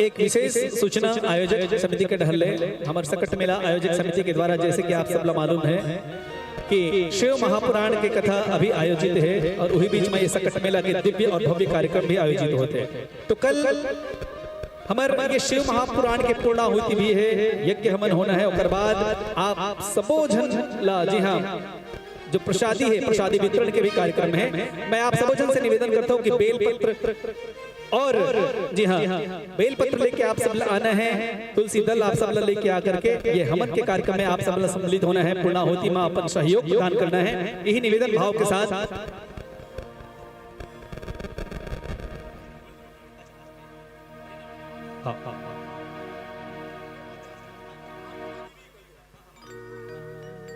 एक विशेष सूचना आयोजक समिति के ढहले हमारे सकट मेला आयोजक समिति के द्वारा, जैसे कि आप सब लोग मालूम है कि शिव महापुराण की कथा अभी आयोजित है और वही बीच में ये सकट मेला के दिव्य और भव्य कार्यक्रम भी आयोजित होते हैं। तो कल हमारे ये शिव महापुराण के पूर्णाहुति भी है, यज्ञ हवन होना है। उसके बाद आप सबो जन ला, जी हाँ, जो प्रसादी है प्रसादी वितरण के भी कार्यक्रम है। मैं आप सबो जन से निवेदन करता हूँ कि बेलपत्र और जी हाँ बेलपत्र लेके आप सब आना है, तुलसी दल आप सब लेके आकर के ये हवन के कार्यक्रम में आप सब सम्मिलित होना है, पूर्णाहुति में अपन सहयोग प्रदान करना है। यही निवेदन भाव के साथ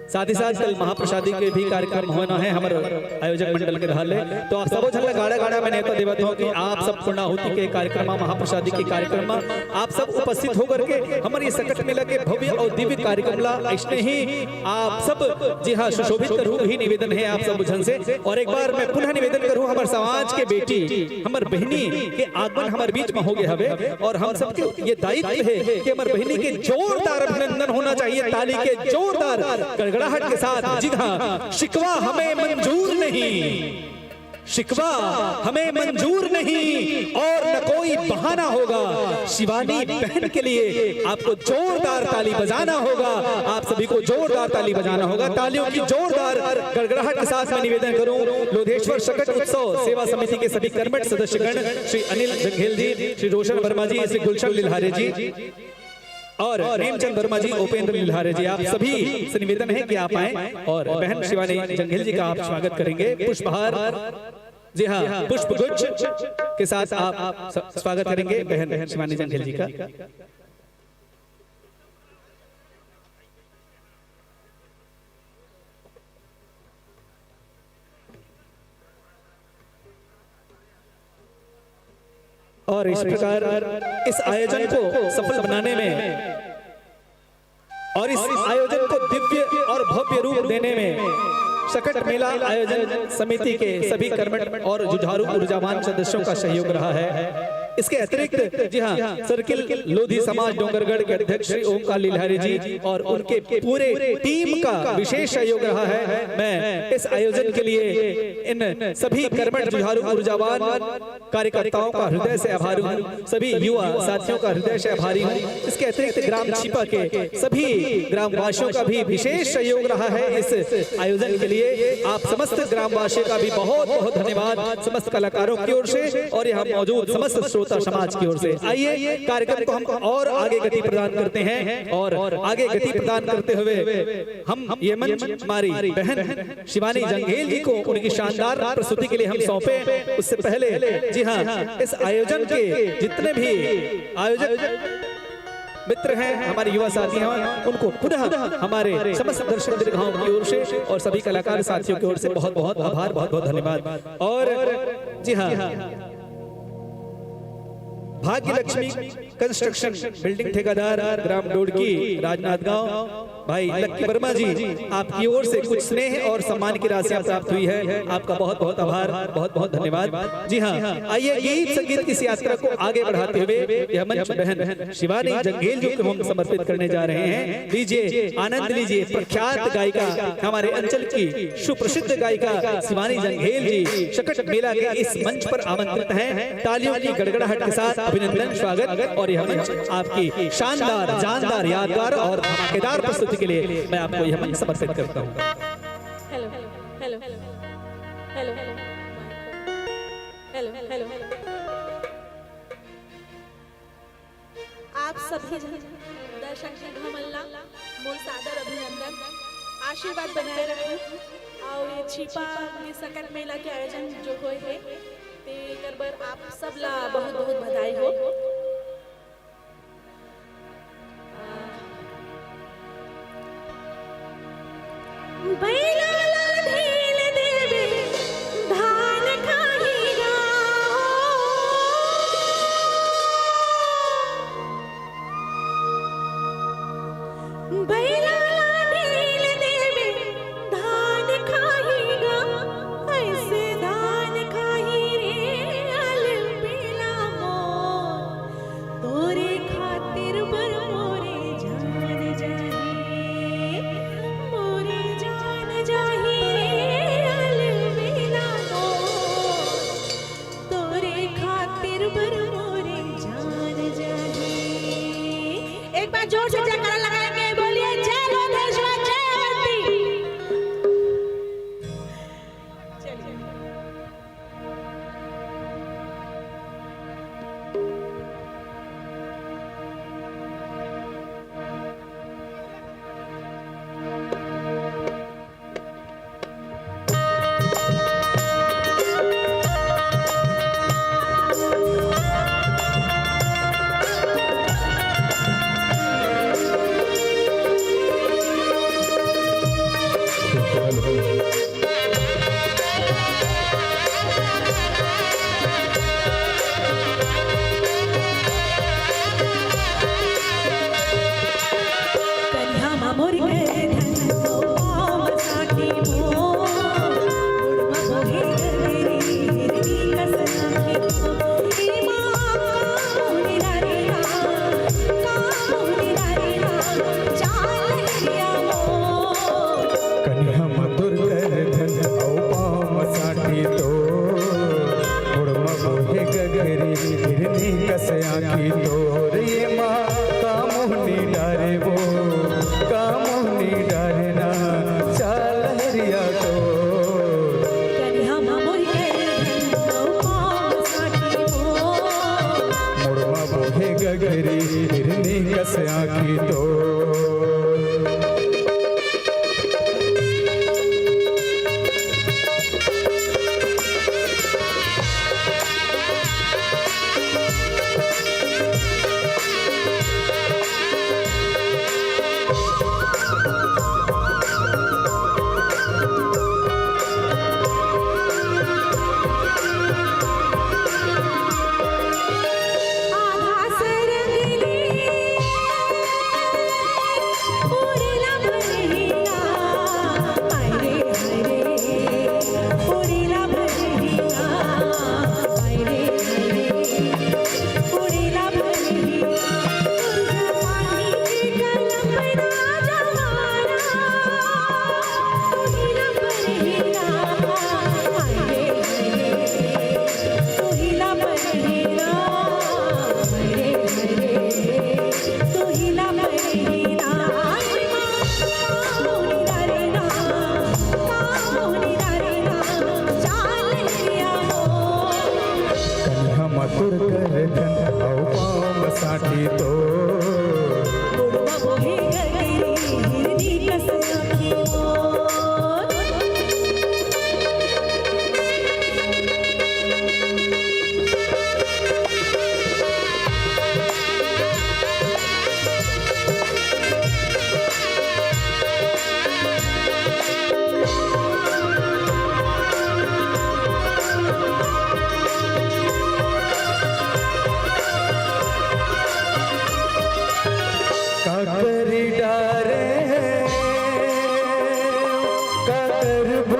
साथ ही साथ कल महाप्रसादी के भी कार्यक्रम होना है हमारे आयोजक मंडल के ढाले। तो आप सबो झल्ला गाड़ा गाड़ा में नेता देवत हो कि आप सब पूर्णाहुति के कार्यक्रम महाप्रसादी के कार्यक्रम में आप सब उपस्थित होकर के हमारे सकट मेला के भव्य और दिव्य कार्यक्रम ला ऐसे ही आप सब जी हाँ सुशोभित करूँ, ही निवेदन है आप सब जन से। और एक बार मैं पुनः निवेदन करूँ हमारे समाज के बेटी हमारे बहनी के आगमन हमारे बीच में हो गया हवे और हम सबके ये दायित्व है कि हमारे बहनी के जोरदार अभिनंदन होना चाहिए, ताली के जोरदार गड़गड़ाहट के साथ। जी हाँ, शिकवा हमें मंजूर नहीं, शिकवा हमें मंजूर नहीं और न कोई बहाना होगा। शिवानी बहन के लिए आपको जोरदार ताली बजाना होगा, आप सभी को जोरदार ताली बजाना होगा। तालियों की जोरदार गड़गड़ाहट के साथ मैं निवेदन करूं लोधेश्वर सकट उत्सव सेवा समिति के सभी कर्मठ सदस्यगण श्री अनिल जंघेल जी, श्री रोशन वर्मा जी, श्री गुलशन लिल्हारे जी और नेमचंद वर्मा जी, उपेंद्र लिल्हारे जी, आप सभी से निवेदन है कि आप आए और बहन शिवानी जंघेल जी का आप स्वागत करेंगे। पुष्पहार, जी हाँ, पुष्प गुच्छ के साथ आप स्वागत करेंगे बहन शिवानी जंघेल जी का। और इस प्रकार इस आयोजन को सफल बनाने में और इस आयोजन को दिव्य और भव्य रूप देने में सकट मेला आयोजन समिति के सभी कर्मठ और जुझारू ऊर्जावान सदस्यों का सहयोग रहा है। इसके अतिरिक्त जी हाँ सर्किल लोधी समाज डोंगरगढ़ के अध्यक्ष श्री ओमकार लीलहरी जी और उनके पूरे टीम का विशेष सहयोग रहा है। मैं इस आयोजन के लिए इन सभी कर्मठ जुझारू ऊर्जावान कार्यकर्ताओं का हृदय से आभारी हूँ, सभी युवा साथियों का हृदय से आभारी हूँ। इसके अतिरिक्त ग्राम छिपा के सभी ग्रामवासियों का भी विशेष सहयोग रहा है इस आयोजन के लिए। आप समस्त ग्रामवासियों का भी बहुत बहुत धन्यवाद, समस्त कलाकारों की ओर से और यहाँ मौजूद समस्त श्रोता समाज की ओर से। आइए कार्यक्रम को हम और आगे गति प्रदान करते हैं और आगे गति प्रदान करते हुए हम ये मंच हमारी बहन शिवानी जंगेल जी को उनकी शानदार प्रस्तुति के लिए हम सौंपे। उससे पहले जी हाँ इस आयोजन के जितने भी आयोजक मित्र हैं, हमारे युवा साथी हैं, उनको पुनः हमारे समस्त दर्शक दीर्घाओं की ओर से और सभी कलाकार साथियों की ओर से बहुत बहुत आभार, बहुत बहुत धन्यवाद। और जी हाँ भाग्य लक्ष्मी कंस्ट्रक्शन बिल्डिंग ठेकेदार ग्राम डोडकी राजनांदगांव भाई लक्की वर्मा जी, आपकी ओर से कुछ स्नेह और सम्मान की राशियां प्राप्त हुई है। आपका बहुत बहुत आभार, बहुत बहुत धन्यवाद। जी हाँ आइए गीत संगीत की इस यात्रा को आगे बढ़ाते हुए यह मंच बहन शिवानी जंगेल जी को हम समर्पित करने जा रहे हैं। लीजिए आनंद लीजिए, प्रख्यात गायिका हमारे अंचल की सुप्रसिद्ध गायिका शिवानी जंगेल जी शकट मेला के इस मंच पर आमंत्रित हैं। तालियों की गड़गड़ाहट के साथ अभिनंदन, स्वागत। और यह मंच आपकी शानदार जानदार यादगार और धमाकेदार प्रस्तुति के लिए मैं आपको यह मंच समर्पित करता हूँ। Hello hello hello hello hello hello hello आप सभी दर्शक मल्ला मोर सादर अभिनंदन, आशीर्वाद बनाए रखें और ये छिपा ये सकट मेला के आयोजन जो होए है ते करबर आप सब ला बहुत बहुत बधाई हो। बैला ला ढील देवे धान खाहीगा बैला ला ढील देवे धान खाहीगा, ऐसे धान खाही रे अल बेला मोर, तोरे खातिर बर मोरे जान जाही, मोरे जान जाही रे अल बेला मोर, तोरे खातिर बर मोरे जान जाही। एक बार जोर से जयकारा लगाएंगे, बोलिए जय लोधेश्वर जय अवंती। चलिए कन्या मामोर के धन ओ साखी मो, मुड़मा मोहे गरी हिरनी कसनाखी मो, ई माँ काहुनी रारी रा, काहुनी रारी रा, चाल हिया मो। कन्या मधुर कर धन औ पाम साठी तो, मुड़मा मोहे गगरी हिरनी कस आखी तोर, ये माँ कामोहनी डारे वो कामोहनी डारे ना चाल हरिया तो। कन्या मामोर के धन ओ पाम साखी मो, मुड़मा मोहे गगरी हिरनी कस आखी तो। आधा सरगली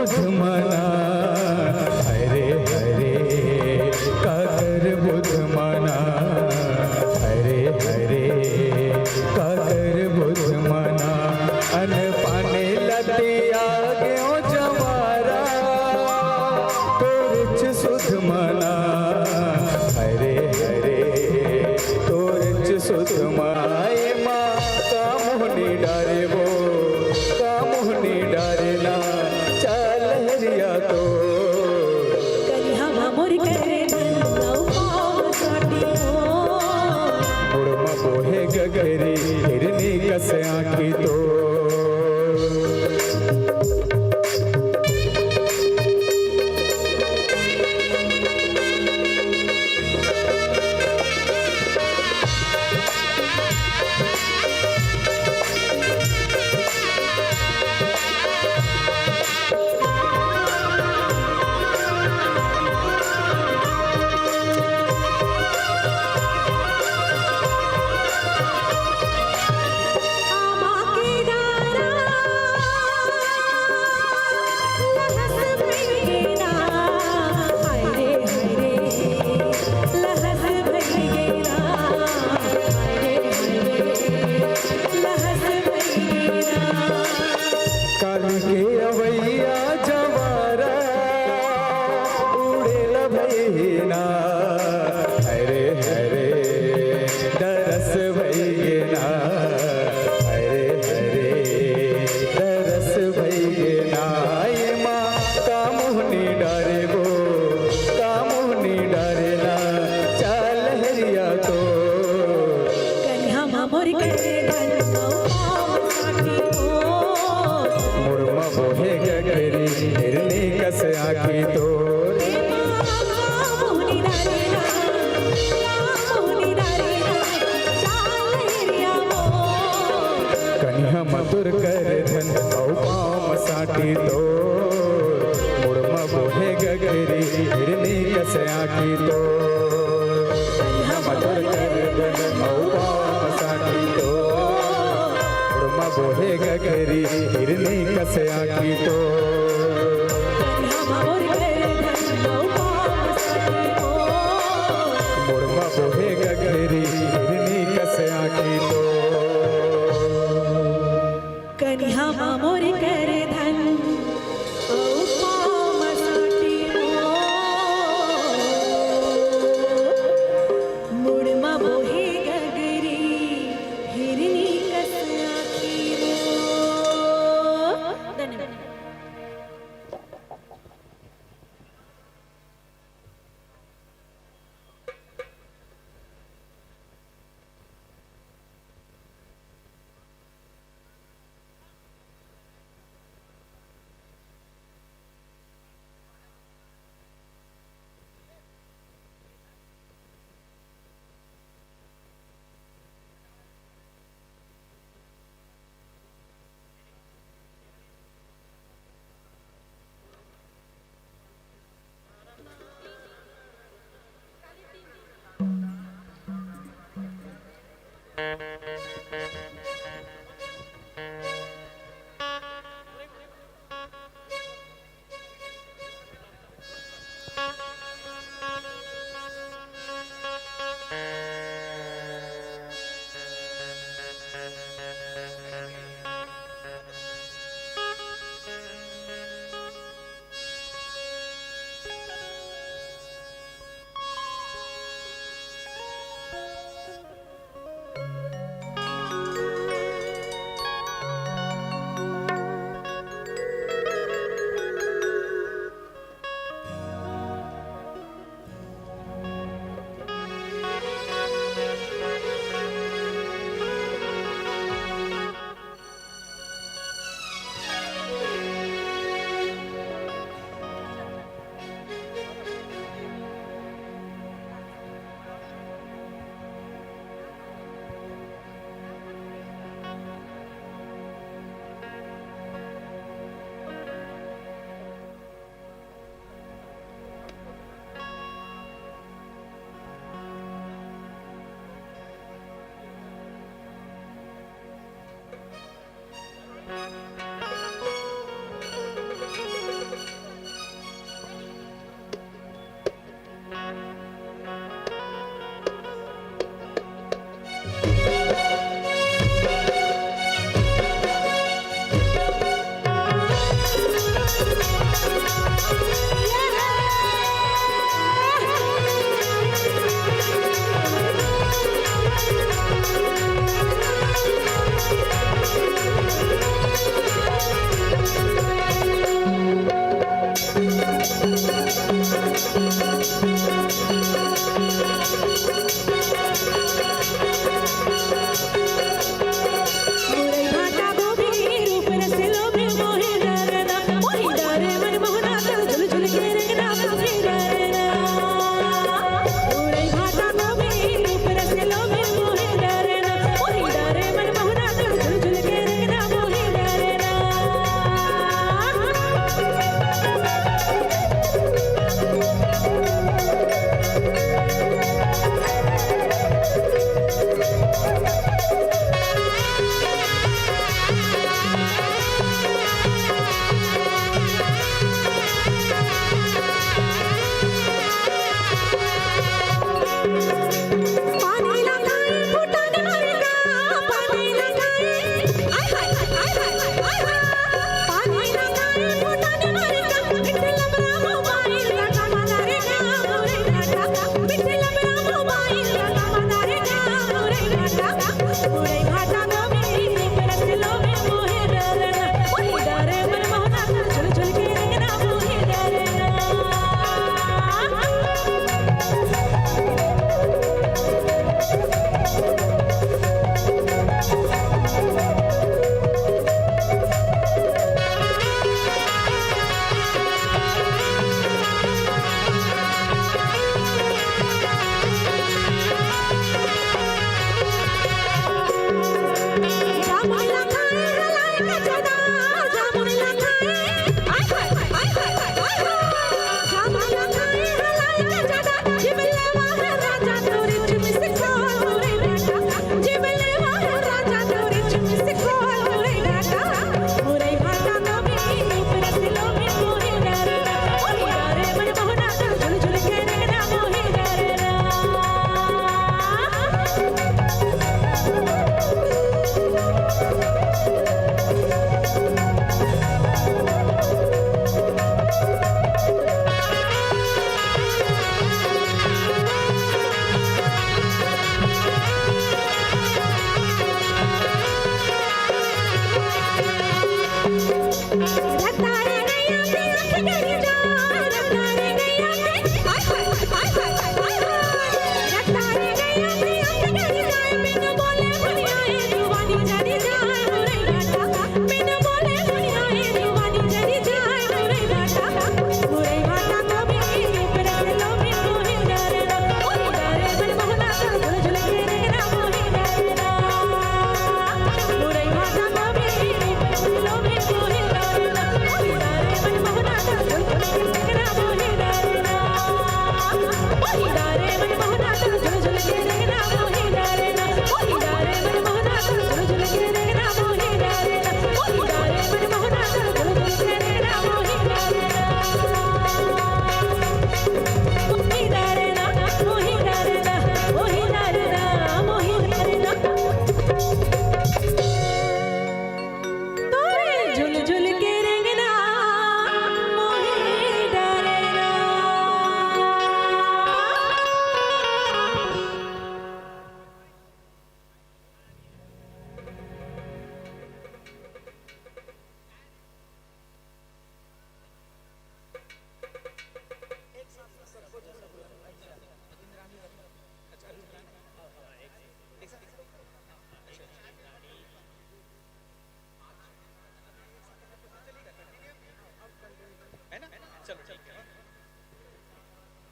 बुध मना हरे हरे काकर बुध मना हरे हरे काकर बुध मना अन पाने लतिया गयो जवारा तोरिच सुध मना हरे हरे तोरिच सुध माए माँ का मोहनी डारे वो का मोहनी डारे ना चाल हरिया तो कन्या मोर करे मुड़मा बोहे गगरी हिरनी कस आँखी तो काली के अवैया जवारा उड़ेल भैना हरे हरे दरस भैना हरे हरे दरस भैना ये माँ का मोहनी डारे गो का मोहनी डारे ना चाल हरिया तो मोर करे मुड़मा बोहे गगरी हिरनी कस आँखी तो कन्या मधुर कर धन औ पाम साटी तो मुड़मा बोहे गगरी हिरनी कस आँखी तो कन्या मधुर कर धन औ पाम साटी तो मुड़मा बोहे गगरी हिरनी कस आँखी तो मुड़मा बोहे गगरी हिरनी कस आँखी तो कन्या मोर करे धन मुड़मा बोहे गगरी हिरनी कस आँखी धन्यवाद।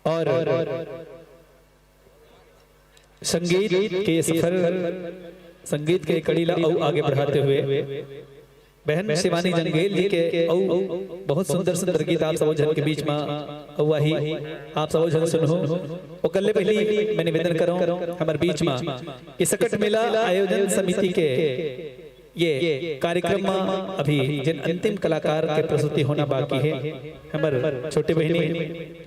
और संगीत के सफर, संगीत के कड़ीला और आगे बढ़ाते हुए बहन शिवानी जंगेल जी के बहुत सुंदर सुंदर गीत आप सब जन के बीच में वही आप सब जन सुनो। और कल पहले मैं निवेदन करूं हमारे बीच में कि सकट मेला आयोजन समिति के ये कार्यक्रम में अभी जिन अंतिम कलाकार के प्रस्तुति होना बाकी है, हमारे छोटे बहनी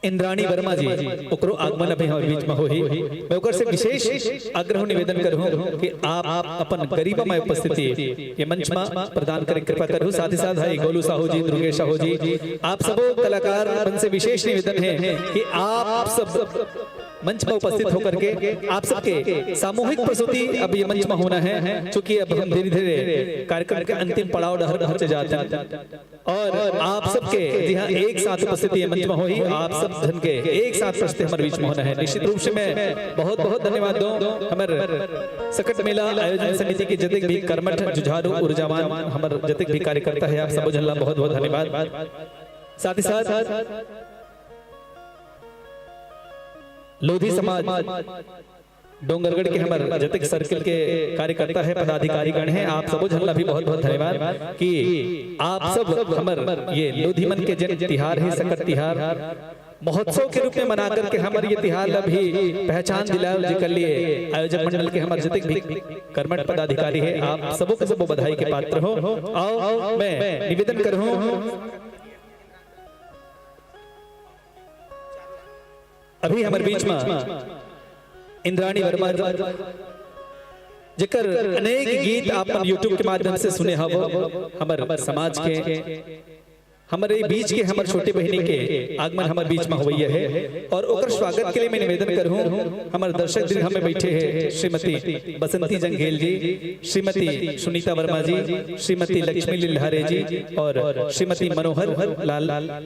इंद्राणी वर्मा जी ओकरो आगमन अभी हमारे बीच में होही। मैं ओकर से विशेष आग्रह निवेदन करहूं कि आप अपन गरिमामय उपस्थिति ये मंच में प्रदान करें, कृपा करूं। साथ ही साथ भाई गोलू साहू जी, दुर्गेश साहू जी, आप सब कलाकार मन से विशेष निवेदन है कि आप सब मंच में उपस्थित होकर के आप सबके सामूहिक प्रस्तुति अब ये मंच में होना है, क्योंकि अब हम धीरे धीरे कार्यक्रम के अंतिम पड़ाव डहर से जाते हैं और आप सबके जी हाँ एक साथ उपस्थिति मंच में होगी। आप सब जन के एक साथ प्रस्तुति हमारे बीच में होना है। निश्चित रूप से मैं बहुत बहुत धन्यवाद दूं हमारे सकट मेला आयोजन समिति के जतिक भी कर्मठ जुझारू ऊर्जावान हमारे जतिक भी कार्यकर्ता है, आप सब जनला बहुत बहुत धन्यवाद। साथ ही साथ लोधी समाज डोंगरगढ़ के हमारे जतिक सर्किल के कार्यकर्ता है, पदाधिकारी गण हैं, आप सब झल्ला भी बहुत बहुत धन्यवाद कि आप सब हमारे ये लोधी मन के जन तिहार है, सकट तिहार महोत्सव के रूप में मना करके हमारे ये तिहार अभी पहचान दिलाओ जी के लिए आयोजक मंडल के हमारे जतिक भी कर्मठ पदाधिकारी है, आप सबों के सबों बधाई के पात्र हो। आओ मैं निवेदन करूं अभी हमारे बीच में इंद्राणी वर्मा जिकर अनेक गीत आप YouTube के माध्यम से सुने हो, हमारे समाज के हमारे बीच के हमारे छोटे बहनी के आगमन हमारे बीच में हुई है और ओकर स्वागत के लिए मैं निवेदन करूं हमारे दर्शक दीर्घ में बैठे हैं श्रीमती बसंती जंगेल जी, श्रीमती सुनीता वर्मा जी, श्रीमती लक्ष्मी लिल्हारे जी और श्रीमती मनोहर लाल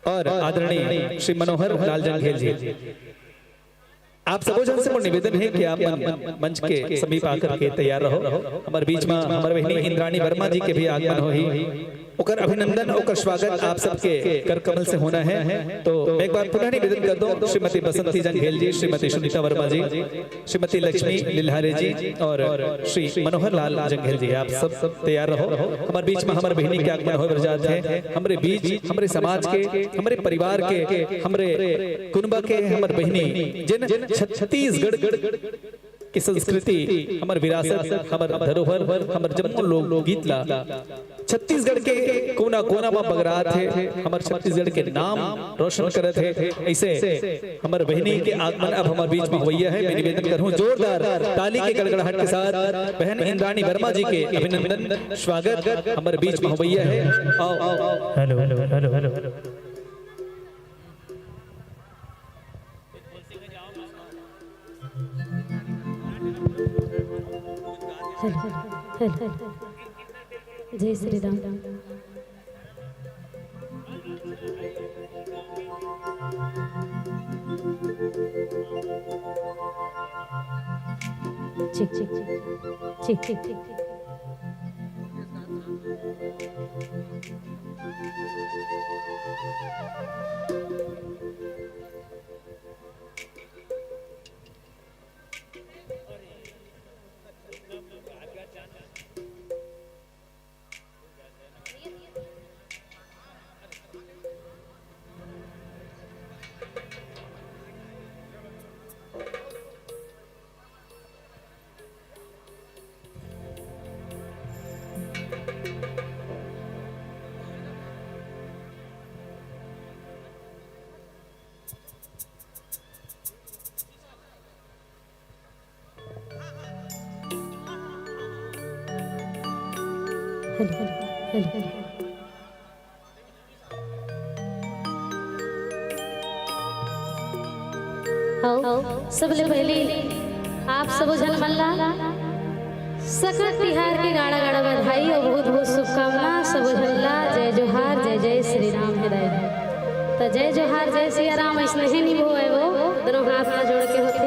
और आदरणीय श्री मनोहर लाल जंगेल जी। आप सबों जन से निवेदन है कि आप मंच के समीप आकर के तैयार रहो। हमारे बीच में हमारे बहनी इंद्राणी वर्मा जी के भी आगमन होही, ओकर अभिनंदन ओकर स्वागत आप सबके कर कमल से होना है। तो मैं एक बार पुनः निवेदन कर दूं श्रीमती बसंती जंगेल जी, श्रीमती सुनीता वर्मा जी, श्रीमती लक्ष्मी लिल्हारे जी और श्री मनोहर लाल जंगेल जी, आप सब तैयार रहो। हमारे बीच में हमारे बहनी के आगमन हो जाते हैं, हमारे बीच हमारे समाज के, हमारे परिवार के, हमारे कुनबा के, हमारे बहनी जिन छत्तीसगढ़ की संस्कृति, हमारे विरासत, हमारे धरोहर, हमारे जम्मू लोक गीत ला छत्तीसगढ़ के कोना कोना में बगरा थे, हमारे छत्तीसगढ़ के नाम रोशन करे थे। ऐसे हमारे बहनी के आगमन अब हमारे बीच में हुई है। मैं निवेदन करूं जोरदार ताली के गड़गड़ाहट के साथ बहन इंद्राणी वर्मा जी के अभिनंदन स्वागत हमारे बीच में हुई है। आओ आओ हेलो हेलो हेलो हेलो जय श्री राम। ठीक ठीक ठीक ठीक ठीक ठीक। सबले पहले आप सब झलमल्ला सकट तिहार के गाड़ा गाड़ा बधाई और बहुत बहुत शुभकामना। सब झल्ला जय जोहार जय जय श्री राम हृदय। तो जय जोहार जय सिया राम ऐसने ही नहीं है वो दोनों हाथ में जोड़ के होते।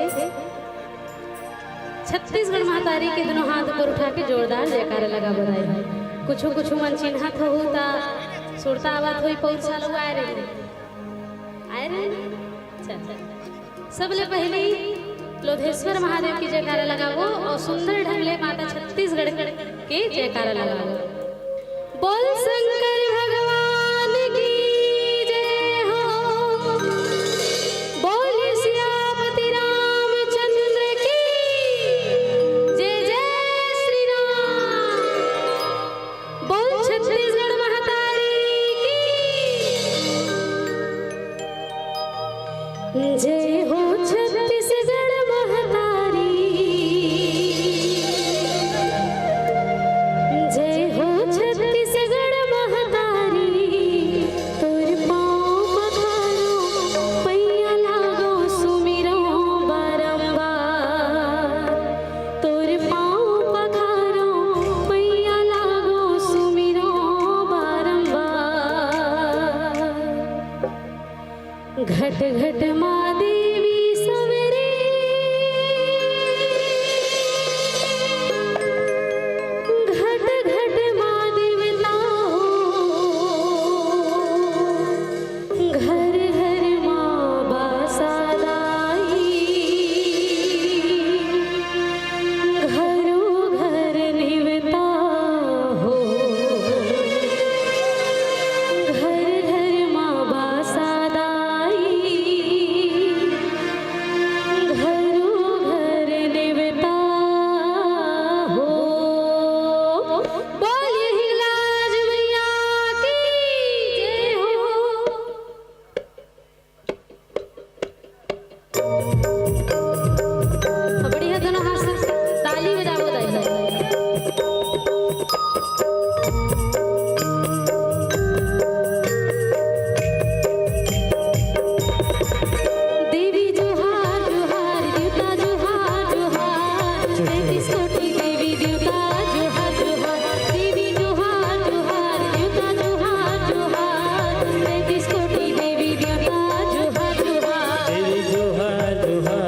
छत्तीसगढ़ महातारी के दोनों हाथ ऊपर उठा के जोरदार जयकारा लगा बधाई। कुछ कुछ मन चिन्हत हो ता सुरता आवाज हुई पौर साल आए रे चल। सबले पहले लोधेश्वर महादेव की जयकारा लगाओ और सुंदर ढंग ले माता छत्तीसगढ़ के जयकारा लगाओ। बोल शंकर भगवान की जय हो, बोल सियापति रामचंद्र की जय जय श्री राम। बोल छत्तीसगढ़ महातारी की जय हो। छत्तीसगढ़ महातारी जय हो। छत्तीसगढ़ महातारी तोर पाँव पखारो पैया लागो सुमिरो बारंबार। तोर पाँव पखारो पैया लागो सुमिरो बारंबार। घट घट माँ देवी सवेरे घट घट माँ देवता हो। घर घर माँ बासादाई घरों घर निवता हो। घर घर माँ बासादाई घरों घर निवता हो। बोलिए हिंगलाज मैया की जय हो। बढ़िया दोनों हाथ से ताली बजाओ दाई। देवी जोहार जोहार देवता जोहार जोहार। 33 कोटि देवी देवता जोहार जोहार। देवी जोहार जोहार देवता जोहार जोहार। 33 कोटि देवी देवता जोहार जोहार। देवी जोहार जोहार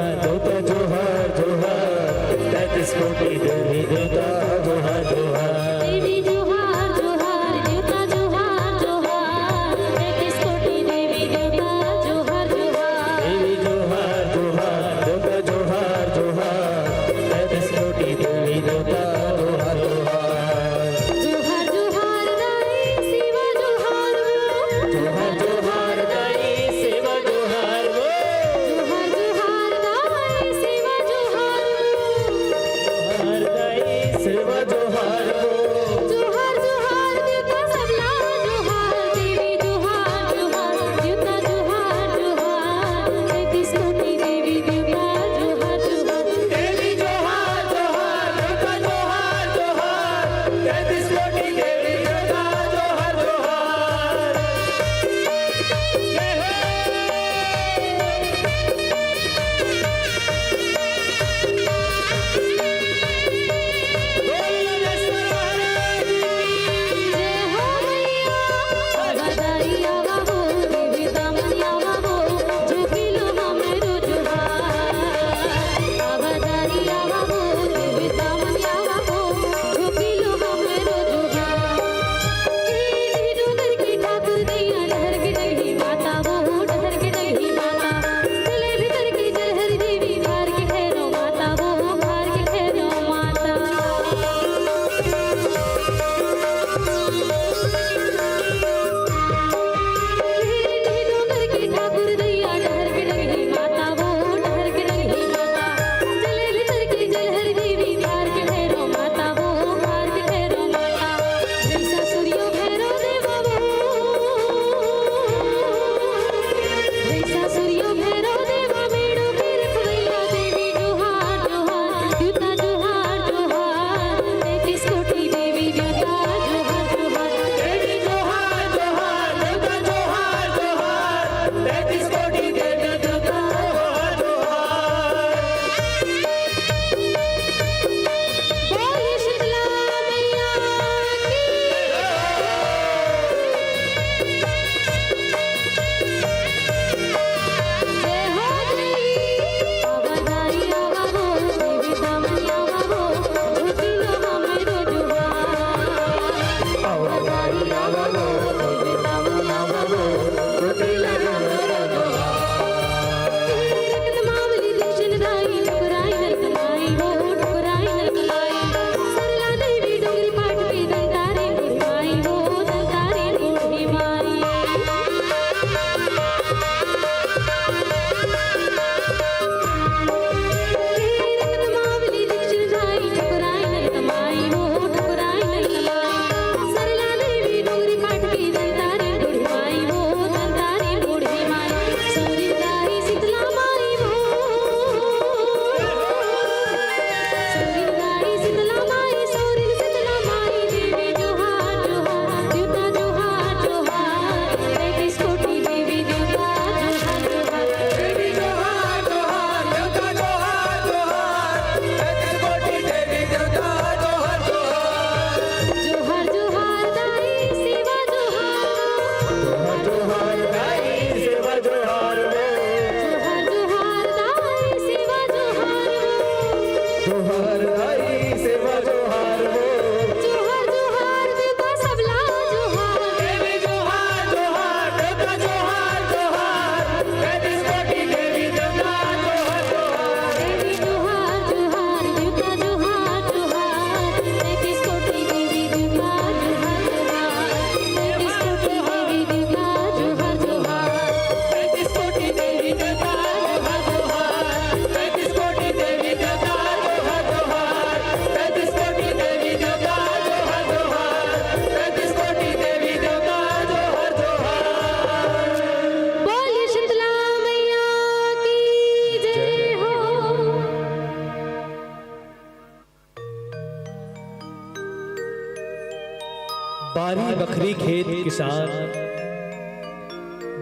बारी बखरी खेत किसान,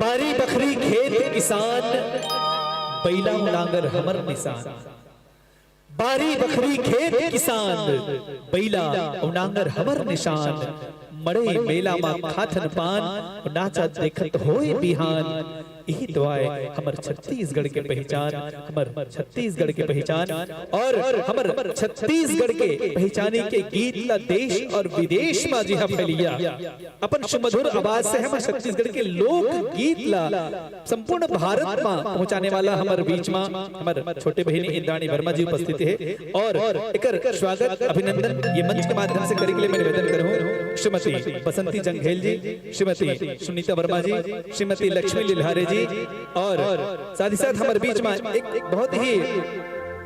बारी बखरी खेत किसान, बैला उलांगर हमर निशान। बारी बखरी खेत किसान, बैला उलांगर हमर निशान। मड़े मेला मा खाथन पान, नाचा देखत होए बिहान। यही तो आए हमर छत्तीसगढ़ के पहचान, हमर छत्तीसगढ़ के पहचान। और हमर छत्तीसगढ़ के पहचाने के गीत ला देश और विदेश में जी फैलिया। अपन सुमधुर आवाज से हमर छत्तीसगढ़ के लोक गीत ला संपूर्ण भारत में पहुंचाने वाला हमर बीच में हमर छोटे बहनी इंद्राणी वर्मा जी उपस्थित है। और एकर स्वागत अभिनंदन ये मंच के माध्यम से करे के लिए मैं निवेदन करूं श्रीमती बसंती जंघेल जी, श्रीमती सुनीता वर्मा जी, श्रीमती लक्ष्मी लिल्हारे जी। और साथ ही साथ हमारे बीच में एक बहुत ही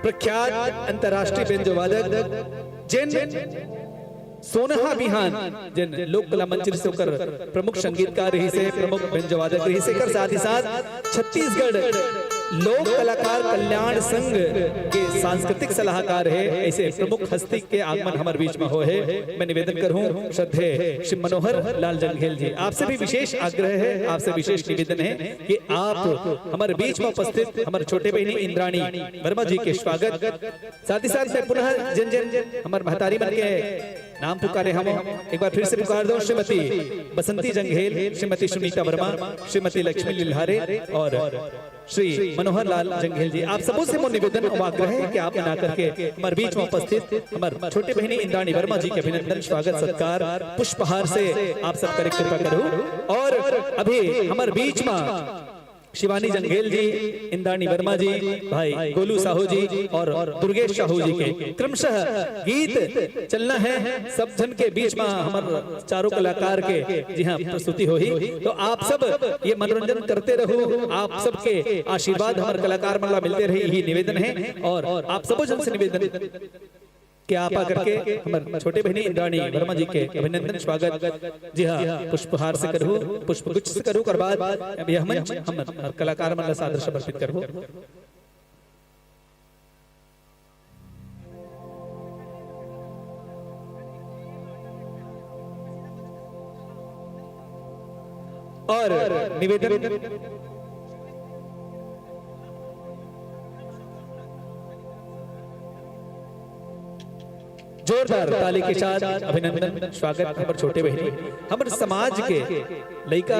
प्रख्यात अंतर्राष्ट्रीय बेंजो वादक जिन सोनहा बिहान जिन लोक कला मंच से होकर प्रमुख संगीतकार रही से, प्रमुख बेंजो वादक रही से, कर साथ ही साथ छत्तीसगढ़ लोक कलाकार कल्याण संघ के सांस्कृतिक सलाहकार है। ऐसे प्रमुख हस्ती के आगमन हमारे बीच में हो है। मैं निवेदन करूं श्रद्धेय श्री मनोहर लाल जंघेल जी, आपसे भी विशेष आग्रह है, आपसे विशेष निवेदन है कि आप हमारे बीच में उपस्थित हमारे छोटे बहनी इंद्राणी वर्मा जी के स्वागत। साथ ही साथ मैं पुनः जिन जिन हमारे महतारी मन के नाम पुकारे हम एक बार फिर से पुकार दो, श्रीमती बसंती जंघेल, श्रीमती सुनीता वर्मा, श्रीमती लक्ष्मी लिल्हारे और श्री मनोहर लाल जंघेल जी। आप सबों से मोर निवेदन और आग्रह है कि आप बना करके हमारे बीच में उपस्थित हमारे छोटे बहनी इंद्राणी वर्मा जी के अभिनंदन स्वागत सत्कार पुष्पहार से आप सब करे कृपा करो। और अभी हमारे बीच में शिवानी जंघेल जी, इंद्राणी वर्मा जी, भाई गोलू साहू जी और दुर्गेश साहू जी के क्रमशः गीत चलना है। सब जन के बीच में हमारे चारों कलाकार के जी हाँ प्रस्तुति हुई, तो आप सब ये मनोरंजन करते रहो। आप सबके आशीर्वाद हमारे कलाकार मला मिलते रहे, यही निवेदन है। और आप सबों जन से निवेदन कि आप आकर के हमारे छोटे बहनी इंद्राणी वर्मा जी के अभिनंदन स्वागत जी हाँ पुष्पहार से करो, पुष्पगुच्छ से करो, कर बाद यह मंच हम कलाकार मन सादर समर्पित करो। और निवेदन जोरदार ताली के साथ अभिनंदन स्वागत हमारे छोटे बहनी हमारे समाज के लड़का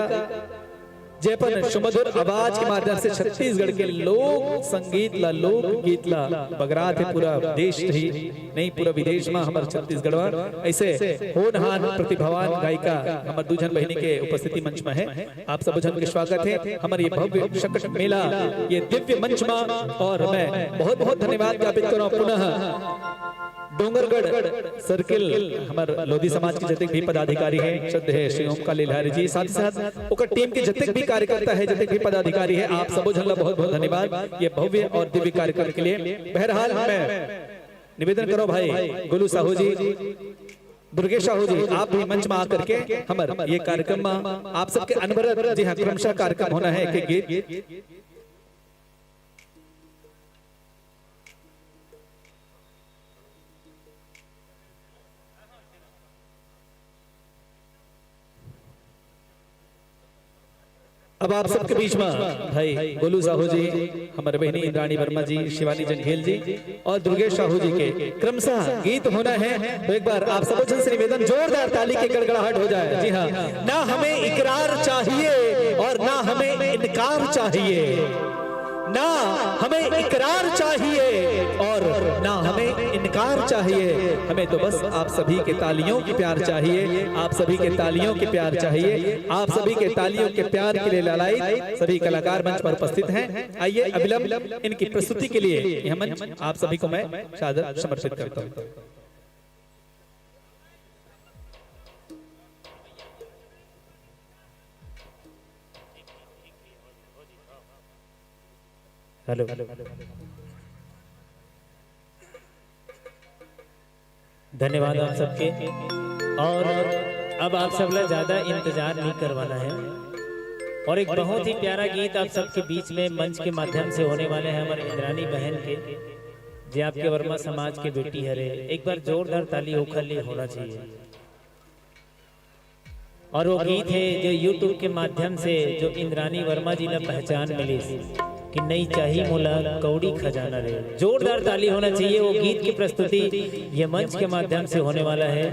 जयपन सुमधुर आवाज के माध्यम से छत्तीसगढ़ के लोक संगीत ला लोक गीत ला बगरात है पूरा देश ही नहीं पूरा विदेश में हमारे छत्तीसगढ़ में ऐसे होनहार प्रतिभावान गायिका हमारे दूजन बहनी के उपस्थिति मंच में है। आप सब जन के स्वागत है हमारे ये भव्य शकट मेला ये दिव्य मंच में। और मैं बहुत बहुत धन्यवाद ज्ञापित करूं पुनः डोंगरगढ़ सर्किल हमारे लोधी समाज के जतक भी पदाधिकारी हैं, श्रद्धेय श्री ओमकार लिल्हारे जी, साथ ही साथ ओकर टीम के जतक भी कार्यकर्ता है, जतक भी पदाधिकारी है, आप सबो झन बहुत बहुत धन्यवाद ये भव्य और दिव्य कार्यक्रम के लिए। बहरहाल मैं निवेदन करो भाई गोलू साहू जी, दुर्गेश साहू जी, आप भी मंच में आकर के हमारे ये कार्यक्रम में आप सबके अनवरत जी हाँ क्रमशः कार्यक्रम होना है कि गीत अब आप सबके बीच में भाई गोलू साहू जी, हमारे बहनी इंद्राणी वर्मा जी, शिवानी जंघेल जी और दुर्गेश साहू जी के क्रमशः गीत होना है। तो एक बार आप सब जन से निवेदन जोरदार ताली के गड़गड़ाहट हो जाए। जी हाँ, ना हमें इकरार चाहिए और ना हमें इनकार चाहिए, ना हमें इकरार चाहिए और ना हमें इनकार चाहिए, हमें तो बस आप सभी के तालियों की प्यार चाहिए, आप सभी के तालियों के प्यार चाहिए, आप सभी के तालियों के प्यार के लिए लालायित सभी कलाकार मंच पर उपस्थित हैं। आइए अविलंब इनकी प्रस्तुति के लिए यह मंच आप सभी को मैं सादर समर्पित करता हूँ। हेलो धन्यवाद आप सबके। और अब आप सब लोग ज्यादा इंतजार नहीं करवाना है और एक बहुत ही प्यारा गीत आप सबके बीच में मंच के माध्यम से होने वाले हैं हमारे इंद्राणी बहन के, जो आपके वर्मा समाज के बेटी है रे। एक बार जोरदार ताली होखली होना चाहिए। और वो गीत है जो YouTube के माध्यम से जो इंद्रानी वर्मा जी ने पहचान मिली कि नहीं चाहिए मोला कौड़ी खजाना रे। जोरदार ताली होना चाहिए। वो गीत की प्रस्तुति ये मंच के माध्यम से होने वाला है।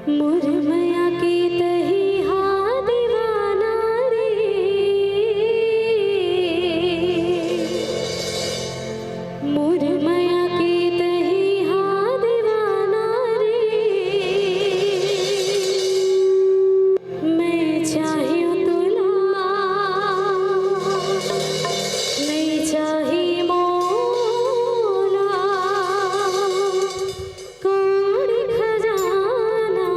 मुरमया की तही हा दीवाना रे, मुरमया की तही हा दीवाना रे, मैं चाहिए तुला नहीं चाहिए मोला कौड़ी खजाना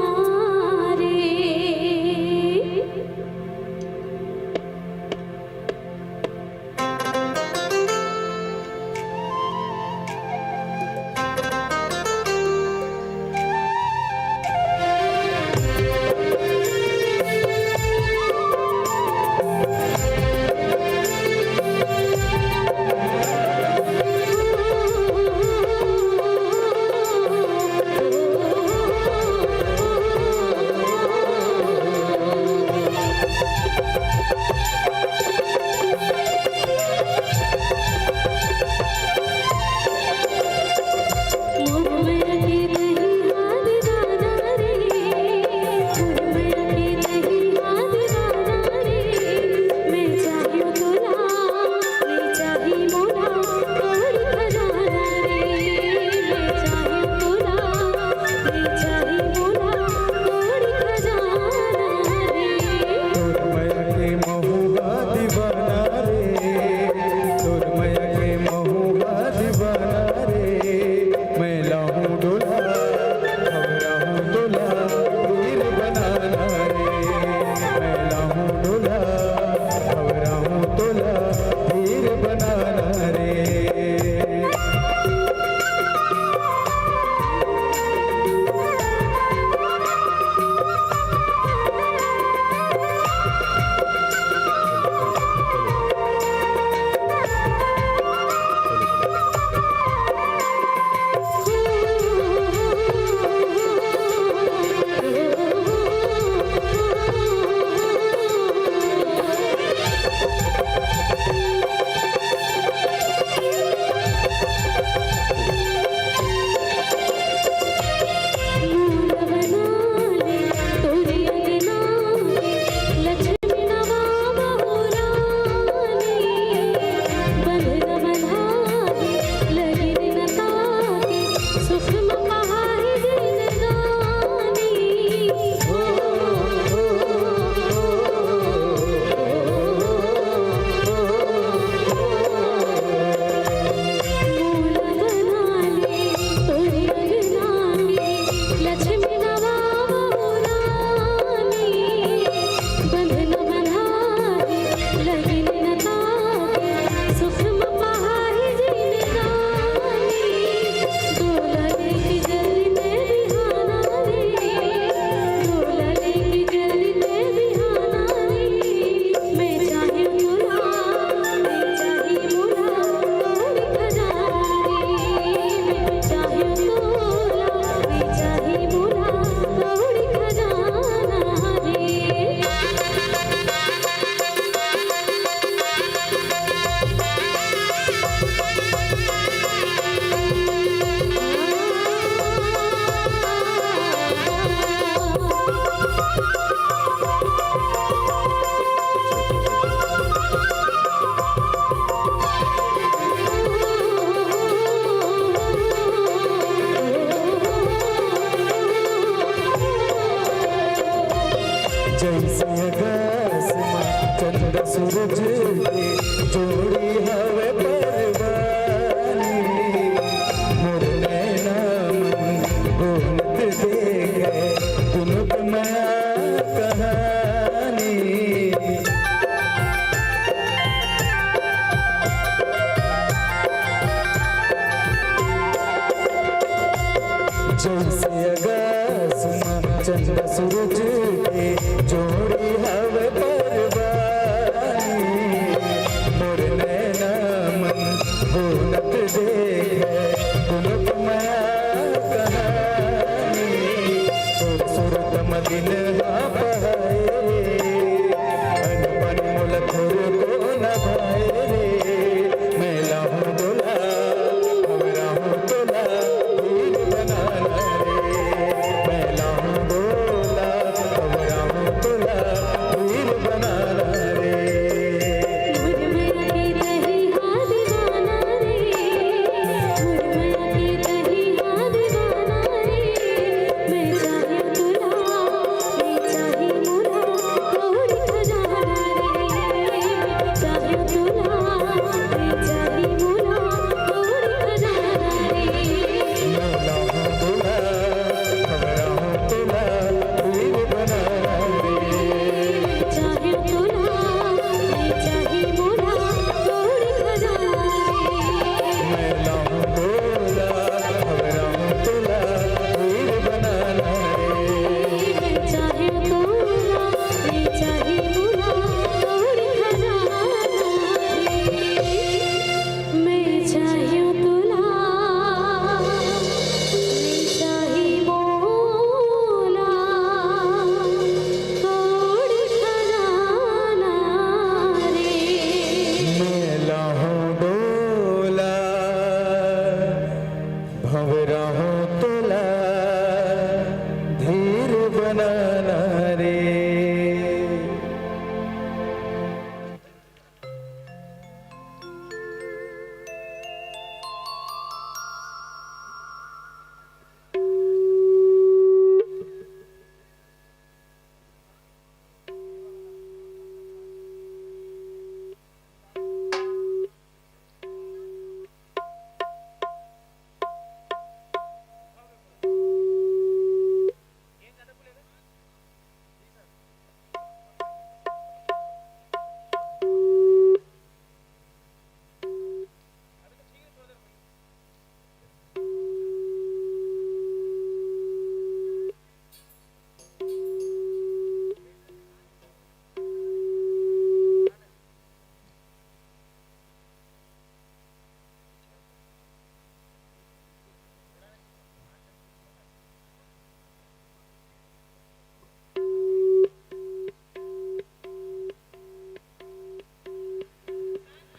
के जोड़ी हवे परवानी मोर नैना मन घूमत देखे दुनु के माया कहानी जैसे आकाशमा चंद्र सूरज के जोड़ी हवे परवानी मोर नैना मन घूमत देखे दुनु के माया कहानी सूरत मदिन बहाए अनबन मोल थोर को न भाए रे मैं लाहूं बोला हमरा हूं तोला भीड़ बनाना रे मैं लाहूं बोला हमरा हूं तोला भीड़ बनाना रे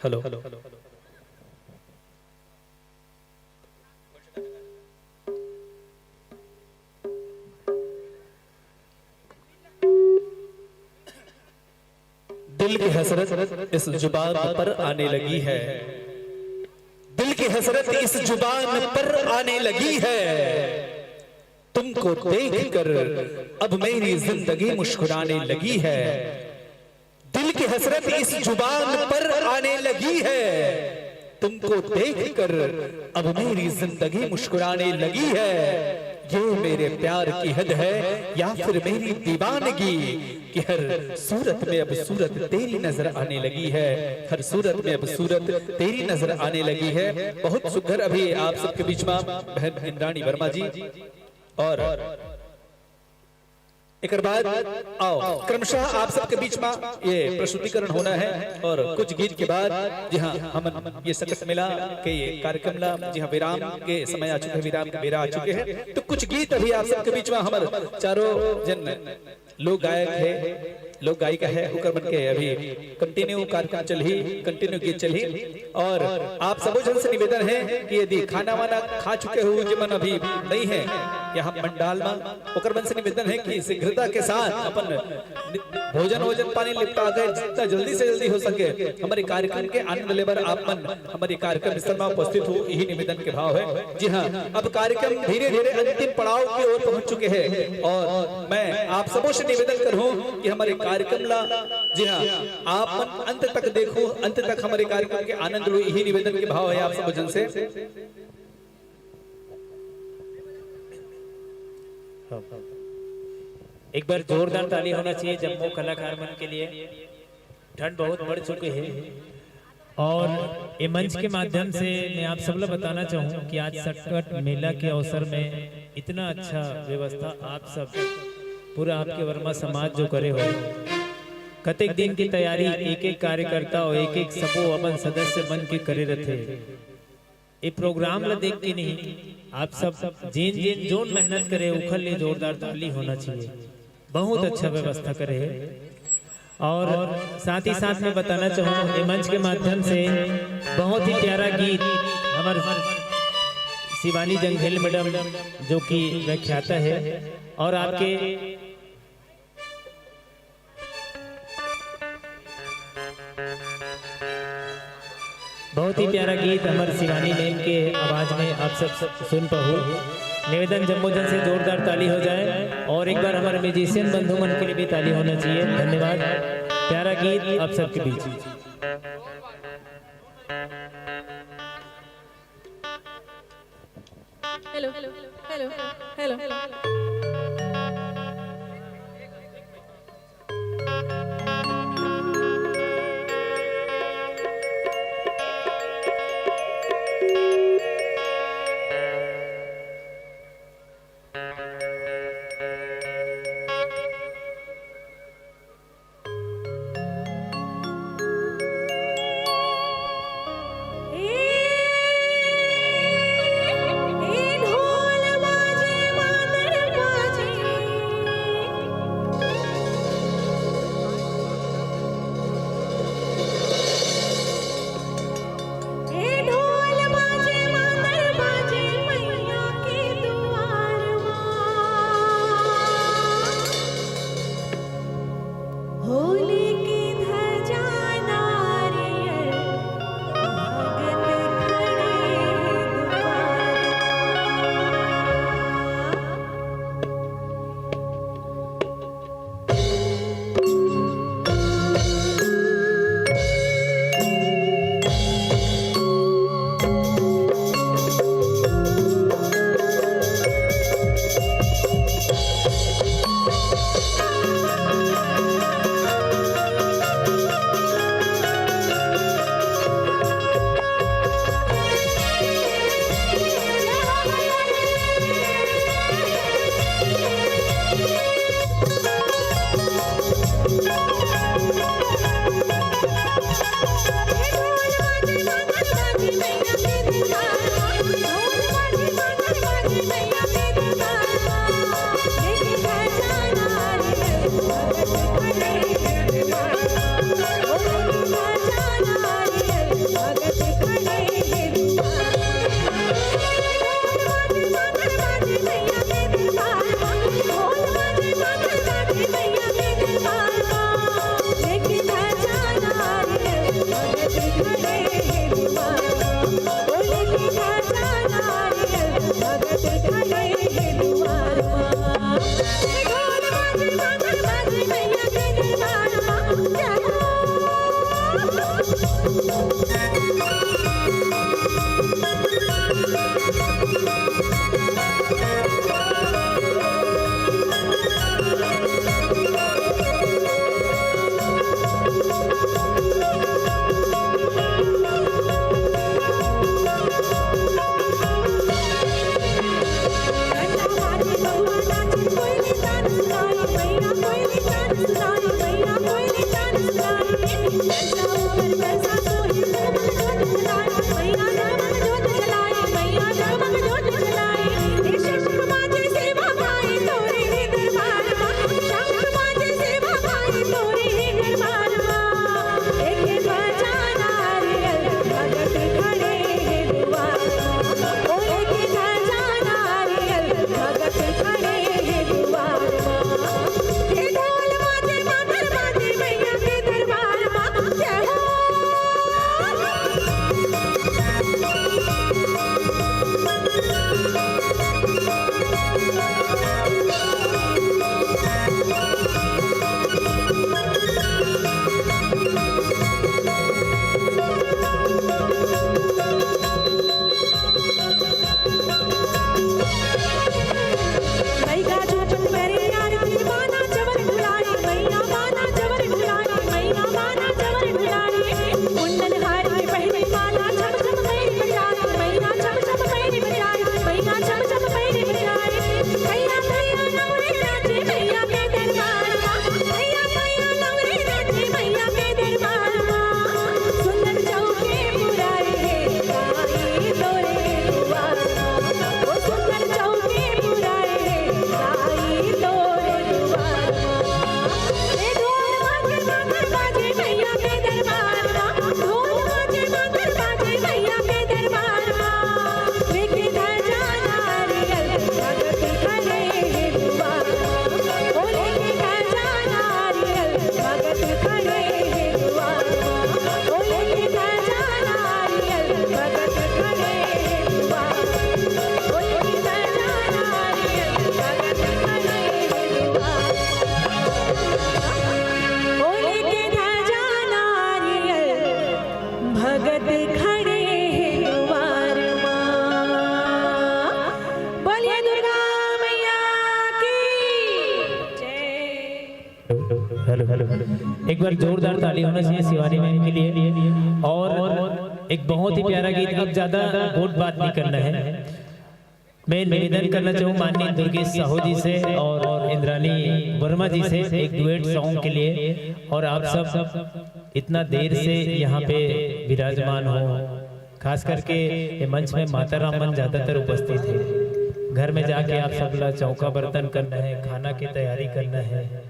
हेलो दिल की हसरत इस जुबान पर आने लगी है, दिल की हसरत इस जुबान पर आने लगी है, तुमको देखकर अब मेरी जिंदगी मुस्कुराने लगी है। दिल की हसरत इस जुबान पर आने लगी है, तुमको देखकर अब मेरी जिंदगी मुस्कुराने लगी है। ये मेरे प्यार की हद है या फिर मेरी दीवानगी कि हर सूरत में अब सूरत तेरी नजर आने लगी है, हर सूरत में अब सूरत तेरी नजर आने लगी है। बहुत सुघर अभी आप सबके बीच में बहन इंद्राणी वर्मा जी और एक बाद आओ क्रमशः आप सबके बीच में ये प्रस्तुतिकरण होना है और कुछ गीत के बाद जी हाँ हम ये सकट मेला के ये कार्यक्रम ला जी हाँ विराम के समय आ चुके हैं, विराम के बेरा आ चुके हैं। तो कुछ गीत अभी आप सबके बीच में हमारे चारों जन लोग गायक है, लोग गायिका है होकर बन के अभी कंटिन्यू कार्यक्रम चल ही, कंटिन्यू गीत चल ही। और आप सबों जन से निवेदन है कि यदि खाना वाना खा चुके हो जिमन अभी नहीं है यहाँ पंडाल में, होकर बन से निवेदन है कि शीघ्रता के साथ अपन भोजन वोजन पानी निपटा कर जितना जल्दी से जल्दी हो सके हमारे कार्यक्रम के आनंद लेबर आप मन हमारे कार्यक्रम स्थल में उपस्थित हो, यही निवेदन के भाव है। जी हाँ, अब कार्यक्रम धीरे धीरे अंतिम पड़ाव की ओर पहुंच चुके हैं और मैं आप सबों से निवेदन करूं कि हमारे कार्यक्रम ला जी हाँ आप मन अंत तक देखो, अंत तक हमारे कार्यक्रम के आनंद लो, यही निवेदन के भाव है आप सब जन से। एक बार जोरदार ताली होना चाहिए जम्मू कलाकार मन के लिए। ठंड बहुत बढ़ चुके हैं और ये मंच के माध्यम से मैं आप सब लोग बताना चाहूँ कि आज सकट मेला के अवसर में इतना अच्छा व्यवस्था आप सब पूरा आपके वर्मा समाज जो करे हो, कतेक दिन की तैयारी एक एक कार्यकर्ता और एक एक सबो अपन सदस्य बन के करे रहते। ये प्रोग्राम ला देख के नहीं, आप सब जिन जिन जोन मेहनत करे उखल ले जोरदार ताली होना चाहिए। बहुत अच्छा व्यवस्था करे है और साथ ही साथ में बताना चाहूँ ये मंच के माध्यम से बहुत ही प्यारा गीत हमारे शिवानी जंघेल मैडम जो कि व्याख्याता है और आपके बहुत ही प्यारा गीत हमारे शिवानी मैम के आवाज में आप सब सुन पाओ। निवेदन जम्मू जन से जोरदार ताली हो जाए और एक बार हमारे म्यूजिशियन बंधु मन के लिए भी ताली होना चाहिए। धन्यवाद। प्यारा गीत आप सबके बीच। Hello hello hello hello hello Thank you. भगत खड़े हैं द्वार माँ। बोलिए दुर्गा मैया की जय। हेलो हेलो हेलो, एक बार जोरदार ताली होना चाहिए शिवानी मैम के लिए। और एक बहुत ही प्यारा गीत, अब ज्यादा बोट बात नहीं करना है। मैं निवेदन करना चाहूँ माननीय दुर्गेश साहू जी से और इंद्रानी वर्मा जी से एक डुएट सॉन्ग के लिए। और आप सब इतना देर से यहाँ पे विराजमान हो, खास करके ये मंच में माता रामन ज्यादातर उपस्थित है। घर में जाके आप सब लोग चौका बर्तन करना है, खाना की तैयारी करना है।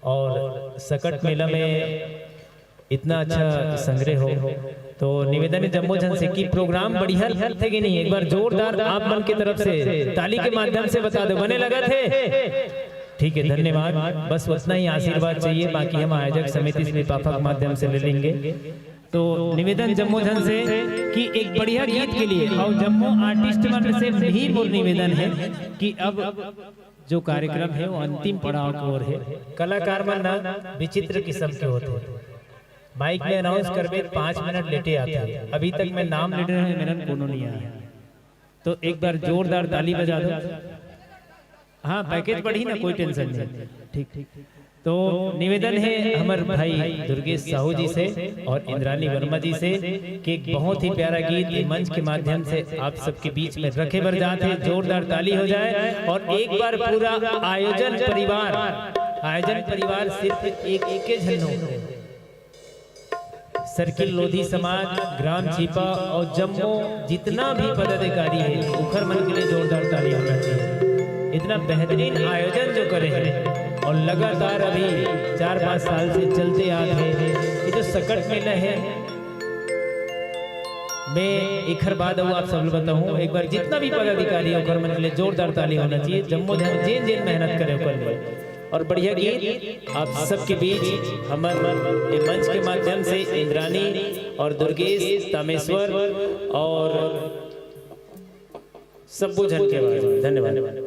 और सकट मेला में इतना अच्छा संग्रह हो, तो निवेदन है जम्मू जन से कि प्रोग्राम बढ़िया थे कि नहीं, एक बार जोरदार आप मन की तरफ से ताली के माध्यम से बता दो बने लगा थे। ठीक है, धन्यवाद। बस उतना ही आशीर्वाद चाहिए, बाकी हम आयोजक समिति से लिफाफा के माध्यम से ले लेंगे। तो निवेदन जम्मू जन से कि एक बढ़िया गीत के लिए और जम्मू आर्टिस्ट मंच से भी मोर निवेदन है कि अब जो कार्यक्रम है वो अंतिम पड़ाव की ओर है। कलाकार मन ना विचित्र किस्म के होते हैं, माइक में अनाउंस करबे 5 मिनट लेटे आते हैं। अभी तक मैं नाम ले रहे हैं, मेरा कोनो नहीं आया। तो एक बार जोरदार ताली बजा दो। हाँ, पैकेज बढ़ी ना, कोई टेंशन नहीं। ठीक ठीक। तो निवेदन है हमारे भाई दुर्गेश साहू जी से और इंद्रानी वर्मा जी से कि एक बहुत ही प्यारा गीत मंच के माध्यम से आप सबके बीच में रखे बर जाते हैं। जोरदार ताली हो जाए। और एक बार पूरा आयोजन परिवार सिर्फ एक झन्नो सर्किल लोधी समाज, ग्राम छिपा और जम्मू जितना भी पदाधिकारी है, उखर मन के लिए जोरदार ताली होना चाहिए। इतना बेहतरीन आयोजन जो करे हैं और लगातार अभी 4-5 साल से चलते आ रहे हैं। ये जो सकट मेला है, मैं एक हर बात आप सब बताऊं, एक बार जितना भी पदाधिकारी है उखर मन के लिए जोरदार ताली होना चाहिए। जम्मू जिन मेहनत करे कर ले। और बढ़िया गीत आप सबके बीच हमारे मंच के माध्यम से इंद्रानी और दुर्गेश तामेश्वर और सब्बू जन के बाद धन्यवाद।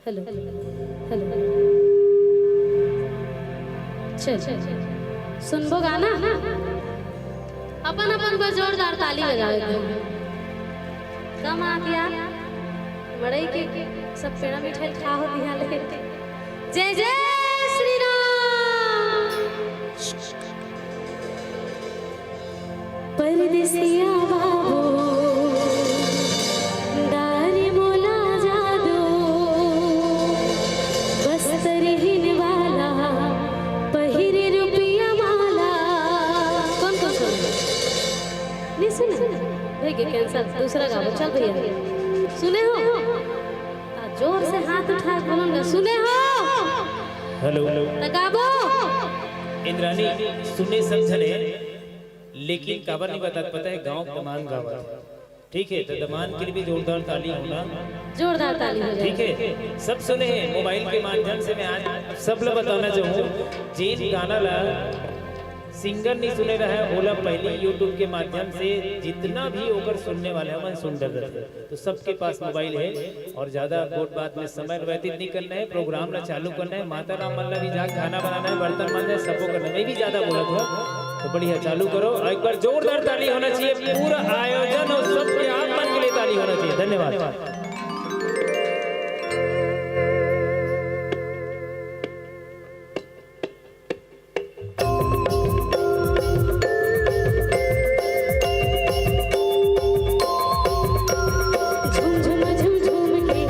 हेलो हेलो हेलो, चल सुनबो गाना, अपन अपन को जोरदार ताली बजावे दो। कम आ गया मड़ई के सब पेड़ा मिठाई खा हो दिया ले। जय जय श्री राम। परदेसिया बाबू के कैंसर दूसरा गाओ। चल भैया सुने हो, जोर से हाथ उठा बोलूंगा, सुने हो। हेलो लगाबो इंद्रानी सुने समझने, लेकिन काबर नहीं बता पता है गांव दमान गाँव। ठीक है, तो दमान के लिए भी जोरदार ताली होना, जोरदार ताली हो जाए। ठीक है, सब सुने हैं मोबाइल के माध्यम से। मैं आज सब लोग बताना चाहूँ जिन गाना ला सिंगर नहीं सुने रहा है, ओला पहले यूट्यूब के माध्यम से जितना भी होकर सुनने वाले हैं मन सुन रहे थे। तो सबके पास मोबाइल है और ज्यादा बोट बात में समय व्यतीत नहीं करना है, प्रोग्राम ला चालू करना है। माता राम मल्ला भी जा खाना बनाना है, बर्तन मांजना है, सबको करना है। मैं भी ज्यादा बोला था, तो बढ़िया चालू करो। एक बार जोरदार ताली होना चाहिए, पूरा आयोजन और सबके आप मन के लिए ताली होना चाहिए। धन्यवाद। झूम झूम झूम के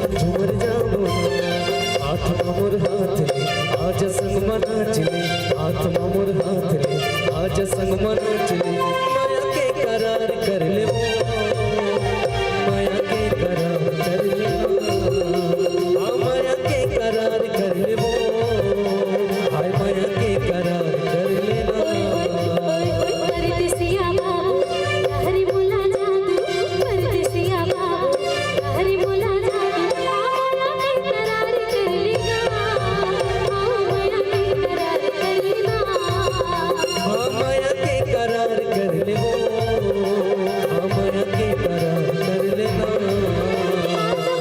झूमर जाओ हाथ मामोर हाथ ले आज संग मना चले हाथ मामोर हाथ ले आज संग मना चले माया के करार कर ले माया के करार कर ले माया के करार कर ले हाय माया के करार कर लेना परदेसिया बाबू हरी मुला जादू परदेसिया बाबू हरी मुला जादू माया के करार कर लेना माया के करार कर लेना माया के करार कर ले माया के करार कर लेना माया के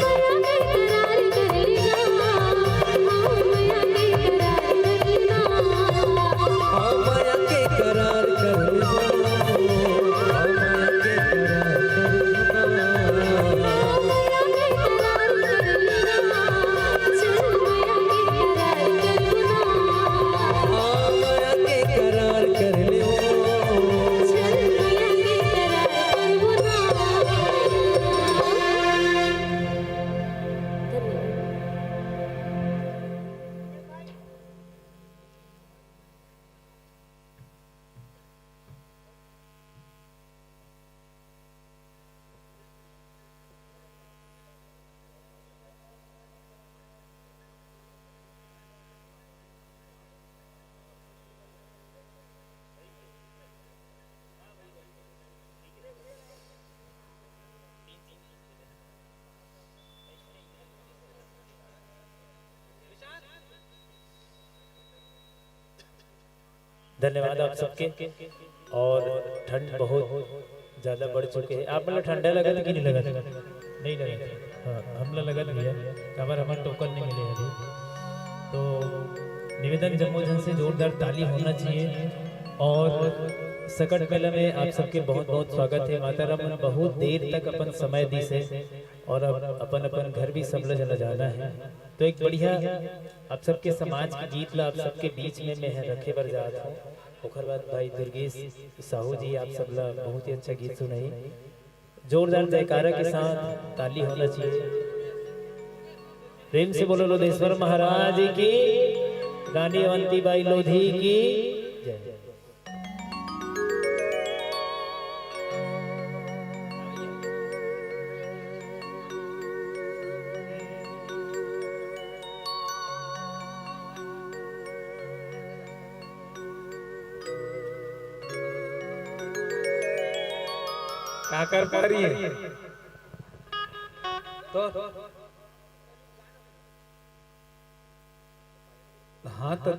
करार कर लेना माया के करार कर लेना माया के करार कर ले धन्यवाद आप सबके। और ठंड बहुत ज़्यादा बढ़ चुके हैं। आप मतलब ठंडा लगा था कि नहीं लगा था? नहीं लगा था। हाँ, हमला लगा लिया हमारा टोकन नहीं मिले अभी। तो निवेदन जम्मूजन से जोरदार ताली होना चाहिए। और सकट मेला में आप सबके बहुत बहुत स्वागत है। माता राम बहुत देर तक अपन समय दी से और अब अपन अपन घर भी सब चला जाना है। तो एक बढ़िया आप सबके समाज के गीत ला आप सबके बीच में मैं रखे बर जाता हूँ। ओखर बाद भाई दुर्गेश साहू जी आप सब ला बहुत ही अच्छा गीत सुनाई। जोरदार जयकारा के साथ ताली होना चाहिए। प्रेम से बोलो लोधेश्वर महाराज की, रानी अवंतीबाई लोधी की जय। क्या कर पा रही है तो हाँ तो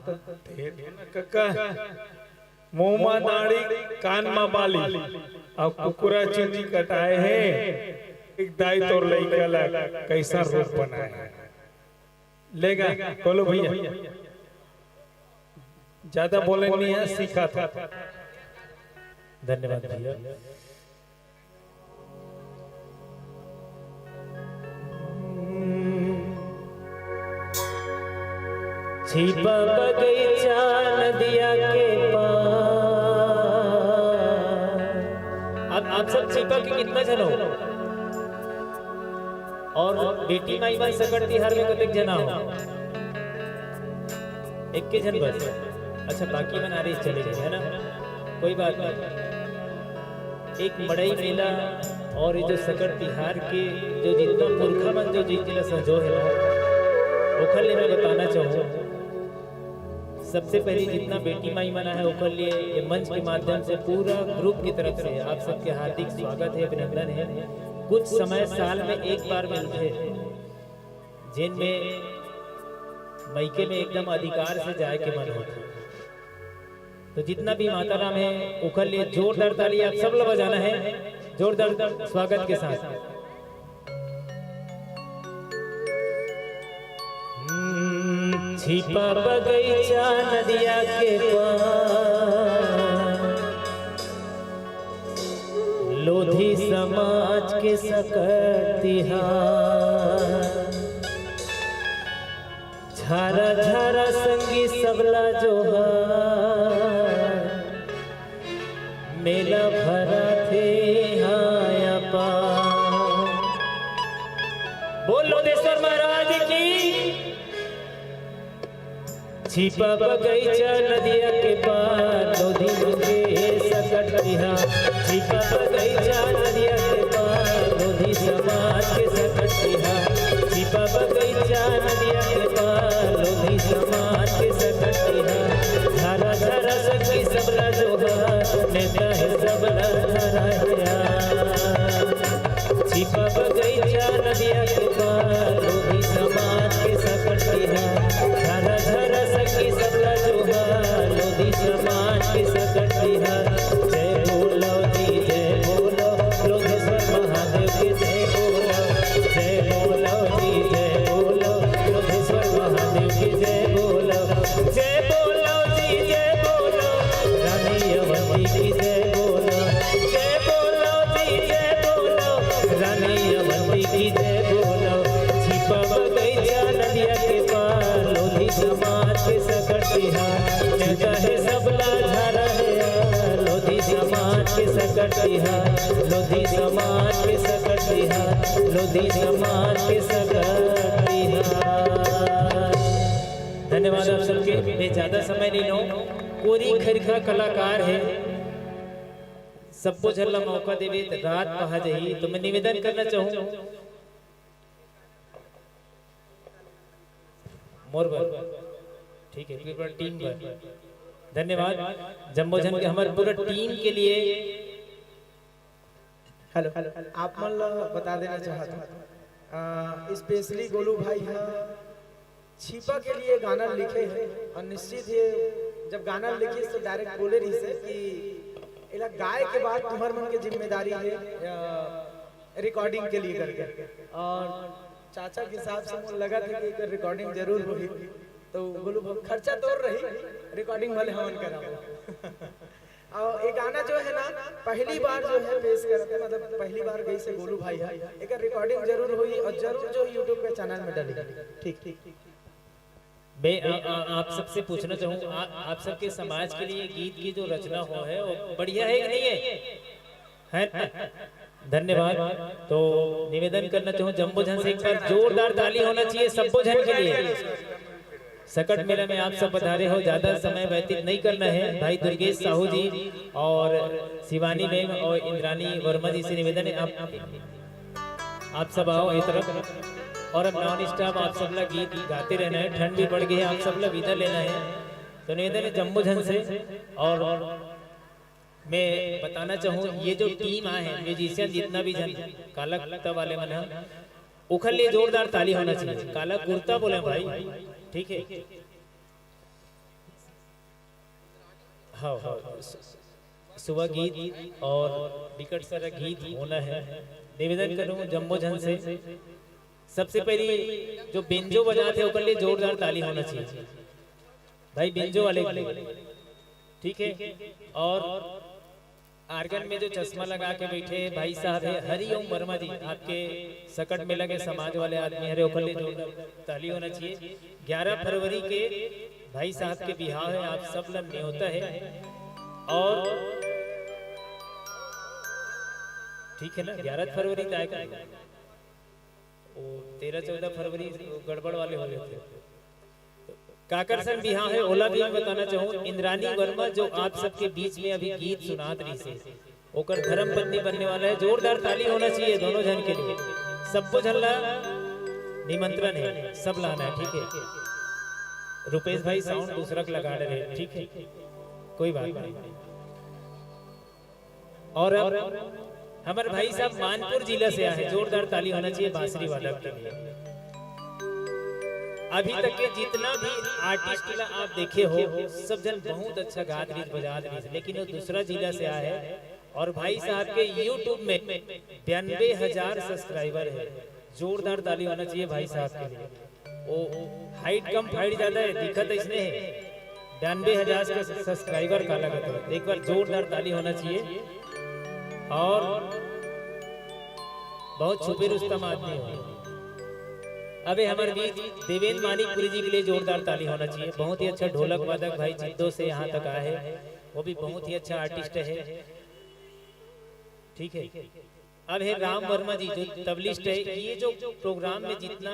कक्का मुंह में दाढ़ी कान में बाली और कुकुरा चुनी कटाए हैं। एक दाई तोर लइका ला कैसा रूप बनाए लेगा बोलो भैया। ज्यादा बोले नहीं है, सीखा था। धन्यवाद भैया। छिपा बगीचा नदिया के पार। अब आप सब छिपा के कितना जन हो? और बेटी माई माई सकट तिहार में कतेक जना हो? एक के जन बस। अच्छा बाकी में नारी चले गए है ना, कोई बात नहीं। एक मड़ई मेला और ये जो सकट तिहार के जो जितना पुरखा मन जो जिला सजो है ओखर लिए मैं बताना चाहूँ। सबसे पहले जितना बेटी माई मना है ओखर लिए ये मंच के माध्यम से पूरा ग्रुप की तरफ से आप सबके हार्दिक स्वागत है, अभिनंदन है। कुछ समय साल में एक बार मिलते हैं जिनमें मैके में एकदम अधिकार से जाए के मन होता है। तो जितना भी माता राम है ओखर लिए जोरदार ताली आप सब लोग बजाना है जोरदार स्वागत के साथ। छिपा बगीचा नदिया के पार, लोधी समाज के सकट तिहार। झारा झारा संगी सबला जोहार, मेला भरा थे हाया पार। बोलो देश दुर्गेश्वर महाराज की। छिपा बगीचा नदिया के पार लोधी मंगे सकट रिहा। छिपा बगीचा नदिया के पार लोधी समाज के सकट रिहा। छिपा बगीचा नदिया के पार लोधी समाज के सकट रिहा। धारा धारा सखी सबला जोहार नेता है सबला धारा है। छिपा बगीचा नदिया के पार लोधी समाज के सकट रिहा। धारा धारा सखी सबला जोहार लोधी समाज के सकट रिहा। जय बोलो जी जय बोलो लोधेश्वर महादेव के जय बोलो। जय बोलो जी जय बोलो लोधेश्वर महादेव के जय बोलो। जय बोलो जी जय बोलो रानी अवंती की जय बोलो। जय बोलो जी जय बोलो रानी अवंती की जय बोलो। छिपा बगीचा नदिया के पार लोधी समाज के सकट रिहा। नेता है सबला धारा है लोधी समाज के सकट रिहा। लोधी समाज के सकट रिहा। लोधी समाज के सकट रिहा। धन्यवाद आप सबके। मैं ज्यादा समय नहीं लूं। कोरी खरखा कलाकार है सबको झल्ला मौका देवे रात पहा जाई। तो मैं निवेदन करना चाहूं मोर ठीक है पूरा टीम पर धन्यवाद। जम्बोजन के हमारे पूरा टीम के लिए हेलो आप मन ला बता देना चाहता स्पेशली गोलू भाई है छिपा के लिए गाना लिखे हैं और निश्चित ही जब गाना लिखी तो डायरेक्ट बोले रही से कि इला गाय के बाद तुम्हारे मन की जिम्मेदारी है रिकॉर्डिंग के लिए करके। और चाचा के हिसाब से मुझे लगा था कि रिकॉर्डिंग जरूर होगी तो गोलू खर्चा तो रही रिकॉर्डिंग वाले हवन करा। और ये गाना जो है ना पहली बार जो है पेश करते मतलब पहली बार गई से गोलू भाई है एक रिकॉर्डिंग जरूर हुई और जरूर जो यूट्यूब पे चैनल में डलेगी। ठीक मैं आप सबसे पूछना चाहूँ आप सबके समाज के लिए गीत की जो रचना हो है वो बढ़िया है कि नहीं है? धन्यवाद। तो निवेदन करना चाहूँ जम्बोजन से एक बार जोरदार ताली होना चाहिए सबोजन के लिए। सकट मेला में आप सब पधारे हो। ज्यादा समय व्यतीत नहीं करना है। भाई दुर्गेश साहू जी और शिवानी मैम और इंद्रानी वर्मा जी से निवेदन है आप सब आओ इस तरफ। और अब नॉन स्टॉप आप सब लोग गीत गाते रहना है। ठंड भी बढ़ गई है आप सब लोग इधर लेना है। तो निवेदन है जम्बोजन से। और मैं बताना चाहूँ ये जो टीम आए हैं म्यूजिशियन जितना भी जन काला कुर्ता वाले मन है उखल लिए जोरदार ताली होना चाहिए। काला कुर्ता बोले भाई ठीक है। हाँ सुबह गीत और विकट सारा गीत होना है। निवेदन करूँ जम्बोजन से सबसे पहले जो बेंजो बजाते उनके लिए जोरदार ताली होना चाहिए भाई बेंजो वाले ठीक है। और आर्गन में जो चश्मा लगा के बैठे भाई साहब है हरिओम वर्मा जी आपके सकट में लगे समाज वाले आदमी हरे उखल लिए जोरदार ताली होना चाहिए। 11 फरवरी के भाई साहब के बिहाव है आप सब लोग न्योता है। और ठीक है ना 11 फरवरी तय कर 13-14 फरवरी गड़बड़ वाले हो गए थे। काकरसन बिहार है ओला भी मैं बताना चाहूँ इंद्रानी वर्मा जो आप सबके बीच में अभी गीत सुनात रही से ओकर धर्म पत्नी बनने वाला है। जोरदार ताली होना चाहिए दोनों जन के लिए। सबको झल्ला निमंत्रण है सब लाना है ठीक है। रुपेश भाई साउंड दूसरा लगा रहे ठीक है कोई बात नहीं। और हमारे भाई साहब मानपुर जिला से आए जोरदार ताली होना चाहिए बांसुरी वादक के लिए। अभी तक के जितना भी आर्टिस्ट आप देखे हो सब जन बहुत अच्छा गात रही बजा रही लेकिन वो दूसरा जिला से आए है। और भाई साहब के YouTube में 92,000 सब्सक्राइबर है। जोरदार ताली होना चाहिए भाई साहब के लिए। वो हाइट कम फाइट ज्यादा है दिक्कत इसने है 92,000 का सब्सक्राइबर का लगता है। एक बार जोरदार ताली होना चाहिए। और बहुत छुपे रुस्तम आदमी हो। अबे हमारे बीच देवेंद्र मानिकपुरी जी के लिए जोरदार ताली होना चाहिए। बहुत ही अच्छा ढोलक वादक भाई जिद्दो से यहाँ तक आए हैं वो भी बहुत ही अच्छा आर्टिस्ट है ठीक है। अब है राम वर्मा जी जो तबलिस्ट है। ये जो प्रोग्राम में जितना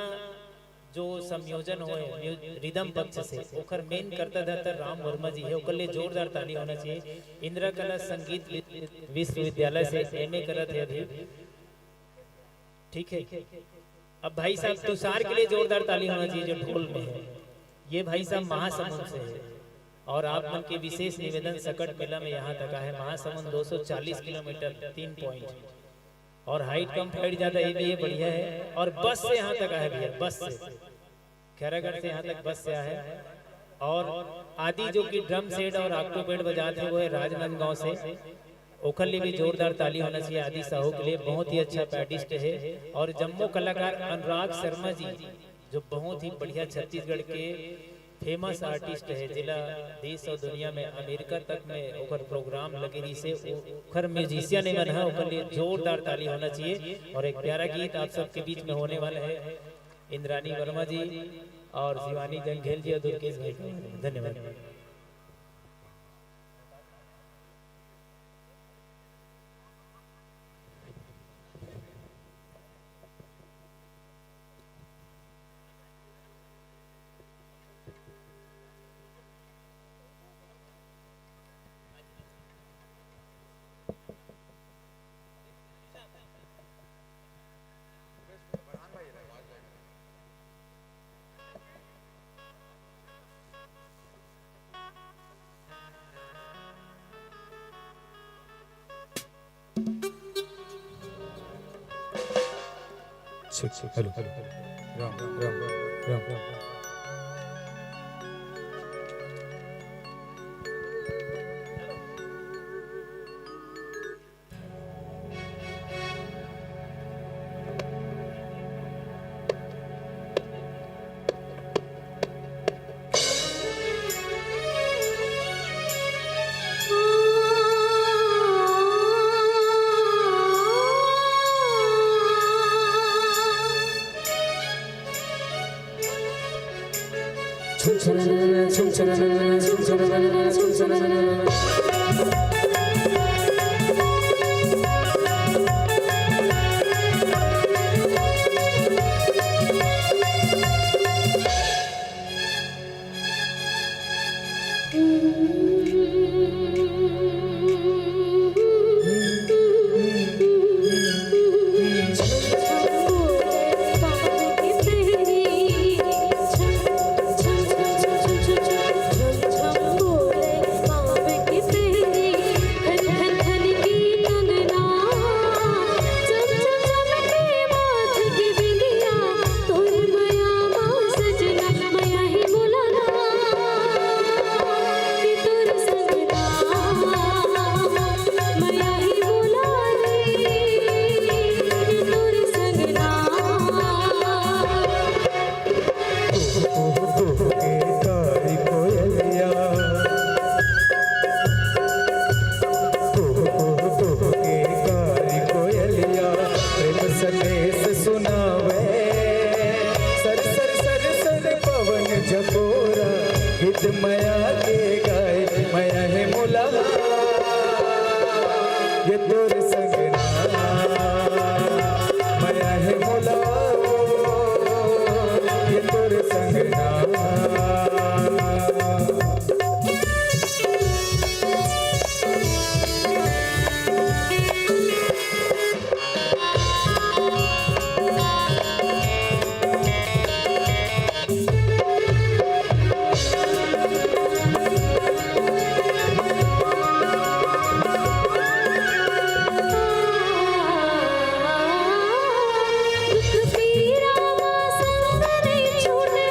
जो संयोजन होए रिदम पक्ष से ओकर मेन करता था राम वर्मा जी है। ओकर लिए जोरदार ताली होना चाहिए। इंदिरा कला संगीत विश्वविद्यालय से एमए करत है अभी, ठीक है। अब भाई साहब तुषार के लिए जोरदार ताली होना चाहिए जो ढोल में है। ये भाई साहब महासमुंद से है और आप मन के विशेष निवेदन सकट मेला में यहाँ तक है। महासमुंद 240 किलोमीटर 3 पॉइंट और हाइट कम फाइट ज्यादा, ये भी बढ़िया है। और बस से यहाँ तक आया भैया, बस से खैरागढ़ से यहाँ तक बस से आया है। और आदि जो कि ड्रम सेट और ऑक्टोपेड बजाते हैं वो है राजनांदगांव से। ओखर लिए भी जोरदार ताली होना चाहिए आदि साहू के लिए, बहुत ही अच्छा पैडिस्ट है। और जम्मू कलाकार अनुराग शर्मा जी जो बहुत ही बढ़िया छत्तीसगढ़ के फेमस आर्टिस्ट है, जिला देश और दुनिया में अमेरिका तक में ओकर प्रोग्राम लगे रही से ओकर म्यूजिशियन मन है। ओकर लिए जोरदार ताली होना चाहिए। और एक प्यारा गीत आप सबके बीच में होने वाला है इंद्रानी वर्मा जी और शिवानी जंघेल जी और दुर्गेश भाई का। धन्यवाद। हेलो राम राम राम राम। दुख पीरा संग नहीं छूटे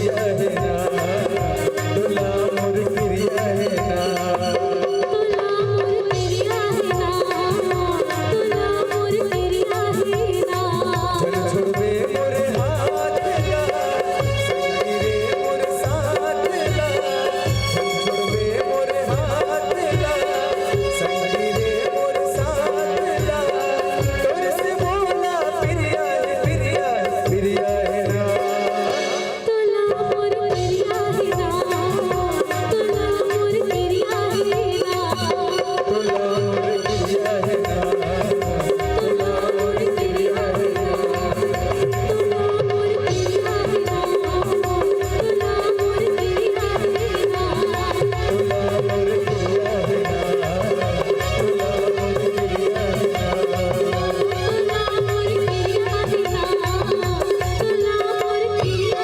क्रिया है ना तोला मोर क्रिया है ना तोला मोर क्रिया है ना तोला मोर क्रिया है ना चल छोड़बे मोर हाथ ला संगी रे मोर साथ ला चल छोड़बे मोर हाथ ला संगी रे मोर साथ ला तोर से बोला प्रिया है प्रिया है प्रिया है ना तोला मोर क्रिया है ना तोला मोर क्रिया है ना तोला मोर क्रिया है ना तोला मोर क्रिया है ना तोला मोर क्रिया है ना तोला मोर क्रिया है ना तोला मोर क्रिया है ना तोला मोर क्रिया है ना तोला मोर क्रिया है ना तोला मोर क्रिया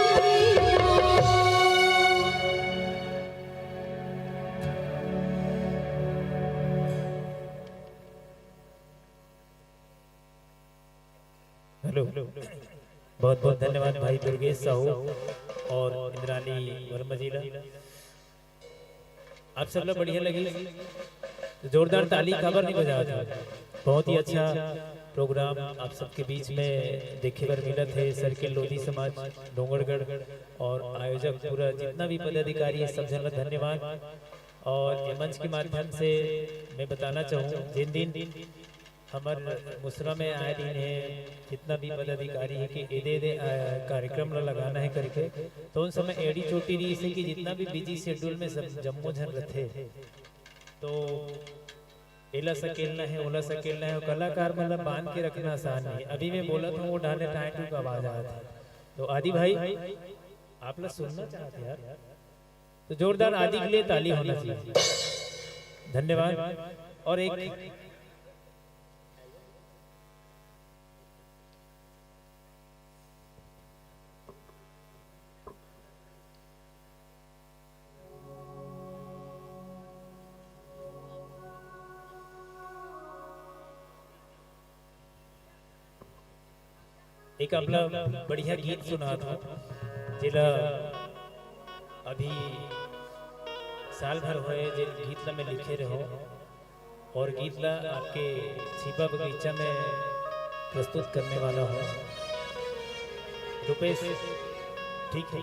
हेलो बहुत बहुत धन्यवाद भाई दुर्गेश साहू और इंद्रानी वर्मा जी। आप सब लोग बढ़िया लगी, जोरदार ताली खबर नहीं बजा था। बहुत ही अच्छा प्रोग्राम आप सबके बीच में देखे कर मिला थे। सर्किल लोधी समाज डोंगरगढ़ और आयोजक पूरा जितना भी पदाधिकारी है सब जन धन्यवाद। और ये मंच के माध्यम से मैं बताना चाहूँ जिन दिन हमार मुसरा में आए दिन है जितना भी पदाधिकारी है कि एदे कार्यक्रम लगाना है करके, तो उन समय एडी चोटी रही से कि जितना भी बिजी शेड्यूल में सब जम्मो झन रहते तो एला सकेलना है ओला सकेलना है। कलाकार मतलब बांध के रखना आसान नहीं। अभी मैं बोला था वो ढाले टाइट का आवाज आया था। तो आदि भाई आप लोग सुनना चाहते यार, तो जोरदार आदि के लिए ताली होना चाहिए। धन्यवाद। और एक एक आपला बढ़िया गीत सुना था जिला अभी साल भर हुए जिन गीतला में लिखे रहो और गीतला आपके छिपा बगीचा में प्रस्तुत करने वाला हूँ। रुपेश ठीक है।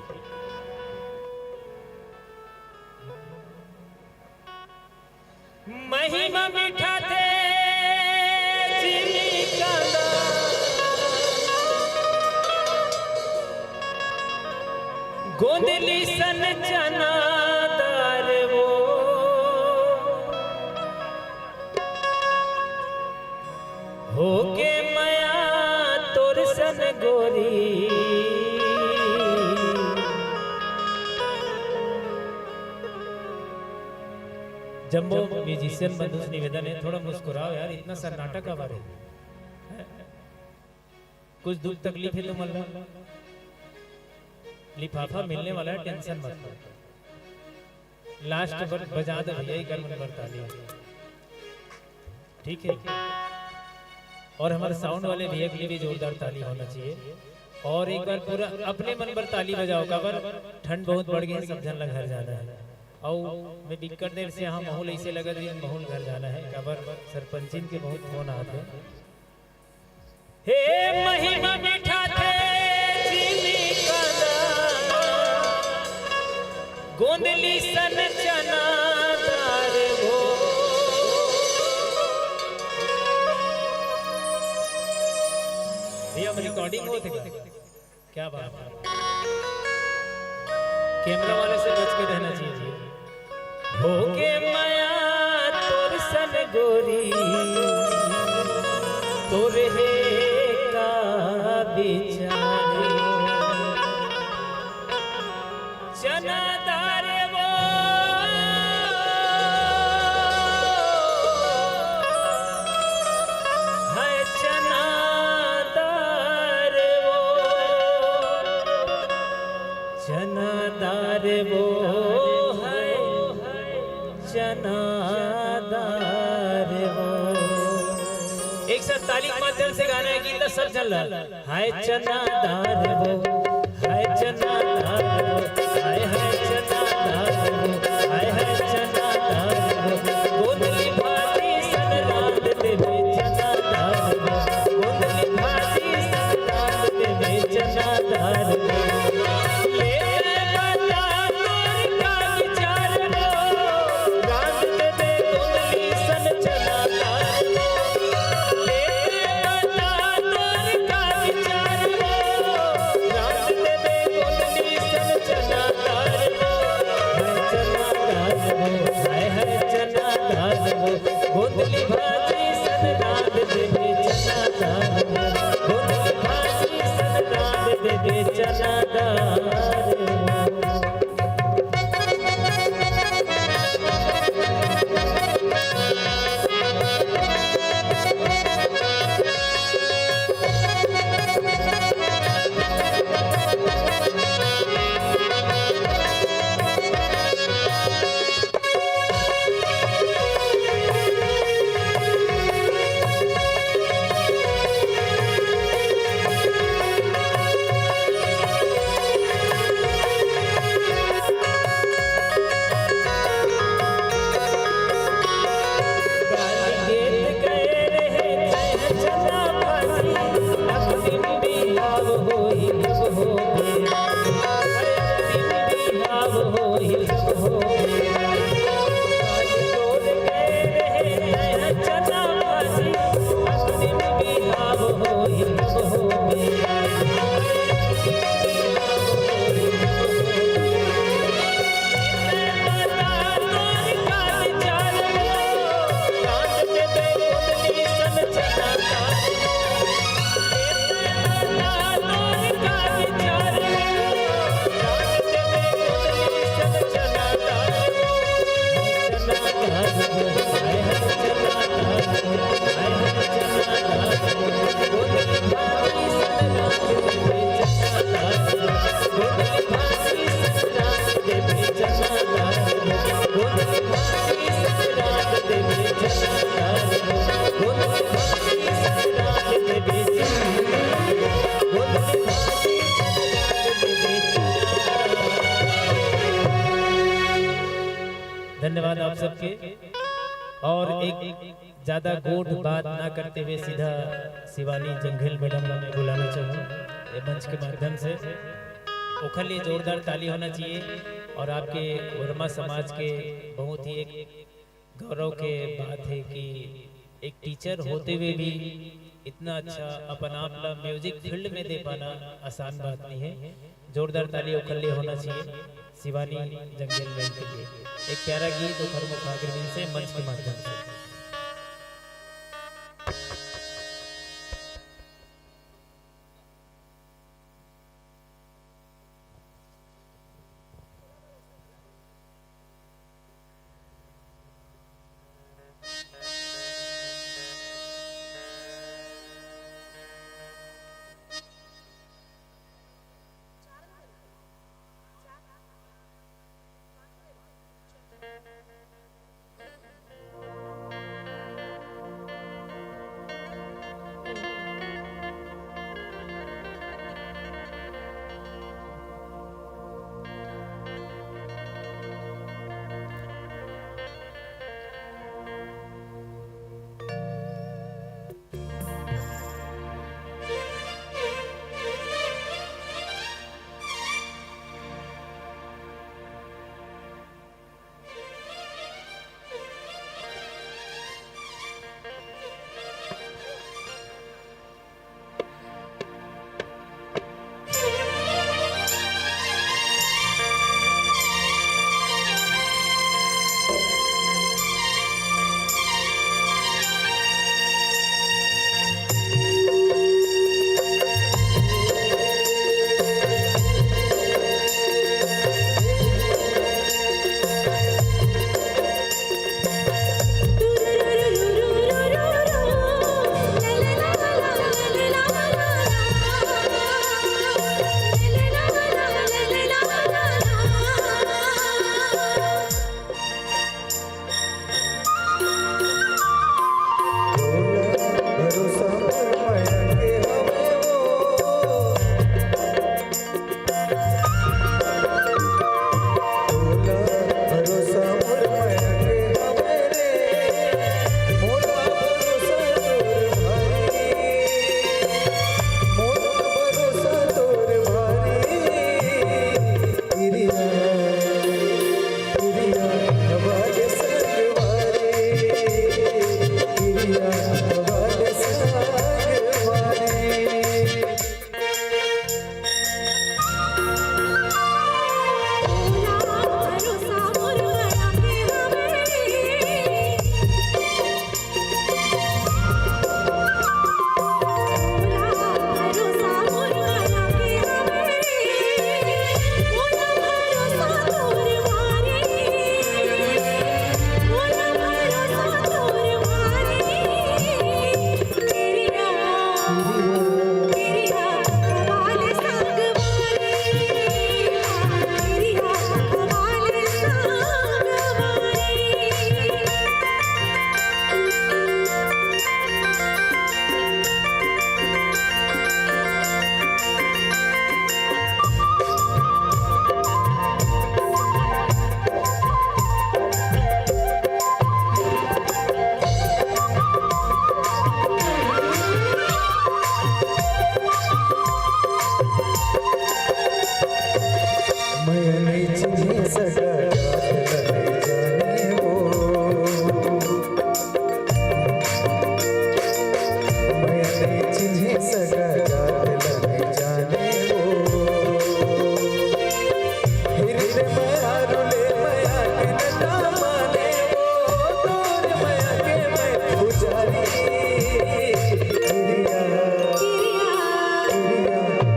महिमा मीठा थे चीनी कांदा गोंदली सन चना दार वो होके मया तोर सन गोरी जम्बो म्यूजिशियन बंधु से निवेदन है थोड़ा मुस्कुराओ यार, इतना सन्नाटा का बारे कुछ दुख तकलीफ है तो मतलब लिफाफा मिलने वाला है, टेंशन मत लो। लास्ट पर बजा दो भैया ही कर मन बरता लिया, ठीक है। और हमारे साउंड वाले भैया के लिए भी जोरदार ताली होना चाहिए। और एक बार पूरा अपने मन पर ताली बजाओ काबर ठंड बहुत बढ़ गई है, सब जन घर जाना है। और मैं बिकट देर से यहाँ माहौल ऐसे लगा रही माहौल घर जाना है काबर सरपंचिन के बहुत फोन आते हैं। हे महिमा मीठा थे चीनी कांदा गोंदली सन चना दार वो भैया रिकॉर्डिंग होते क्या बात है, कैमरा वाले से बच के रहना चाहिए। होके माया तोर सन गोरी तोर है का बिचारी चना दार वो है चना दार वो चना दार वो है चना दार वो। एक साथ ताली के माध्यम से गाना है, गीत सब चल रहा है। हाय चना दार वो हाय चना दार वो धन्यवाद आप सबके। और एक ज्यादा गोट बात ना करते हुए सीधा शिवानी जंघेल मैडम को मैं बुलाना चाहूँ ये मंच के माध्यम से। ओखर लिए जोरदार ताली होना चाहिए। और आपके वर्मा समाज के बहुत ही एक गौरव के बात है कि एक टीचर होते हुए भी इतना अच्छा अपन आप ला म्यूजिक फील्ड में दे पाना आसान बात नहीं है। जोरदार ताली ओखर लिए होना चाहिए शिवानी जंगल मैम के लिए। एक प्यारा गीत ओखर मुखाग्रविंद से मंच के माध्यम से।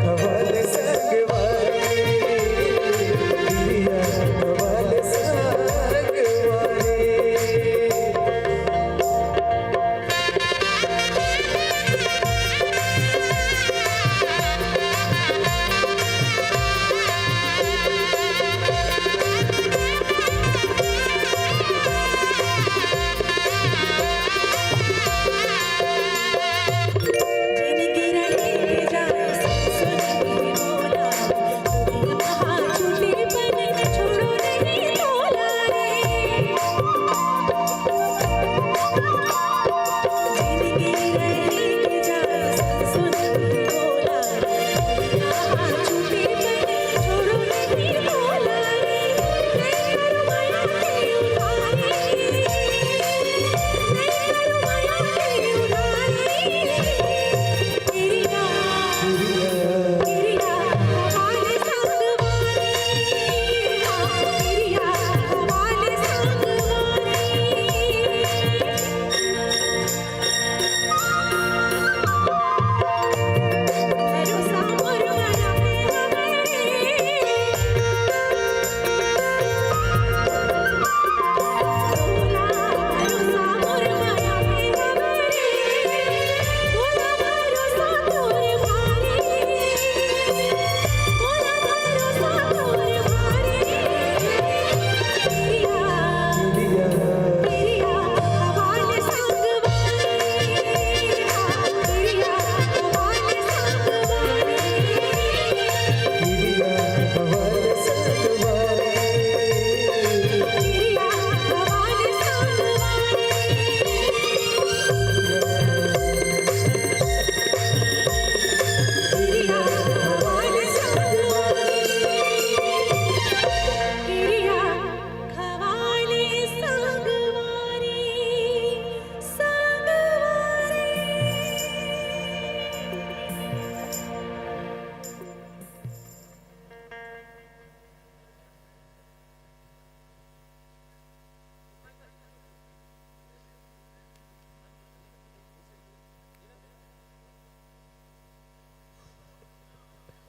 Kawal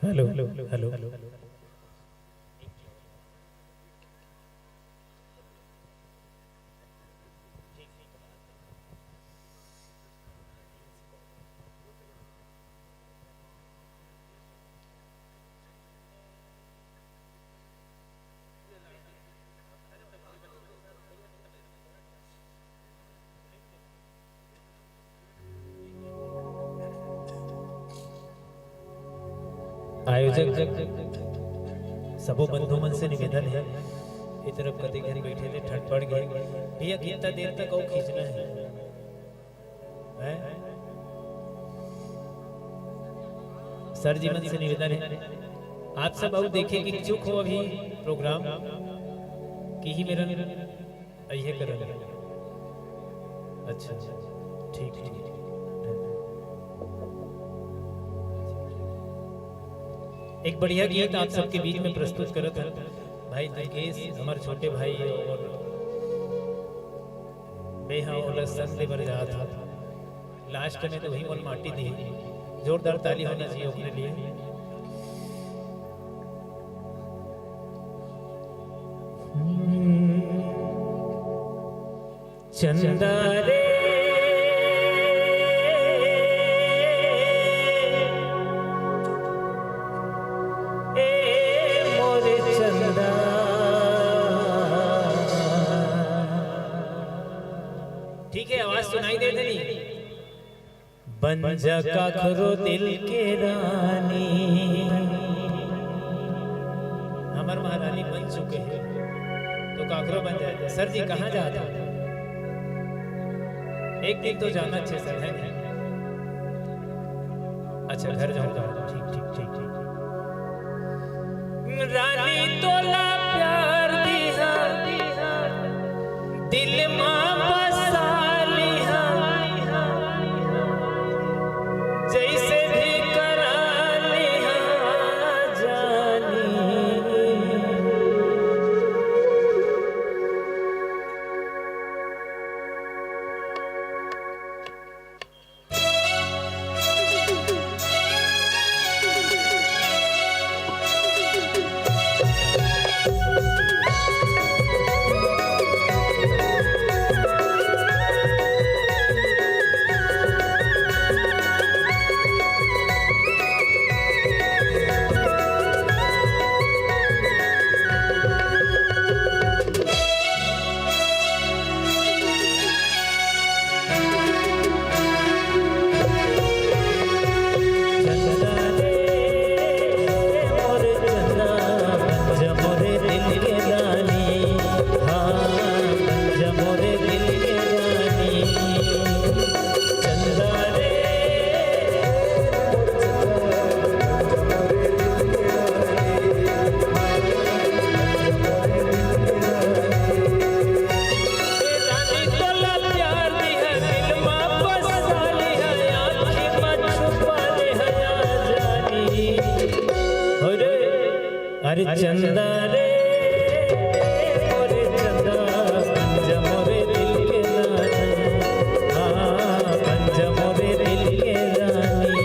hello hello hello hello आयोजक सबो बंधुमन से निवेदन है, इस तरफ कति घर बैठे थे, ठंड पड़ गई भैया, कितना देर तक और खींचना है, हैं? सर जी मन से निवेदन है, आप सब और देखे कि चुप हो अभी प्रोग्राम की ही मेरा ये कर। अच्छा ठीक ठीक। एक बढ़िया गीत आप सबके बीच में प्रस्तुत करत है भाई दुर्गेश, हमारे छोटे भाई और बेहा ओला संग देवर जात था लास्ट में तो वही मन माटी दी, जोरदार ताली होना चाहिए अपने लिए। चंदा रे सुनाई दे नहीं, बन जा काखरो दिल के रानी, हमार महारानी बन चुके हैं तो काखरो बन जाए। सर जी कहाँ जाता, एक दिन तो जाना अच्छे सर है नहीं? अच्छा घर जाऊंगा, ठीक ठीक ठीक ठीक। रानी तोला प्यार दिया दिल मां चंदा रे मोरे चंदा पंजा मोरे दिल के रानी, हाँ पंजा मोरे दिल के रानी।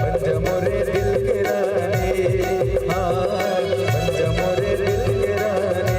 पंजा मोरे दिल के रानी, हाँ पंजा मोरे दिल के रानी।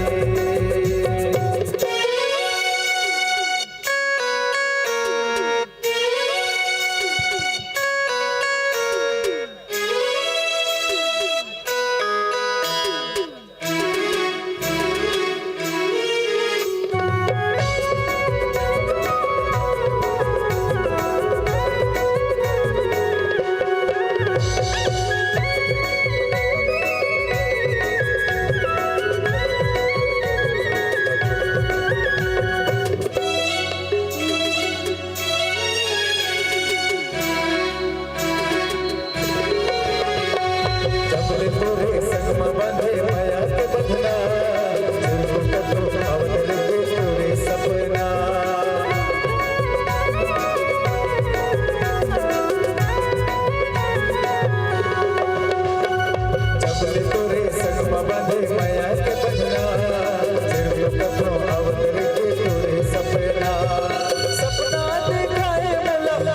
सपना दिखाए मला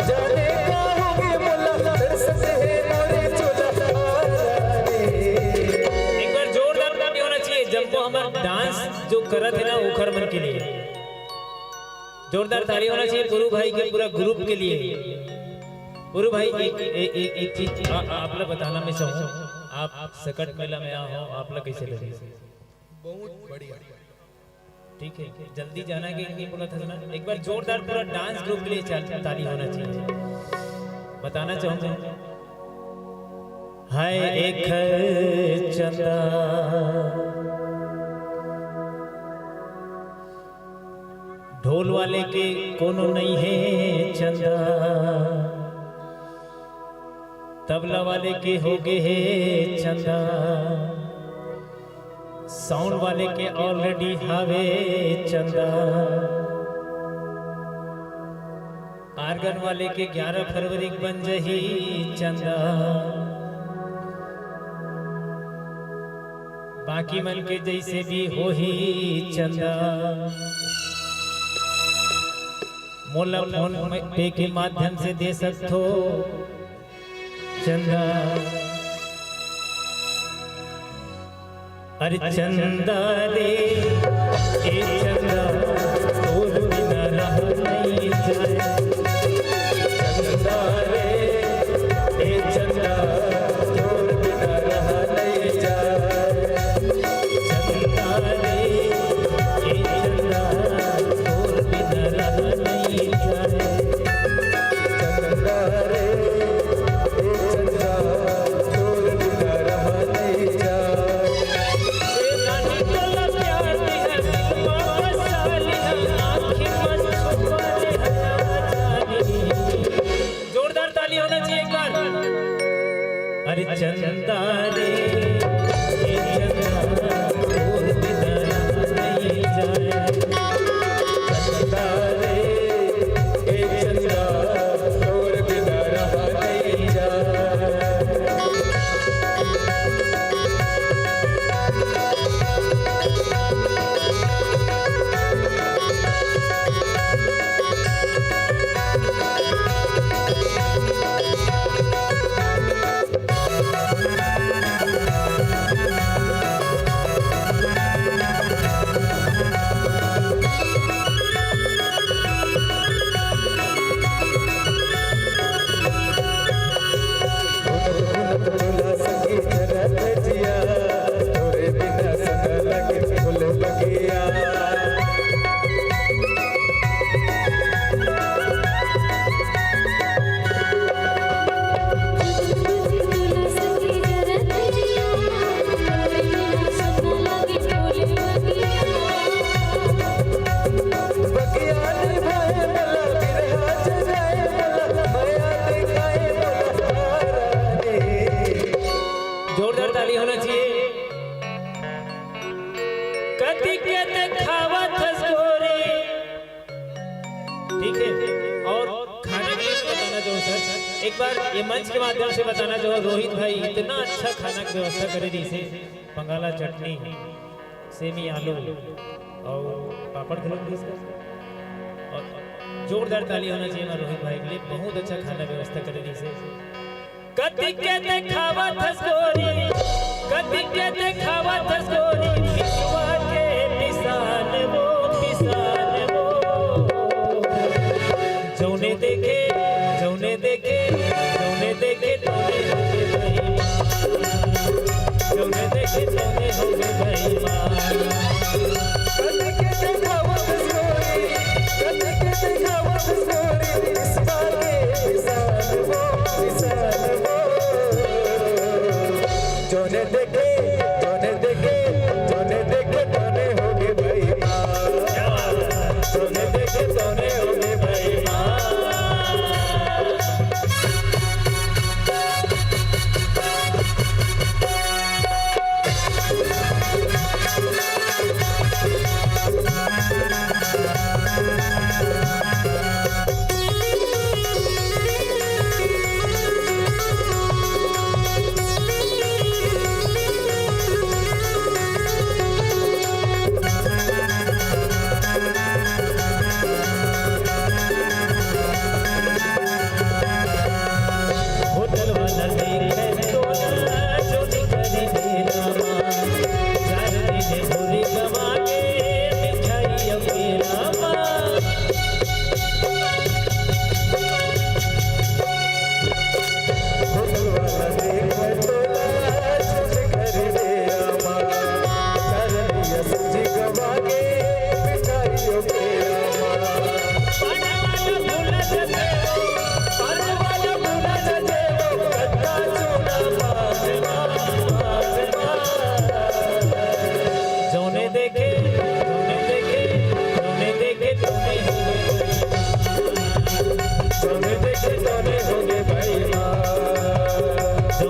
जो करत है ना ओखर मन के लिए जोरदार ताली होना चाहिए गुरु भाई के पूरा ग्रुप के लिए। गुरु भाई एक चीज आप लोग बताना मैं चाहूँ, आप सकट मेला में आओ, आप लोग कैसे लगे? बहुत बढ़िया। ठीक है, जल्दी जाना कि नहीं बोला था ना, एक बार जोरदार पूरा डांस ग्रुप के लिए ताली होना चाहिए। बताना चाहूँगा हाय एक चंदा ढोल वाले के कोनो नहीं है चंदा, तबला वाले के हो गए है चंदा, साउंड वाले के ऑलरेडी हावे चंदा, आर्गन वाले के 11 फरवरी बन जही चंदा, बाकी मन के जैसे भी हो ही चंदा। मोला फोन पे के माध्यम से दे सकते हो चंदा। अरे चंदा रे ए चंदा तोर बिना रह नहीं जाए, चंदा रे ए चंदा तोर बिना रह नहीं जाए, चंदा रे ए चंदा तोर बिना रह नहीं जाए, चंदा रे ए चंदा तोर बिना रह नहीं जाए। जोरदार ताली होना चाहिए एक बार। अरे चंदा रे ए चंदा तोर बिना नहीं जाए, चंदा रे ए चंदा तोर बिना रह नहीं जाए। तोला संगीत रत जिया तोरे बिना संग लगे फूल बगिया। बगिया निभाए मला बिरहा जगाए मला माया दिखाए मला रे। जोरदार ताली होना चाहिए। कति के देखावत हसगोरी, ठीक है। और खाना के लिए बताना चाहूँ सर, एक बार ये मंच के माध्यम से बताना चाहूँ, रोहित भाई इतना अच्छा खाना की व्यवस्था करे दी से बंगाला चटनी, सेमी आलू और पापड़ खिला दी सर। और जोरदार ताली होना चाहिए ना रोहित भाई के लिए, बहुत अच्छा खाना व्यवस्था करे दी से। कति के देखावत हसगोरी, कति के देखावत हसगोरी, विश्वा के पिसान वो जौने देखे जौने देखे जौने देखे तौने होगे बेईमान, जौने देखे तौने होगे बेईमान। कति के देखावत हसगोरी, कति के देखावत हसगोरी, विश्वा के पिसान वो जोने देखे जोने देखे जोने देखे तोने होगे बेईमान, जोने देखे तोने होगे बेईमान।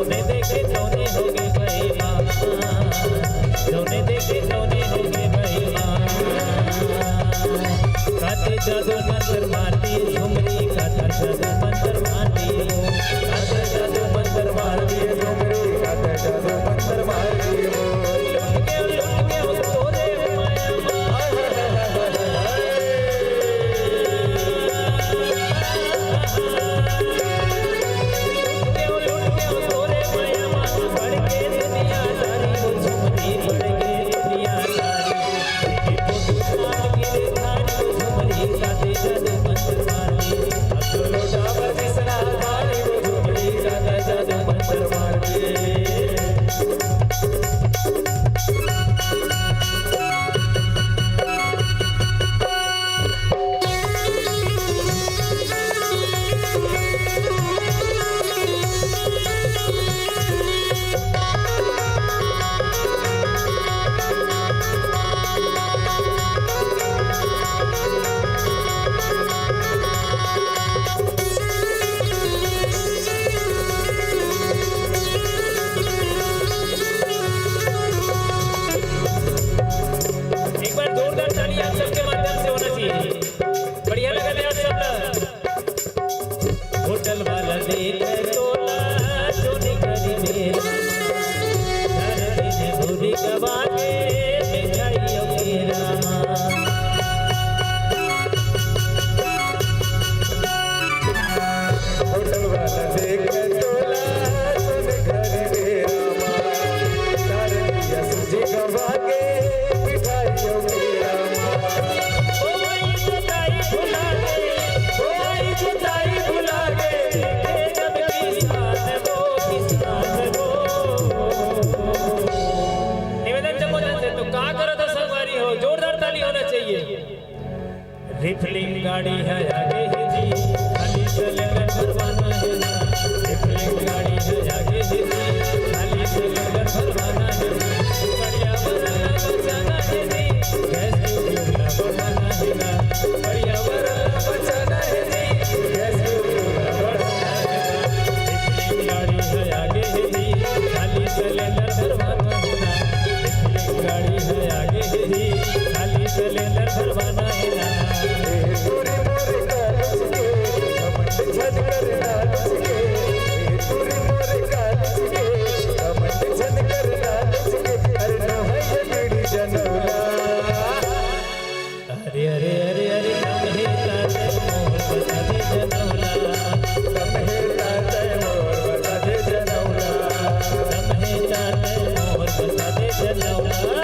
जोने देखे तोने होगे बेईमान, जोने देखे तोने होगे बेईमान। काते जादू मंत्र मारती झुमरी, काता जादू मंत्र मारती, काता जादू मंत्र मारती झुमरी, काता जादू मंत्र मारती हो। लुट के तोरे माया रिफलिंग गाड़ी है आगे ही जी, खाली सिलेंडर भरवाना है ना। रिफलिंग गाड़ी है आगे ही जी, खाली सिलेंडर भरवाना है ना। पर्यावरण बचाना है जी, गैस चूल्हा बढ़ाना है ना। पर्यावरण बचाना है जी, गैस चूल्हा बढ़ाना है ना। रिफलिंग गाड़ी है आगे ही जी, खाली सिलेंडर भरवाना है ना। रिफलिंग गाड़ी है आगे ही जी, खाली सिलेंडर भरवाना है ना। अरे अरे अरे अरे लम्हे ताते मोर बता दे जनौला, लम्हे ताते मोर बता दे जनौला, लम्हे ताते मोर बता दे जनौला।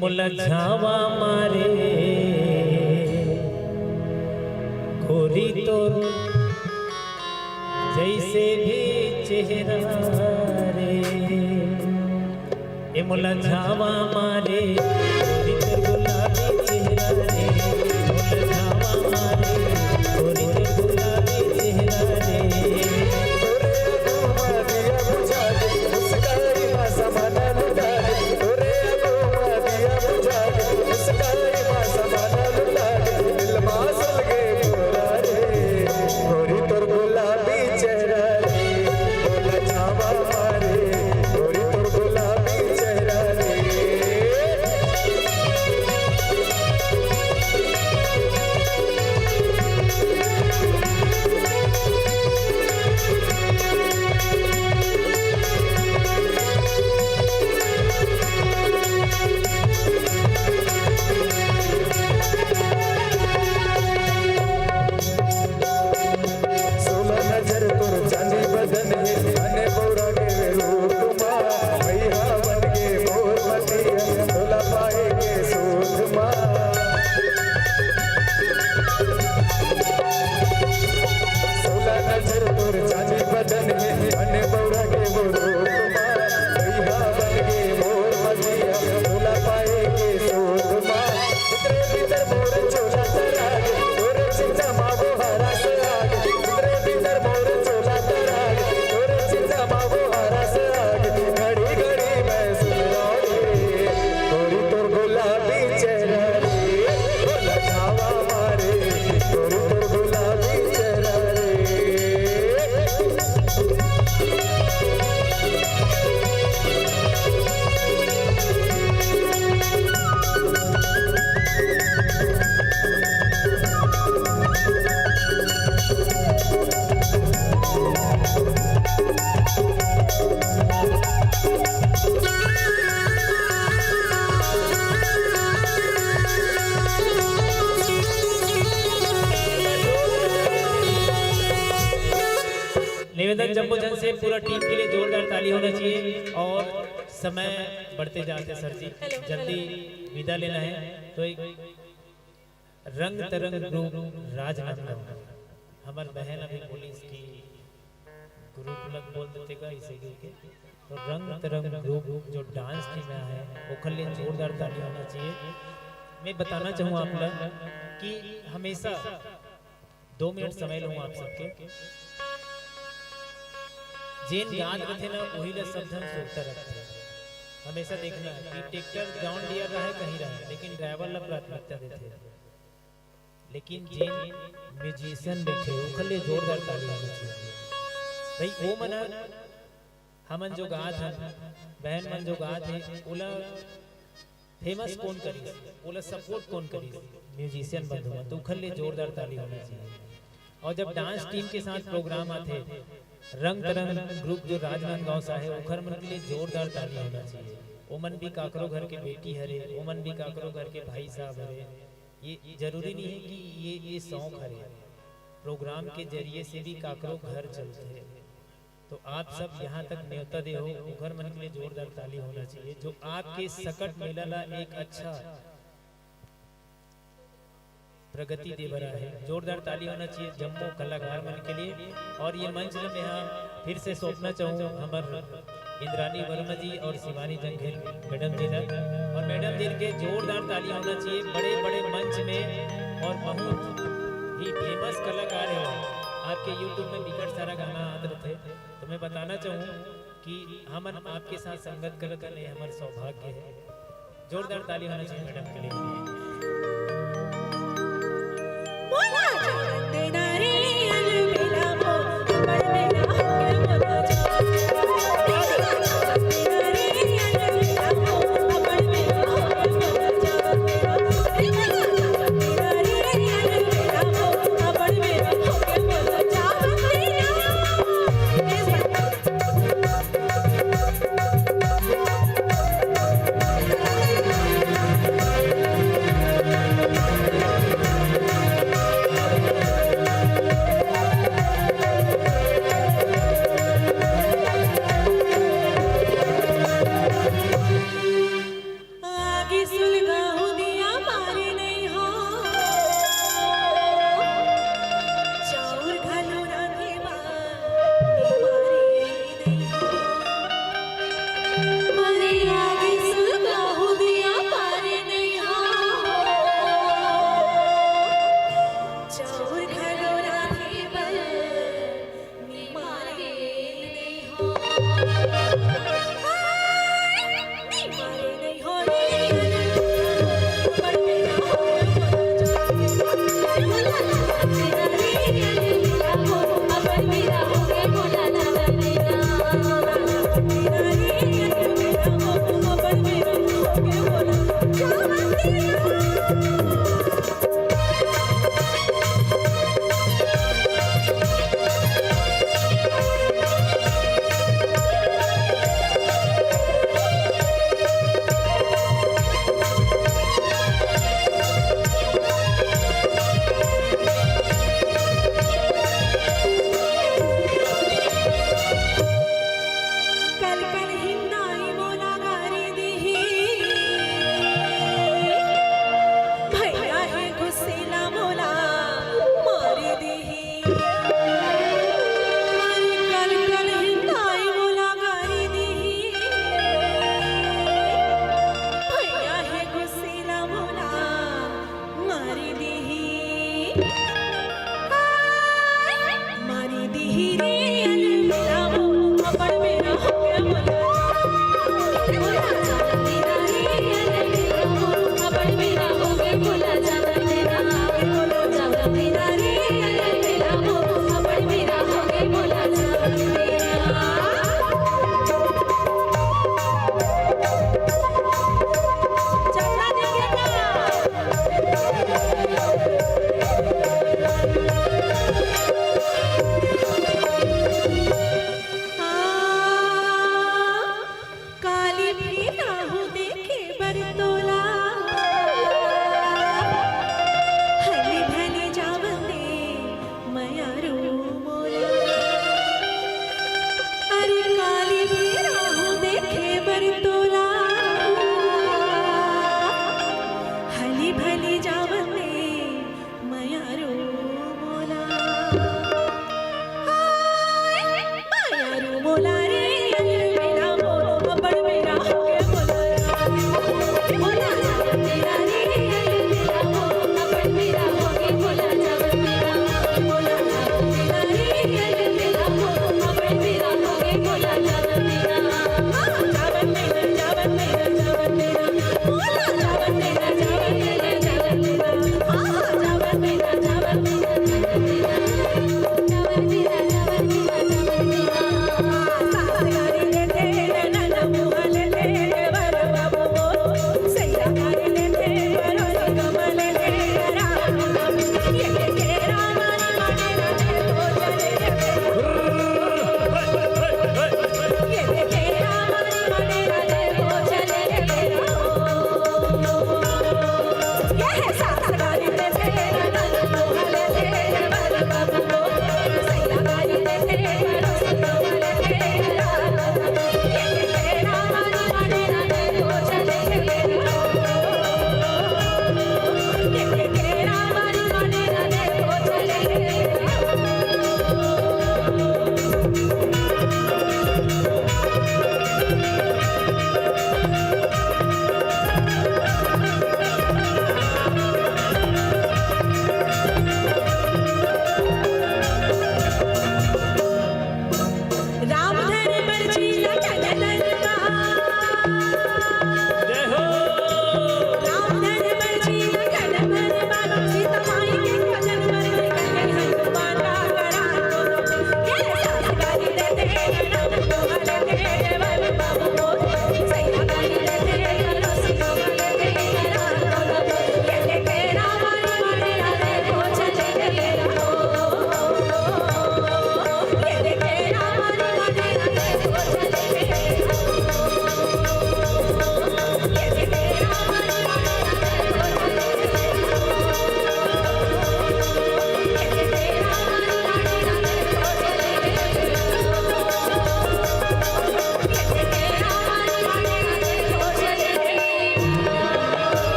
मुलझावा मारे गोरी तो जैसे भी चेहरा रे ए मुला झावा मारे गोरी तो गुलाबी चेहरा रे मुला झावा मारे गोरी तो गुलाबी चेहरा रे निवेदन जम्बो जन से पूरा टीम के लिए जोरदार ताली होना चाहिए। और समय बढ़ते जाते सर जी, जल्दी विदा लेना है। तो एक रंग तरंग ग्रुप राजनंदन हमार बहन अभी पुलिस की ग्रुप लग बोल देते का इसे के तो रंग तरंग ग्रुप जो डांस टीम में है वो के लिए जोरदार ताली होना चाहिए। मैं बताना चाहूँ आप लोग कि हमेशा 2 मिनट समय लूँ आप सबके। जेन याद रखे ना वही ला सब जन सोचता रखते हैं। हमेशा देखना कि ट्रैक्टर जॉन डियर रहा है कहीं रहा है, लेकिन ड्राइवर ला प्राथमिकता देते हैं। लेकिन जेन म्यूजिशियन बैठे वो लिए जोरदार ताली होनी चाहिए भाई। वो मना हमन जो गात हैं, बहन मन जो गात है ओला फेमस कौन करी, ओला सपोर्ट कौन करी, म्यूजिशियन बंधु तो उखल लिए जोरदार ताली होनी चाहिए। और जब डांस टीम के साथ प्रोग्राम आते रंग तरंग ग्रुप जो राजनांदगांव सा है उखर मन के लिए जोरदार ताली होना चाहिए। ओमन भी काकरो घर के बेटी हरे, ओमन भी काकरो घर के भाई साहब हरे। ये जरूरी नहीं है कि ये शौक हरे, प्रोग्राम के जरिए से भी काकरो घर चलते हैं। तो आप सब यहाँ तक न्योता दे हो, उखर मन के लिए जोरदार ताली होना चाहिए जो आपके सकट मेला ला एक अच्छा प्रगति दे बरा है। जोरदार ताली होना चाहिए जम्मू कलाकार मन के लिए। और ये मंच में यहाँ फिर से सौंपना चाहूँ हमारे इंद्रानी वर्मा जी और शिवानी जंघेल मैडम जी ने। और मैडम जी के जोरदार ताली होना चाहिए बड़े बड़े मंच में। और बहुत ही फेमस कलाकार है, आपके यूट्यूब में बिकट सारा गाना आते थे। तो मैं बताना चाहूँ कि हम आपके साथ संगत करने हमारा सौभाग्य है। जोरदार ताली होना चाहिए मैडम के लिए।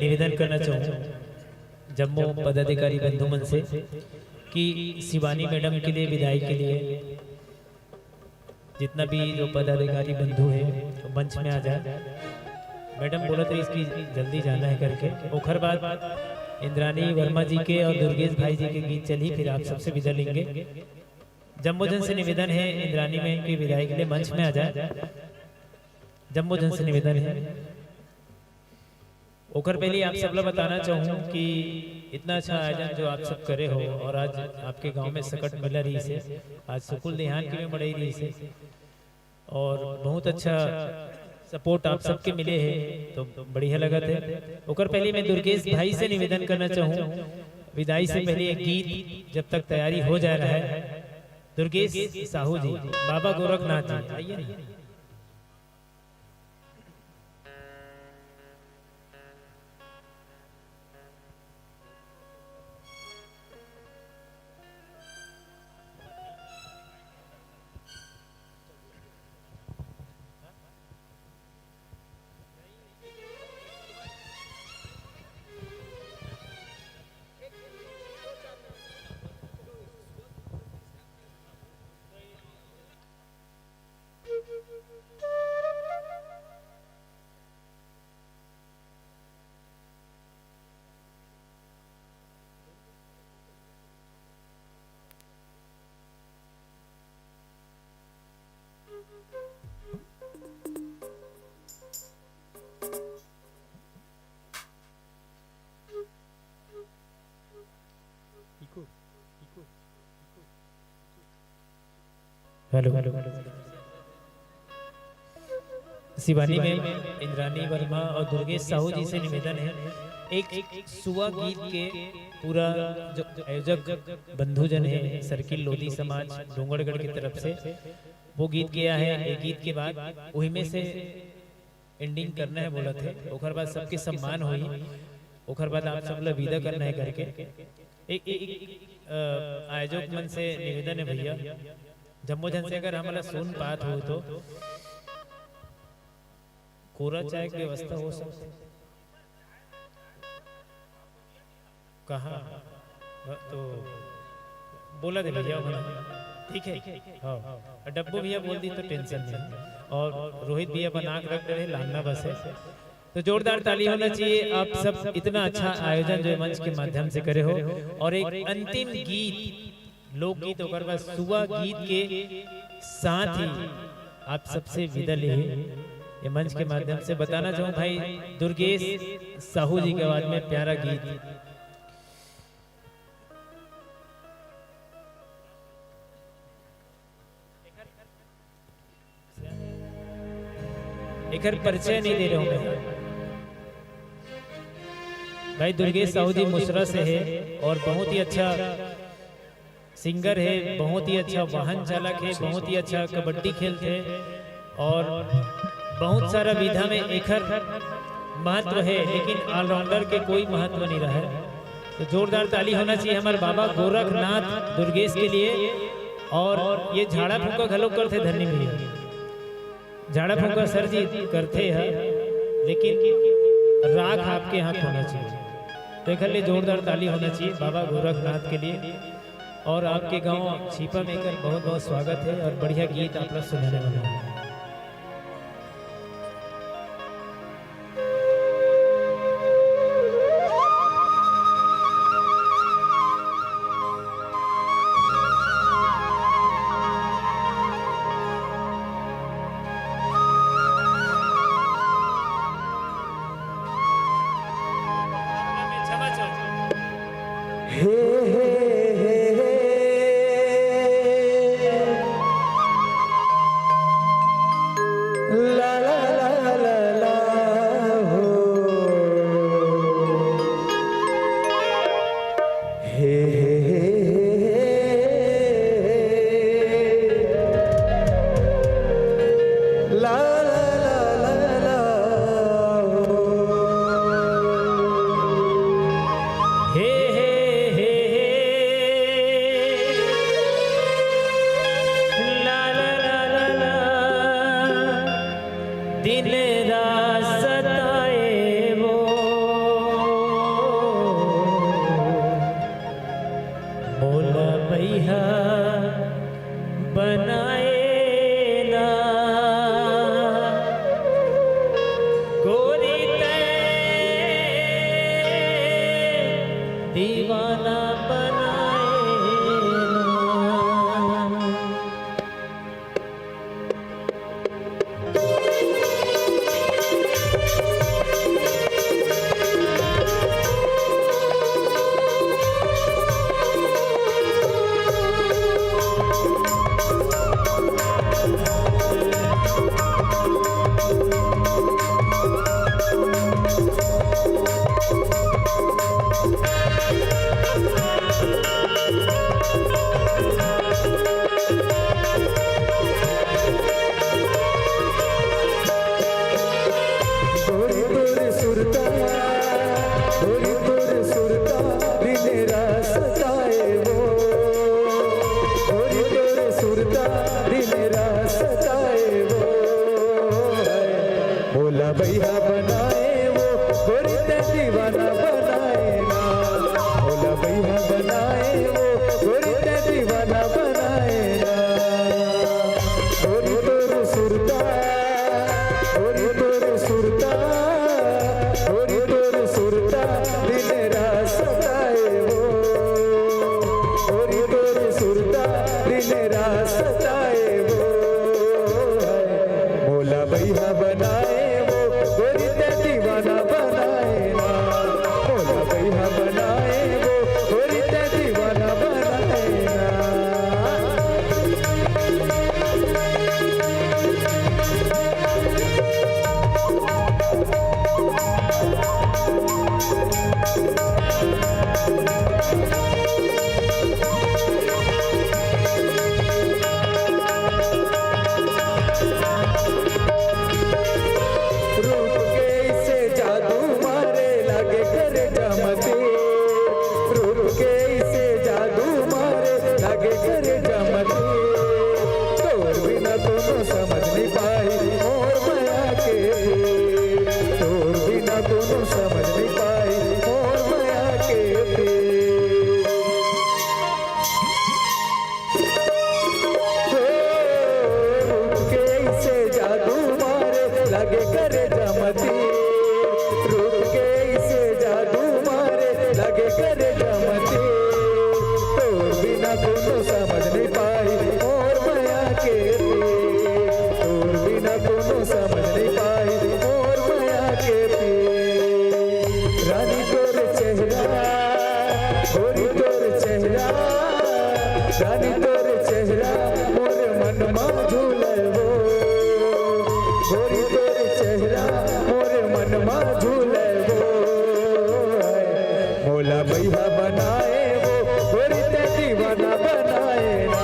निवेदन करना चाहूँ जम्मू पदाधिकारी बंधुमन से कि शिवानी मैडम के लिए विदाई के लिए जितना भी जो पदाधिकारी बंधु है तो मंच में आ जाए। मैडम बोला तो इसकी जल्दी जाना है करके। ओखर बाद इंद्रानी वर्मा जी के और दुर्गेश भाई जी के गीत चली, फिर आप सबसे विदा लेंगे। जम्मू जन से निवेदन है इंद्रानी में की विदाई के लिए मंच में आ जाए। जम्मू जन से निवेदन है। ओकर पहले आप सब लोग बताना चाहूँ कि इतना अच्छा आयोजन जो आप सब करे हो और आज आपके गांव में सकट मेला रही से आज सुकुल देहान की में बढ़ाई रही से और बहुत अच्छा सपोर्ट आप सबके मिले हैं तो बढ़िया लगा थे। ओकर पहले मैं दुर्गेश भाई से निवेदन करना चाहूँ विदाई से पहले एक गीत जब तक तैयारी हो जा रहा है दुर्गेश साहू जी बाबा गोरखनाथ जी आइए। हेलो शिवानी में इंद्रानी वर्मा और दुर्गेश साहू जी से निवेदन है एक सुआ गीत के पूरा जो आयोजक बंधुजन है सर्किल लोधी समाज डोंगरगढ़ की तरफ से वो गीत किया है। एक गीत के बाद वही में से एंडिंग करना है बोला थे ओकर बाद सबके सम्मान हुई ओकर बाद आप सब लोग विदा करना है करके एक आयोजक मन से निवेदन है भैया जम्मू जन से अगर हमारा सुन बात हो तो कोरा चाय की व्यवस्था हो सकती कहा तो बोला दे भैया ठीक है हाँ डब्बू भैया बोल दी तो टेंशन नहीं और रोहित भैया बना के रख रहे लाना बस है तो जोरदार ताली होना चाहिए। आप सब इतना अच्छा आयोजन जो मंच के माध्यम से करे हो और एक अंतिम गीत लोकगीत होकर बस सुबह गीत के साथ ही आप सबसे विदा ले ये मंच के माध्यम से बताना चाहूँ भाई दुर्गेश साहू जी के आवाज में प्यारा गीत एक परिचय नहीं दे रहा हूँ भाई दुर्गेश साहू जी मुसरा से है और बहुत ही अच्छा सिंगर है बहुत ही अच्छा वाहन चालक है बहुत ही अच्छा कबड्डी खेलते हैं और बहुत सारा विधा में एक महत्व है लेकिन ऑलराउंडर के कोई महत्व नहीं रहा है तो जोरदार ताली होना चाहिए हमारे बाबा गोरखनाथ दुर्गेश के लिए। और ये झाड़ा फूका घलो करते धन्य भैया झाड़ा फूका सर जी करते हैं लेकिन राग आपके हाथ होना चाहिए देख लिए जोरदार ताली होना चाहिए बाबा गोरखनाथ के लिए। और आपके गांव छिपा मेकर बहुत बहुत स्वागत है और बढ़िया गीत आप लोग सुनाने वाले हैं। मोला भैया बनाए वो गोरी ते दीवाना बनाए ना,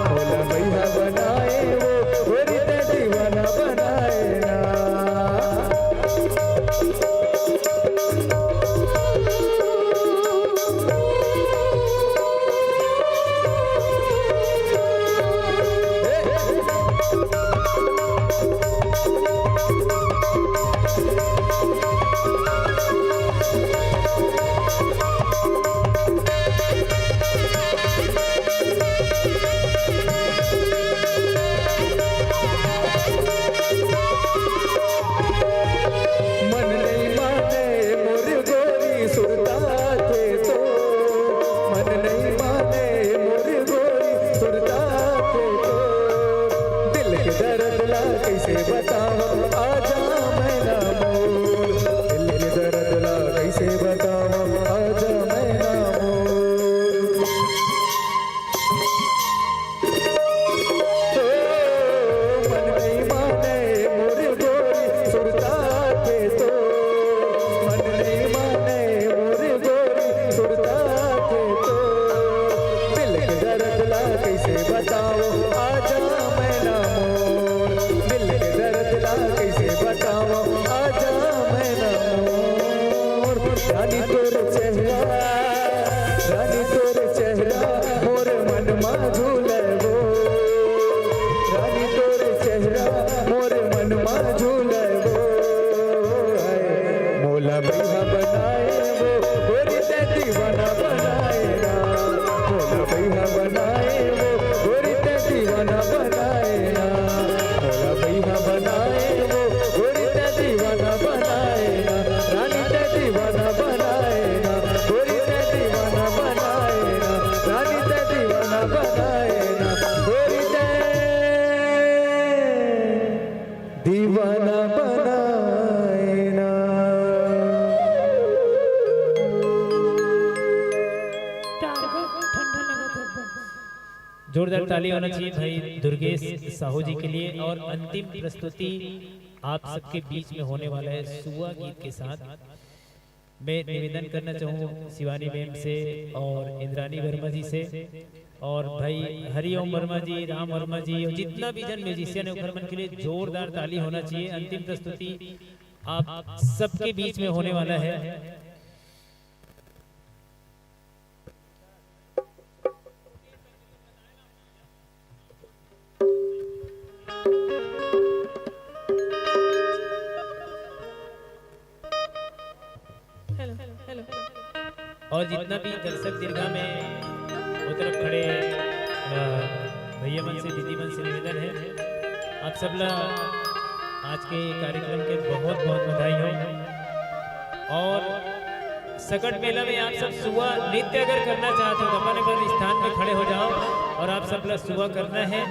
मोला भैया बनाए वो गोरी ते दीवाना बनाए ना। मन नहीं माने मोर गोरी सुरता थे तो, मन नहीं माने मोर गोरी सुरता थे तो, दिल के दर्द ला कैसे बताऊं आजा मैं ना मोर, दिल के दर्द ला कैसे बताऊं आजा मैं ना मोर। मन नहीं माने मोर गोरी सुरता थे तो, मन नहीं माने मोर गोरी सुरता थे तो, दिल के दर्द ला कैसे बताओ आजा मैं ना मोर, दिल के दर्द ला कैसे बताओ आजा मैं ना मोर। रानी तोर चेहरा, रानी तोर चेहरा मोर मन मा झूले वो, रानी तोर चेहरा मोर मन मा झूले वो, मोला भैया बनाए वो गोरी ते दीवाना बनाए ना, मोला भैया बनाए वो गोरी ते दीवाना बनाए ना, मोला भैया बनाए वो गोरी ते दीवाना बनाए ना, रानी ते दीवाना बनाए ना, गोरी ते दीवाना बनाए ना, रानी ते दीवाना बनाए ना, गोरी ते दीवाना बनाए ना। जोरदार ताली होना चाहिए भाई दुर्गेश साहू जी के लिए। और अंतिम प्रस्तुति आप सबके बीच में होने वाला है सुआ गीत के साथ। मैं निवेदन करना चाहूँ शिवानी मैम से और इंद्रानी वर्मा जी से और भाई हरिओम वर्मा जी, राम वर्मा जी और जितना भी जन म्यूजिशियन है उनके के लिए जोरदार ताली होना चाहिए। अंतिम प्रस्तुति आप सबके बीच में होने वाला है। और जितना भी दर्शक दीर्घा में वो तरफ खड़े भैया मन से दीदी मन से निवेदन है आप सब ला आज के कार्यक्रम के बहुत बहुत बधाई हो। और सकट मेला में आप सब सुआ नृत्य अगर करना चाहते हो तो अपने अपने स्थान में खड़े हो जाओ और आप सब ला सुआ करना है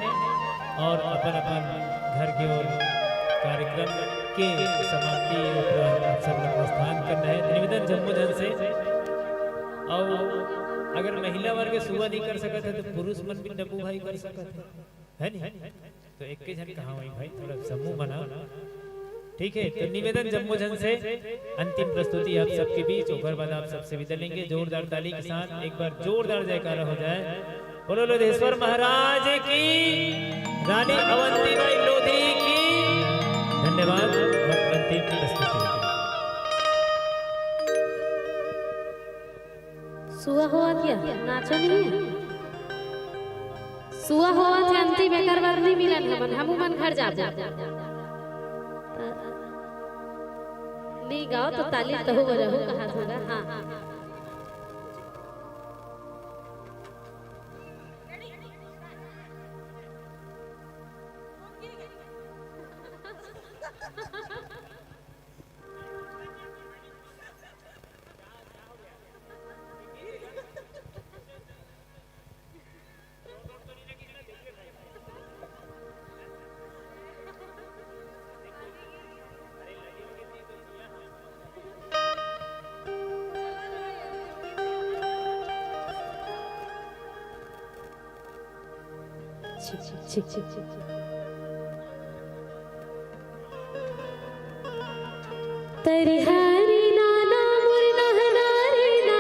और अपन अपन घर की ओर कार्यक्रम के समाप्ति उपरांत आप सब लोग प्रस्थान करना है। निवेदन जम्मू जन से। और अगर महिला वर्ग सुबह नहीं कर सकते है तो पुरुष मन भी डब्बू भाई कर सकते है नहीं, तो एक के जन कहाँ हुई भाई, थोड़ा समूह बनाओ ना, ठीक है। तो निवेदन जम्मू जन से अंतिम प्रस्तुति आप सबके बीच, ओकर बाद आप सबसे विदा लेंगे जोरदार ताली के साथ। एक बार जोरदार जयकारा हो जाए। बोलो लोधेश्वर महाराज की, रानी अवंतीबाई लोधी की। धन्यवाद। और अंतिम प्रस्तुति सुआ हुआ क्या नाचो नहीं है, सुआ हुआ थे अंतिम एकर बार नहीं मिलन हमन, हमू मन घर जा नहीं गाओ तो ताली तहु बजहु कहा होगा। हाँ तरी हरी नाना मुर नहनारी ना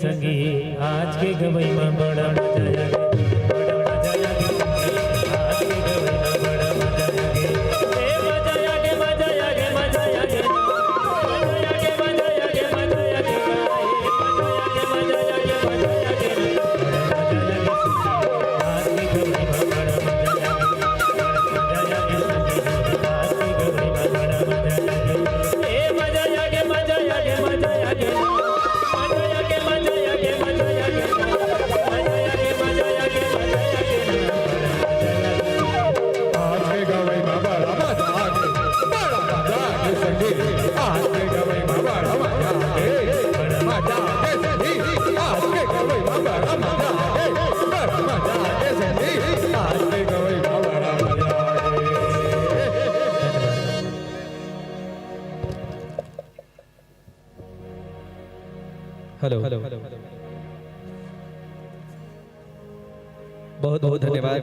संगी आज के गवई में बड़ा मजा आगे बड़ा मजा आगे संगी आज के गवई में बड़ा मजा आगे ए मजा आगे मजा आगे मजा आगे मजा आगे मजा आगे मजा आगे मजा आगे मजा आगे आज के गवई में बड़ा मजा आगे मजा आगे संगी आज के गवई में बड़ा मजा आगे ए मजा आगे मजा आगे मजा आगे हेलो बहुत बहुत धन्यवाद।